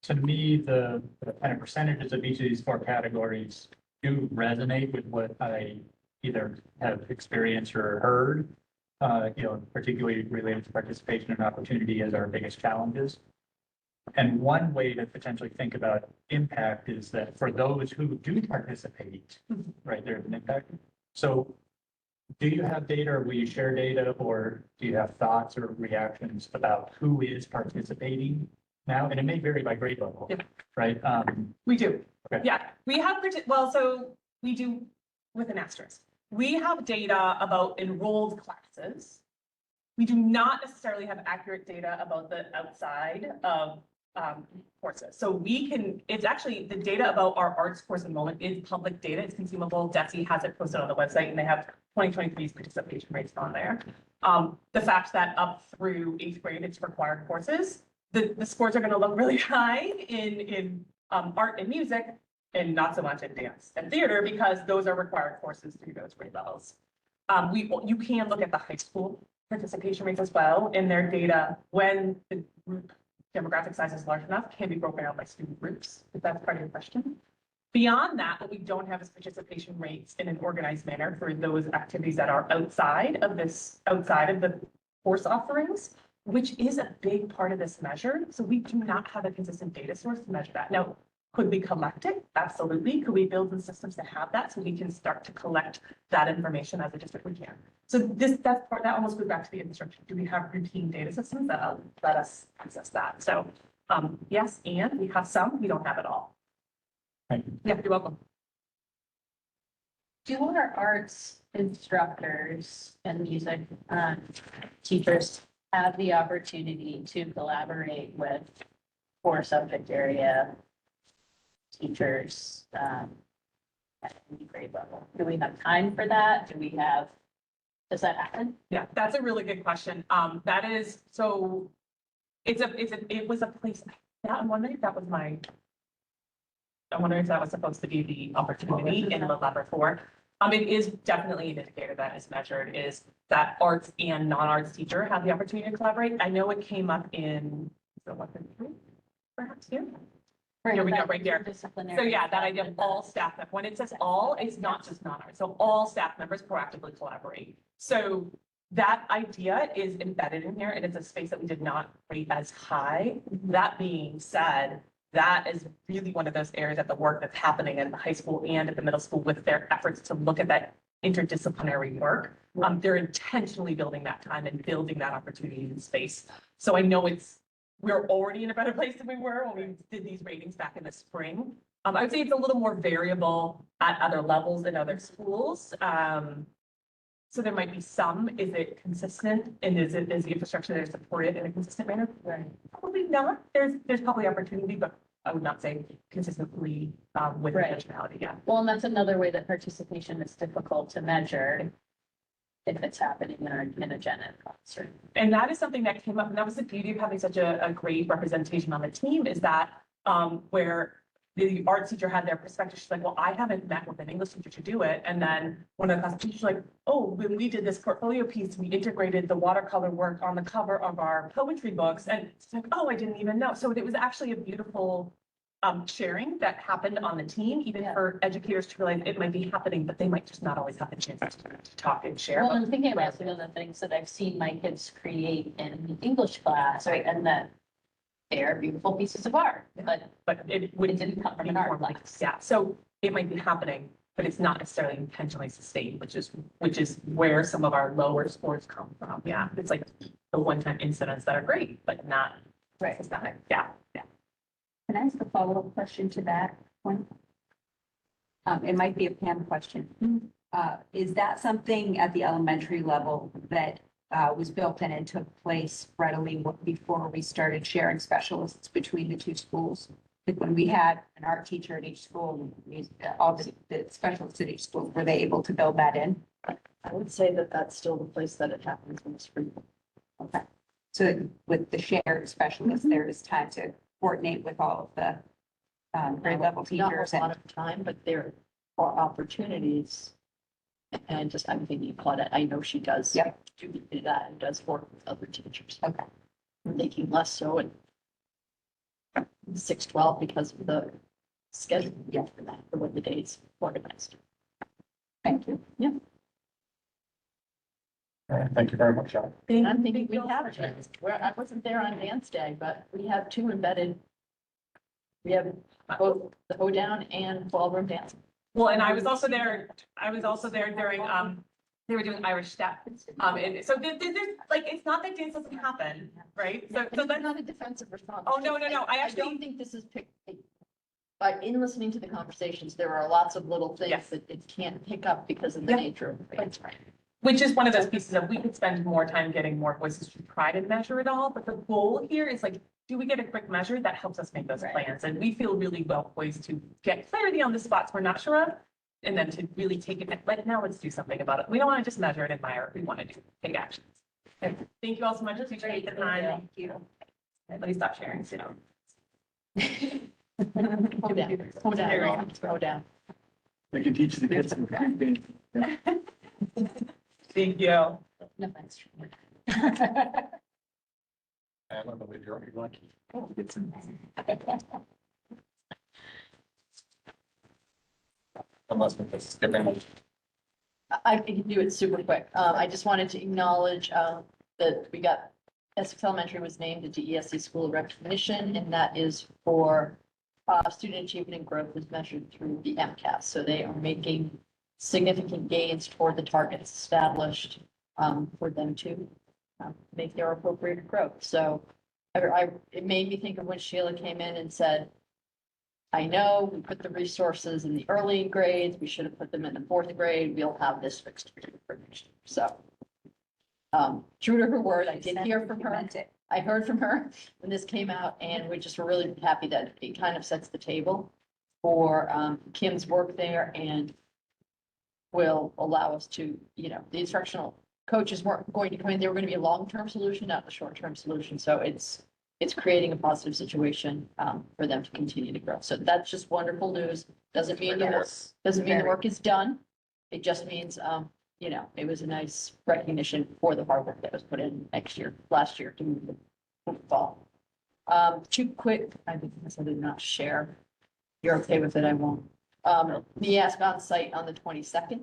to me, the kind of percentages of each of these 4 categories do resonate with what I either have experienced or heard, particularly related to participation and opportunity as our biggest challenges. And one way to potentially think about impact is that for those who do participate, right, there's an impact. So do you have data or will you share data or do you have thoughts or reactions about who is participating now? And it may vary by grade level, Yep. right? We do. Okay. Yeah, we have, so we do with an asterisk. We have data about enrolled classes. We do not necessarily have accurate data about the outside of courses. So it's actually the data about our arts course enrollment is public data. It's consumable. DESE has it posted on the website and they have 2023's participation rates on there. The fact that up through 8th grade, it's required courses, the scores are going to look really high in art and music and not so much in dance and theater because those are required courses through those grade levels. You can look at the high school participation rates as well in their data when the group demographic size is large enough, can be broken out by student groups, if that's part of your question. Beyond that, what we don't have is participation rates in an organized manner for those activities that are outside of the course offerings, which is a big part of this measure. So we do not have a consistent data source to measure that. Now, could we collect it? Absolutely. Could we build in systems to have that so we can start to collect that information as a district? We can. So that almost goes back to the infrastructure. Do we have routine data systems that let us access that? So yes, and we have some, we don't have it all. Thank you. Yeah, you're welcome. Do our arts instructors and music teachers have the opportunity to collaborate with core subject area teachers at any grade level? Do we have time for that? Does that happen? Yeah, that's a really good question. That is, so it was a place, I'm wondering if that was supposed to be the opportunity in the lever 4. It is definitely an indicator that is measured is that arts and non-arts teacher have the opportunity to collaborate. I know it came up in, perhaps here. Here we go, right there. So yeah, that idea of all staff, when it says all, it's not just non-arts. So all staff members proactively collaborate. So that idea is embedded in here and it's a space that we did not rate as high. That being said, that is really one of those areas of the work that's happening in the high school and at the middle school with their efforts to look at that interdisciplinary work. They're intentionally building that time and building that opportunity in space. So I know we're already in a better place than we were when we did these ratings back in the spring. I would say it's a little more variable at other levels in other schools. So there might be some, is it consistent? And is the infrastructure there supported in a consistent manner? Right. Probably not. There's probably opportunity, but I would not say consistently with intentionality, yeah. Well, and that's another way that participation is difficult to measure if it's happening in a gen ed classroom. And that is something that came up, and that was the beauty of having such a great representation on the team is that where the art teacher had their perspective, she's like, well, I haven't met with an English teacher to do it. And then one of the class teachers like, oh, when we did this portfolio piece, we integrated the watercolor work on the cover of our poetry books. And it's like, oh, I didn't even know. So it was actually a beautiful sharing that happened on the team, even for educators to realize it might be happening, but they might just not always have the chance to talk and share. Well, I'm thinking about some of the things that I've seen my kids create in English class, right? And that they are beautiful pieces of art, but it didn't come from an art class. Yeah, so it might be happening. but it's not necessarily intentionally sustained, which is where some of our lower scores come from. Yeah, it's like the one-time incidents that are great, but not systemic. Yeah, yeah. Can I ask a follow-up question to that point? It might be a Pam question. Is that something at the elementary level that was built in and took place readily before we started sharing specialists between the two schools? Like when we had an art teacher at each school, all the specialists at each school, were they able to build that in? I would say that that's still the place that it happens in the spring. Okay. So with the shared specialists, there is time to coordinate with all of the grade level Not teachers a lot and, of time, but there are opportunities. And just, I'm thinking Claudette, I know she does. Yep. Do that and does work with other teachers. okay. We're making less so in 6-12 because of the schedule, for that, for what the days organized. Thank you. All right, thank you very much, John. And I'm thinking we have a chance. I wasn't there on dance day, but we have two embedded. We have both the hoedown and ballroom dance. Well, and I was also there during, they were doing Irish step. And so there's, like, it's not that dance doesn't happen, right? So It's that's, not a defensive response. oh, no, I I actually, don't think this is but in listening to the conversations, there are lots of little things Yes. that it can't pick up because of the Yeah. nature of it. which is one of those pieces of, we could spend more time getting more voices to try to measure it all, but the goal here is like, do we get a quick measure that helps us make those Right. plans? And we feel really well poised to get clarity on the spots we're not sure of, and then to really take it, like, now let's do something about it. We don't want to just measure and admire, we want to take actions. Okay. Thank you all so much, appreciate the time. Thank you. Let me stop sharing, so. Hold down, hold down. They can teach the kids. Thank you. No thanks. And I believe you're lucky. Unless we're just skipping. I can do it super quick. I just wanted to acknowledge that we got Essex Elementary was named the DESE School of Recognition, and that is for student achievement and growth as measured through the MCAS. So they are making significant gains toward the targets established for them to make their appropriate growth. So it made me think of when Sheila came in and said, I know we put the resources in the early grades, we should have put them in the 4th grade, we'll have this fixed for next year. So true to her word, I did hear from her. I heard from her when this came out, and we just were really happy that it kind of sets the table for Kim's work there and will allow us to, the instructional coaches weren't going to come in, they were going to be a long-term solution, not the short-term solution. So it's creating a positive situation for them to continue to grow. So that's just wonderful news. Doesn't mean the work is done. It just means, it was a nice recognition for the hard work that was put in last year to move the fall. Two quick, I think I did not share. You're okay with it, I won't. NEASC on site on the 22nd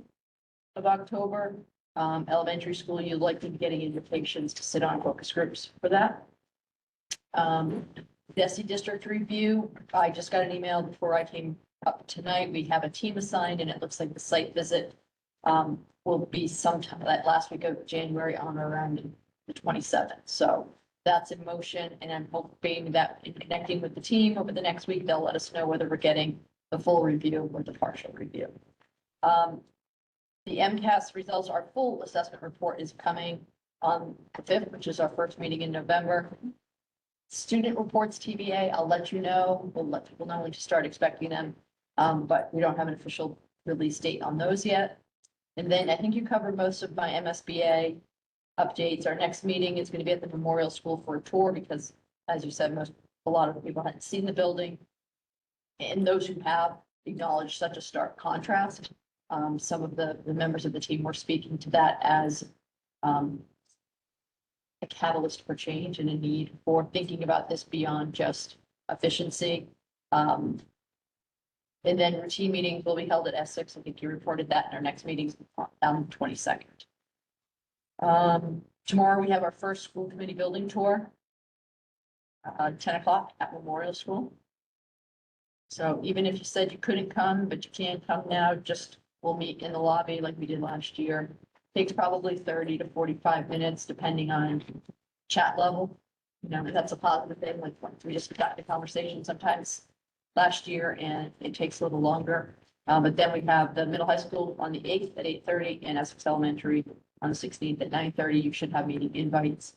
of October. Elementary school, you'd likely be getting invitations to sit on focus groups for that. DESE district review, I just got an email before I came up tonight. We have a team assigned, and it looks like the site visit will be sometime that last week of January on or around the 27th. So that's in motion, and I'm hoping that in connecting with the team over the next week, they'll let us know whether we're getting the full review or the partial review. The MCAS results, our full assessment report is coming on the 5th, which is our first meeting in November. Student reports TBA, I'll let you know. We'll let people know when to start expecting them. But we don't have an official release date on those yet. And then I think you covered most of my MSBA updates. Our next meeting is going to be at the Memorial School for a tour because, as you said, a lot of the people hadn't seen the building. And those who have acknowledged such a stark contrast. Some of the members of the team were speaking to that as a catalyst for change and a need for thinking about this beyond just efficiency. And then routine meetings will be held at Essex. I think you reported that in our next meetings on the 22nd. Tomorrow we have our first school committee building tour. 10 o'clock at Memorial School. So even if you said you couldn't come, but you can come now, just we'll meet in the lobby like we did last year. Takes probably 30 to 45 minutes, depending on chat level. You know, that's a positive thing, like we just got the conversation sometimes last year and it takes a little longer. But then we have the middle high school on the 8th at 8:30 and Essex Elementary on the 16th at 9:30. You should have meeting invites.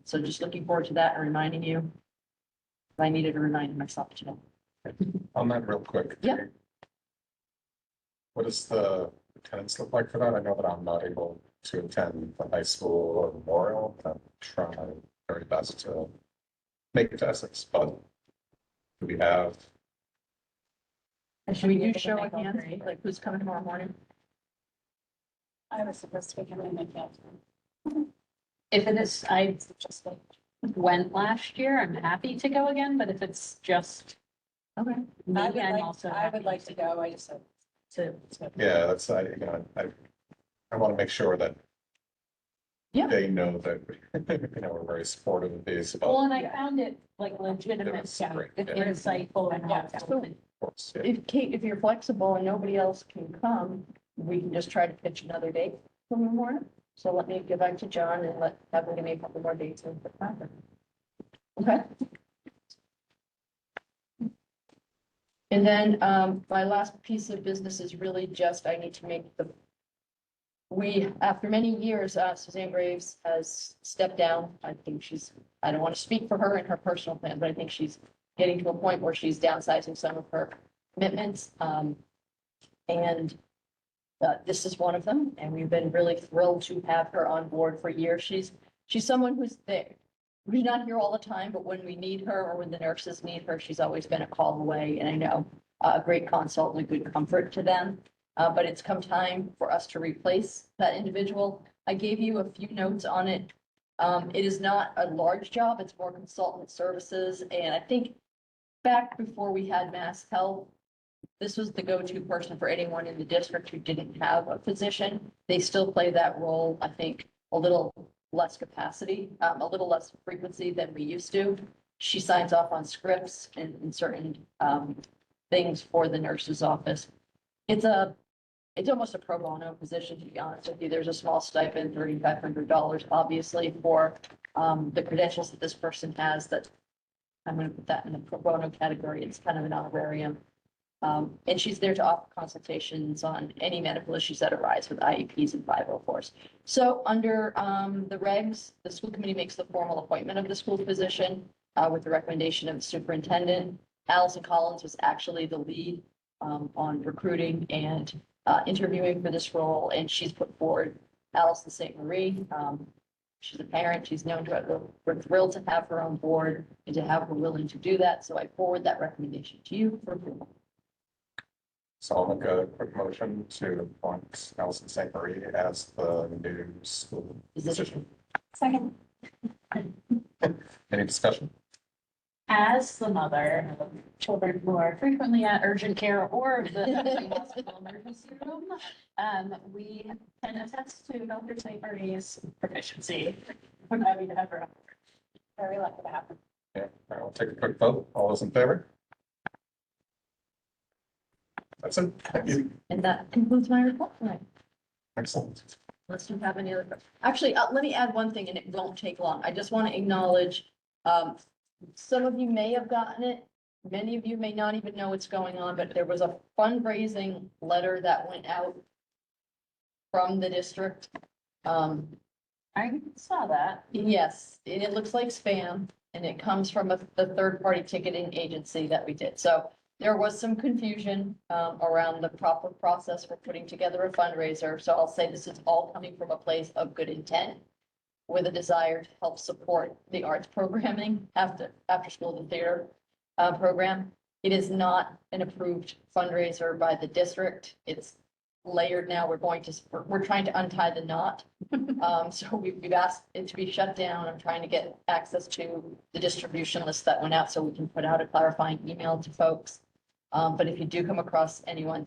So just looking forward to that and reminding you. I needed to remind myself today. On that real quick. Yeah. What does the attendance look like for that? I know that I'm not able to attend the high school or memorial. I'm trying my very best to make it to Essex, but do we have, And should we do show of hands, like who's coming tomorrow morning? I was supposed to be coming in my camp. If it is, I just like went last year, I'm happy to go again, but if it's just Okay. me, I would I'm like, also I happy would like to go. I just have to. yeah, that's, I want to make sure that Yeah. they know that, we're very supportive of these. but Well, and I found it like legitimate, That's great, yeah. insightful and Yeah. helpful. of course, yeah. If Kate, if you're flexible and nobody else can come, we can just try to pitch another date for the morning. So let me get back to John and have him give me a couple more dates in the calendar. Okay? And then, my last piece of business is really just, I need to make after many years, Suzanne Graves has stepped down. I think I don't want to speak for her and her personal plan, but I think she's getting to a point where she's downsizing some of her commitments. And this is one of them, and we've been really thrilled to have her on board for years. She's someone who's there. We're not here all the time, but when we need her or when the nurses need her, she's always been a call away, and I know a great consult and a good comfort to them. But it's come time for us to replace that individual. I gave you a few notes on it. It is not a large job, it's more consultant services, and I think back before we had Mass Health, this was the go-to person for anyone in the district who didn't have a physician. They still play that role, I think, a little less capacity, a little less frequency than we used to. She signs off on scripts and certain things for the nurse's office. It's almost a pro bono position, to be honest with you. There's a small stipend, $3,500, obviously, for the credentials that this person has that I'm going to put that in the pro bono category. It's kind of an honorarium. And she's there to offer consultations on any medical issues that arise with IEPs and 504s. So under the regs, the school committee makes the formal appointment of the school physician with the recommendation of the superintendent. Allison Collins was actually the lead on recruiting and interviewing for this role, and she's put forward Allison St. Marie. She's a parent. She's known to it. We're thrilled to have her on board and to have her willing to do that. So I forward that recommendation to you for approval. So I'll make a quick motion to appoint Allison St. Marie as the new school physician. second. Any discussion? As the mother of children who are frequently at urgent care or the hospital emergency room, we can attest to Dr. St. Marie's proficiency. We're happy to have her. Very lucky to have them. Yeah, all right, we'll take a quick vote. All those in favor? That's it. Thank you. And that concludes my report tonight. Excellent. Unless you have any other, actually, let me add one thing and it won't take long. I just want to acknowledge, some of you may have gotten it. Many of you may not even know what's going on, but there was a fundraising letter that went out from the district. I saw that. Yes, and it looks like spam and it comes from the third-party ticketing agency that we did. So there was some confusion around the proper process for putting together a fundraiser. So I'll say this is all coming from a place of good intent with a desire to help support the arts programming after school and theater program. It is not an approved fundraiser by the district. It's layered now. We're trying to untie the knot. So we've asked it to be shut down. I'm trying to get access to the distribution list that went out so we can put out a clarifying email to folks. But if you do come across anyone,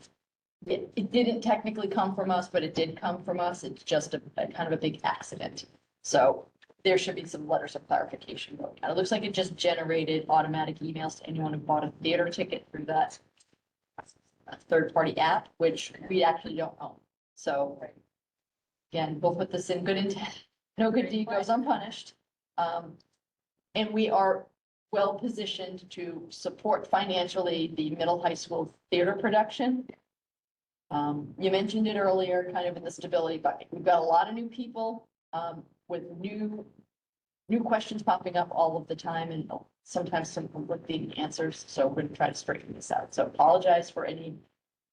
it didn't technically come from us, but it did come from us. It's just a kind of a big accident. So there should be some letters of clarification going out. It looks like it just generated automatic emails to anyone who bought a theater ticket through that third-party app, which we actually don't own. So again, we'll put this in good intent. No good deed goes unpunished. And we are well positioned to support financially the middle high school theater production. You mentioned it earlier, kind of in the stability, but we've got a lot of new people, with new questions popping up all of the time and sometimes some conflicting answers. So we're gonna try to straighten this out. So apologize for any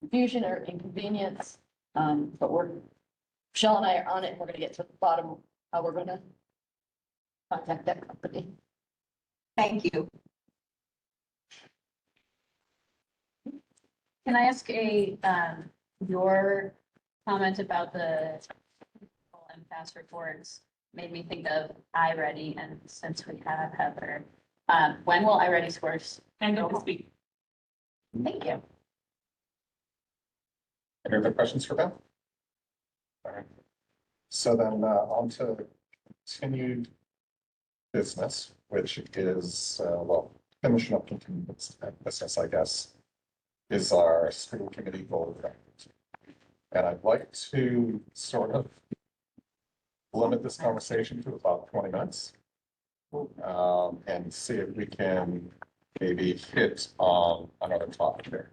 confusion or inconvenience. But Michelle and I are on it. We're gonna get to the bottom of how we're gonna contact that company. Thank you. Can I ask your comment about the MCAS reports made me think of iReady, and since we have Heather, when will iReady scores? End of this week. Thank you. Any other questions for Beth? All right. So then on to continued business, which is, well, finishing up continued business, I guess, is our school committee goal. And I'd like to sort of limit this conversation to about 20 minutes. And see if we can maybe hit on another topic here.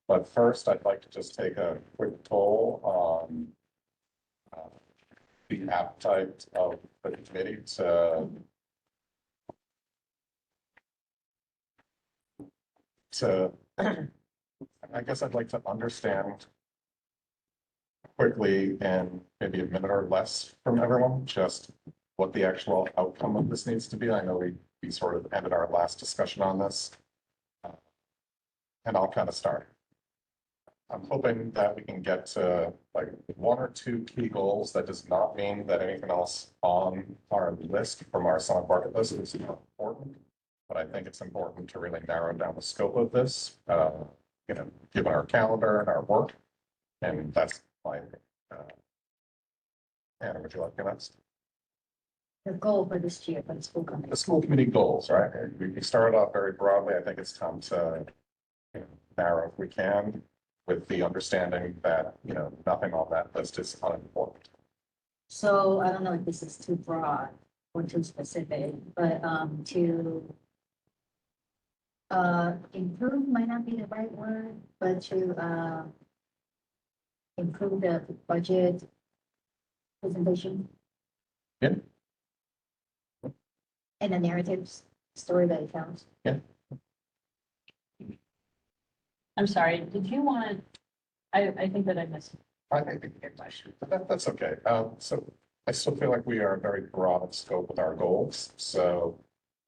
But first, I'd like to just take a quick toll on the appetite of the committee to I guess I'd like to understand quickly in maybe a minute or less from everyone, just what the actual outcome of this needs to be. I know we sort of ended our last discussion on this. And I'll kind of start. I'm hoping that we can get to like one or two key goals. That does not mean that anything else on our list from our summer bucket list is not important. But I think it's important to really narrow down the scope of this, given our calendar and our work. And that's my, Anna, would you like to next? The goal for this year for the school committee. The school committee goals, right? We started off very broadly. I think it's time to narrow if we can, with the understanding that, nothing on that list is unimportant. So I don't know if this is too broad or too specific, but to improve might not be the right word, but to improve the budget presentation. Yeah. And the narratives, story that it tells. Yeah. I'm sorry, did you want, I think that I missed I think your question. that's okay. So I still feel like we are very broad in scope with our goals. So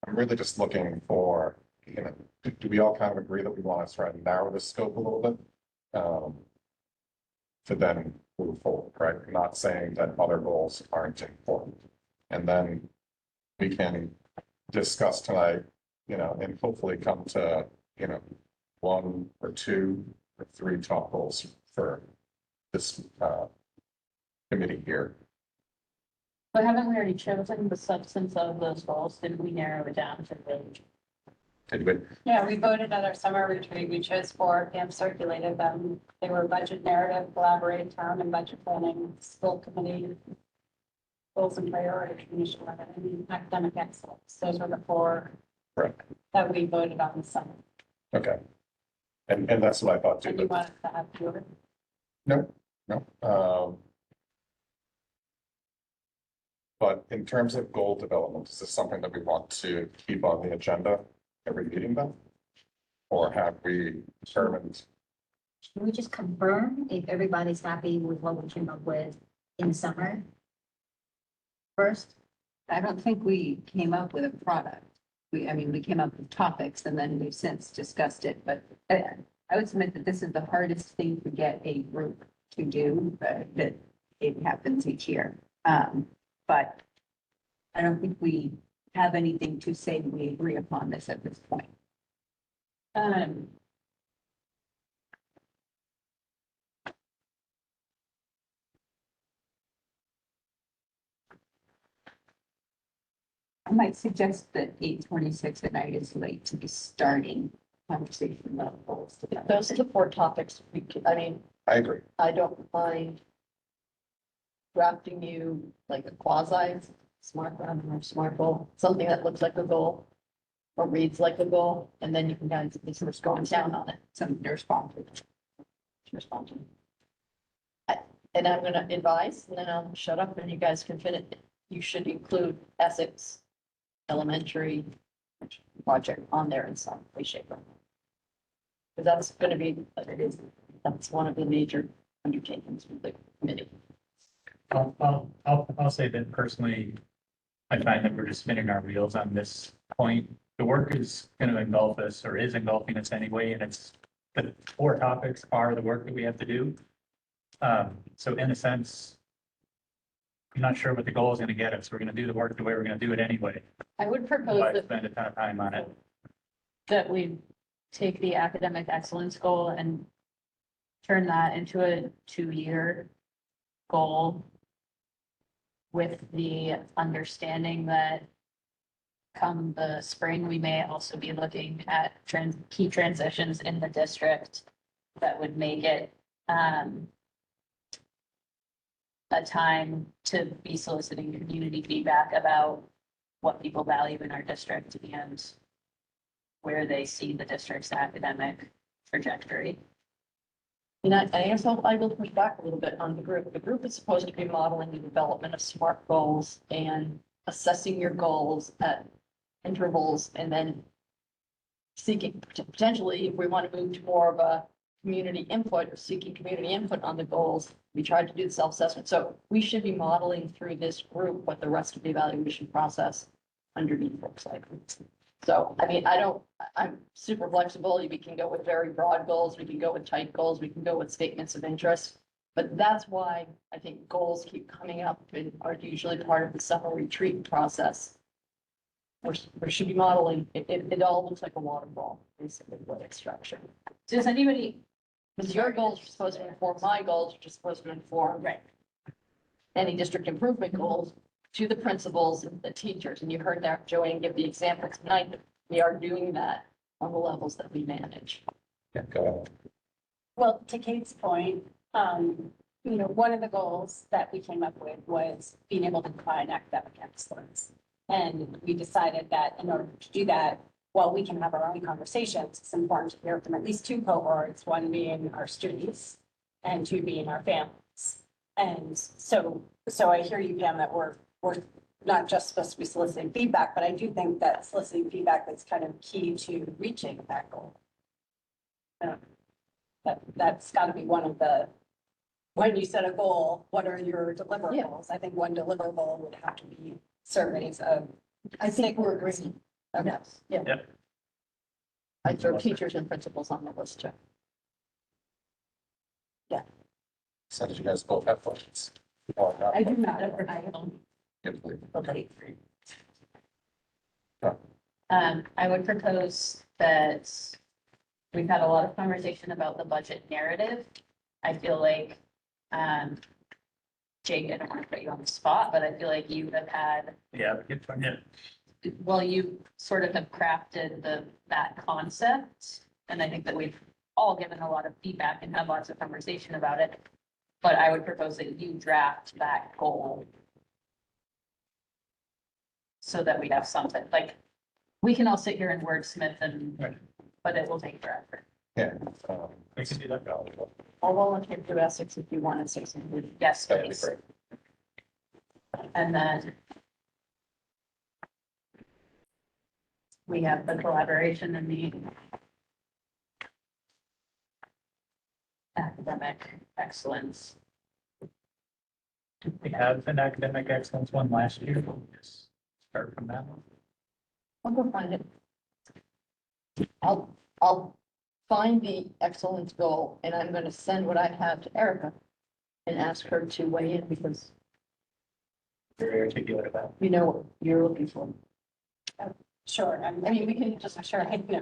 I'm really just looking for, do we all kind of agree that we want to try to narrow the scope a little bit? To then move forward, right? Not saying that other goals aren't important. And then we can discuss tonight, and hopefully come to, one or two or three top goals for this committee here. But haven't we already chosen the substance of those goals? Didn't we narrow it down to the? Did we? Yeah, we voted at our summer retreat. We chose four. Pam circulated them. They were budget narrative, collaborative town and budget planning, school committee, goals and priorities, initial and academic excellence. Those were the four Right. that we voted on this summer. Okay. And that's what I thought too. And you wanted to have your. No. But in terms of goal development, is this something that we want to keep on the agenda every meeting then? Or have we determined? Can we just confirm if everybody's happy with what we came up with in the summer? First, I don't think we came up with a product. We came up with topics and then we've since discussed it, but I would submit that this is the hardest thing to get a group to do, that it happens each year. But I don't think we have anything to say that we agree upon this at this point. might suggest that 8:26 at night is late to be starting conversation about goals. Those are the 4 topics. I mean, I agree. I don't mind drafting you like a quasi smart run or smart goal, something that looks like a goal or reads like a goal, and then you can kind of sort of go down on it. Something to respond to. Respond to. And I'm gonna advise, and then I'll shut up and you guys can finish. You should include Essex Elementary project on there in some way, shape, or form. Because that's gonna be, that's one of the major undertakings of the committee. I'll say that personally, I find that we're just spinning our wheels on this point. The work is going to engulf us or is engulfing us anyway, and it's the 4 topics are the work that we have to do. So in a sense, I'm not sure what the goal is going to get us. We're going to do the work the way we're going to do it anyway. I would propose Why that spend a ton of time on it? we take the academic excellence goal and turn that into a 2-year goal with the understanding that come the spring, we may also be looking at key transitions in the district that would make it a time to be soliciting community feedback about what people value in our district and where they see the district's academic trajectory. And I guess I will push back a little bit on the group. The group is supposed to be modeling the development of SMART goals and assessing your goals at intervals and then seeking, potentially, if we want to move to more of a community input or seeking community input on the goals, we tried to do the self-assessment. So we should be modeling through this group what the rest of the evaluation process underneath looks like. So, I mean, I'm super flexible. We can go with very broad goals. We can go with tight goals. We can go with statements of interest. But that's why I think goals keep coming up and are usually part of the summer retreat process. We should be modeling, it all looks like a waterfall, basically, what it's structured. Does anybody, Because your goals are supposed to inform my goals, which are supposed to inform right, any district improvement goals to the principals and the teachers. And you heard that Joanne give the example tonight, that we are doing that on the levels that we manage. Yeah, go ahead. Well, to Kate's point, one of the goals that we came up with was being able to define academic excellence. And we decided that in order to do that, while we can have our own conversations, it's important to hear from at least 2 cohorts, 1 being our students and 2 being our families. And so I hear you, Pam, that we're not just supposed to be soliciting feedback, but I do think that soliciting feedback is kind of key to reaching that goal. That's got to be one of the, when you set a goal, what are your deliverables? I think one deliverable would have to be surveys of. I think we're agreeing. Yes, yeah. Yep. I throw teachers and principals on the list too. So did you guys both have questions? I do not, Okay. I would propose that we've had a lot of conversation about the budget narrative. I feel like, Jake, I don't want to put you on the spot, but I feel like you have had, Yeah, good one, yeah. well, you sort of have crafted that concept. And I think that we've all given a lot of feedback and had lots of conversation about it. But I would propose that you draft that goal so that we have something, like, we can all sit here and wordsmith and, Right. but it will take forever. Yeah. We can do that. I'll volunteer to Essex if you want to say something. Yes, That'd be please. great. And then we have the collaboration and the academic excellence. Did we have an academic excellence one last year? We'll just start from that one. I'll go find it. I'll find the excellence goal and I'm going to send what I have to Erica and ask her to weigh in because Very articulate about. you know what you're looking for. Sure, I mean, we can just,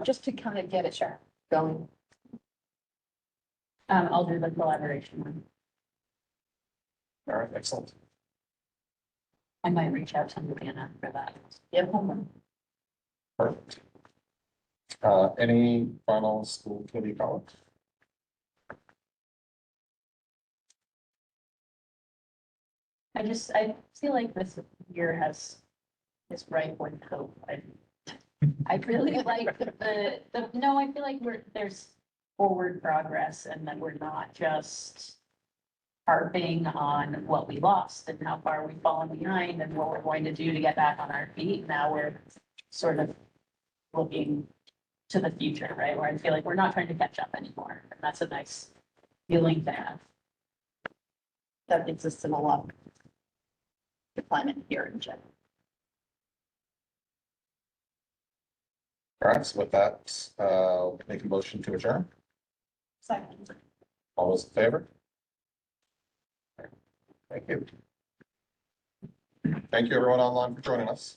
just to kind of get it going. I'll do the collaboration one. All right, excellent. I might reach out to Luana for that. Yep. Perfect. Any final school committee comments? I feel like this year is ripe with hope. I really like no, I feel like there's forward progress and that we're not just harping on what we lost and how far we've fallen behind and what we're going to do to get back on our feet. Now we're sort of looking to the future, right? Where I feel like we're not trying to catch up anymore. And that's a nice feeling to have. That exists in a lot of the climate here in general. All right, so with that, make a motion to adjourn. Second. All those in favor? Thank you. Thank you, everyone online for joining us.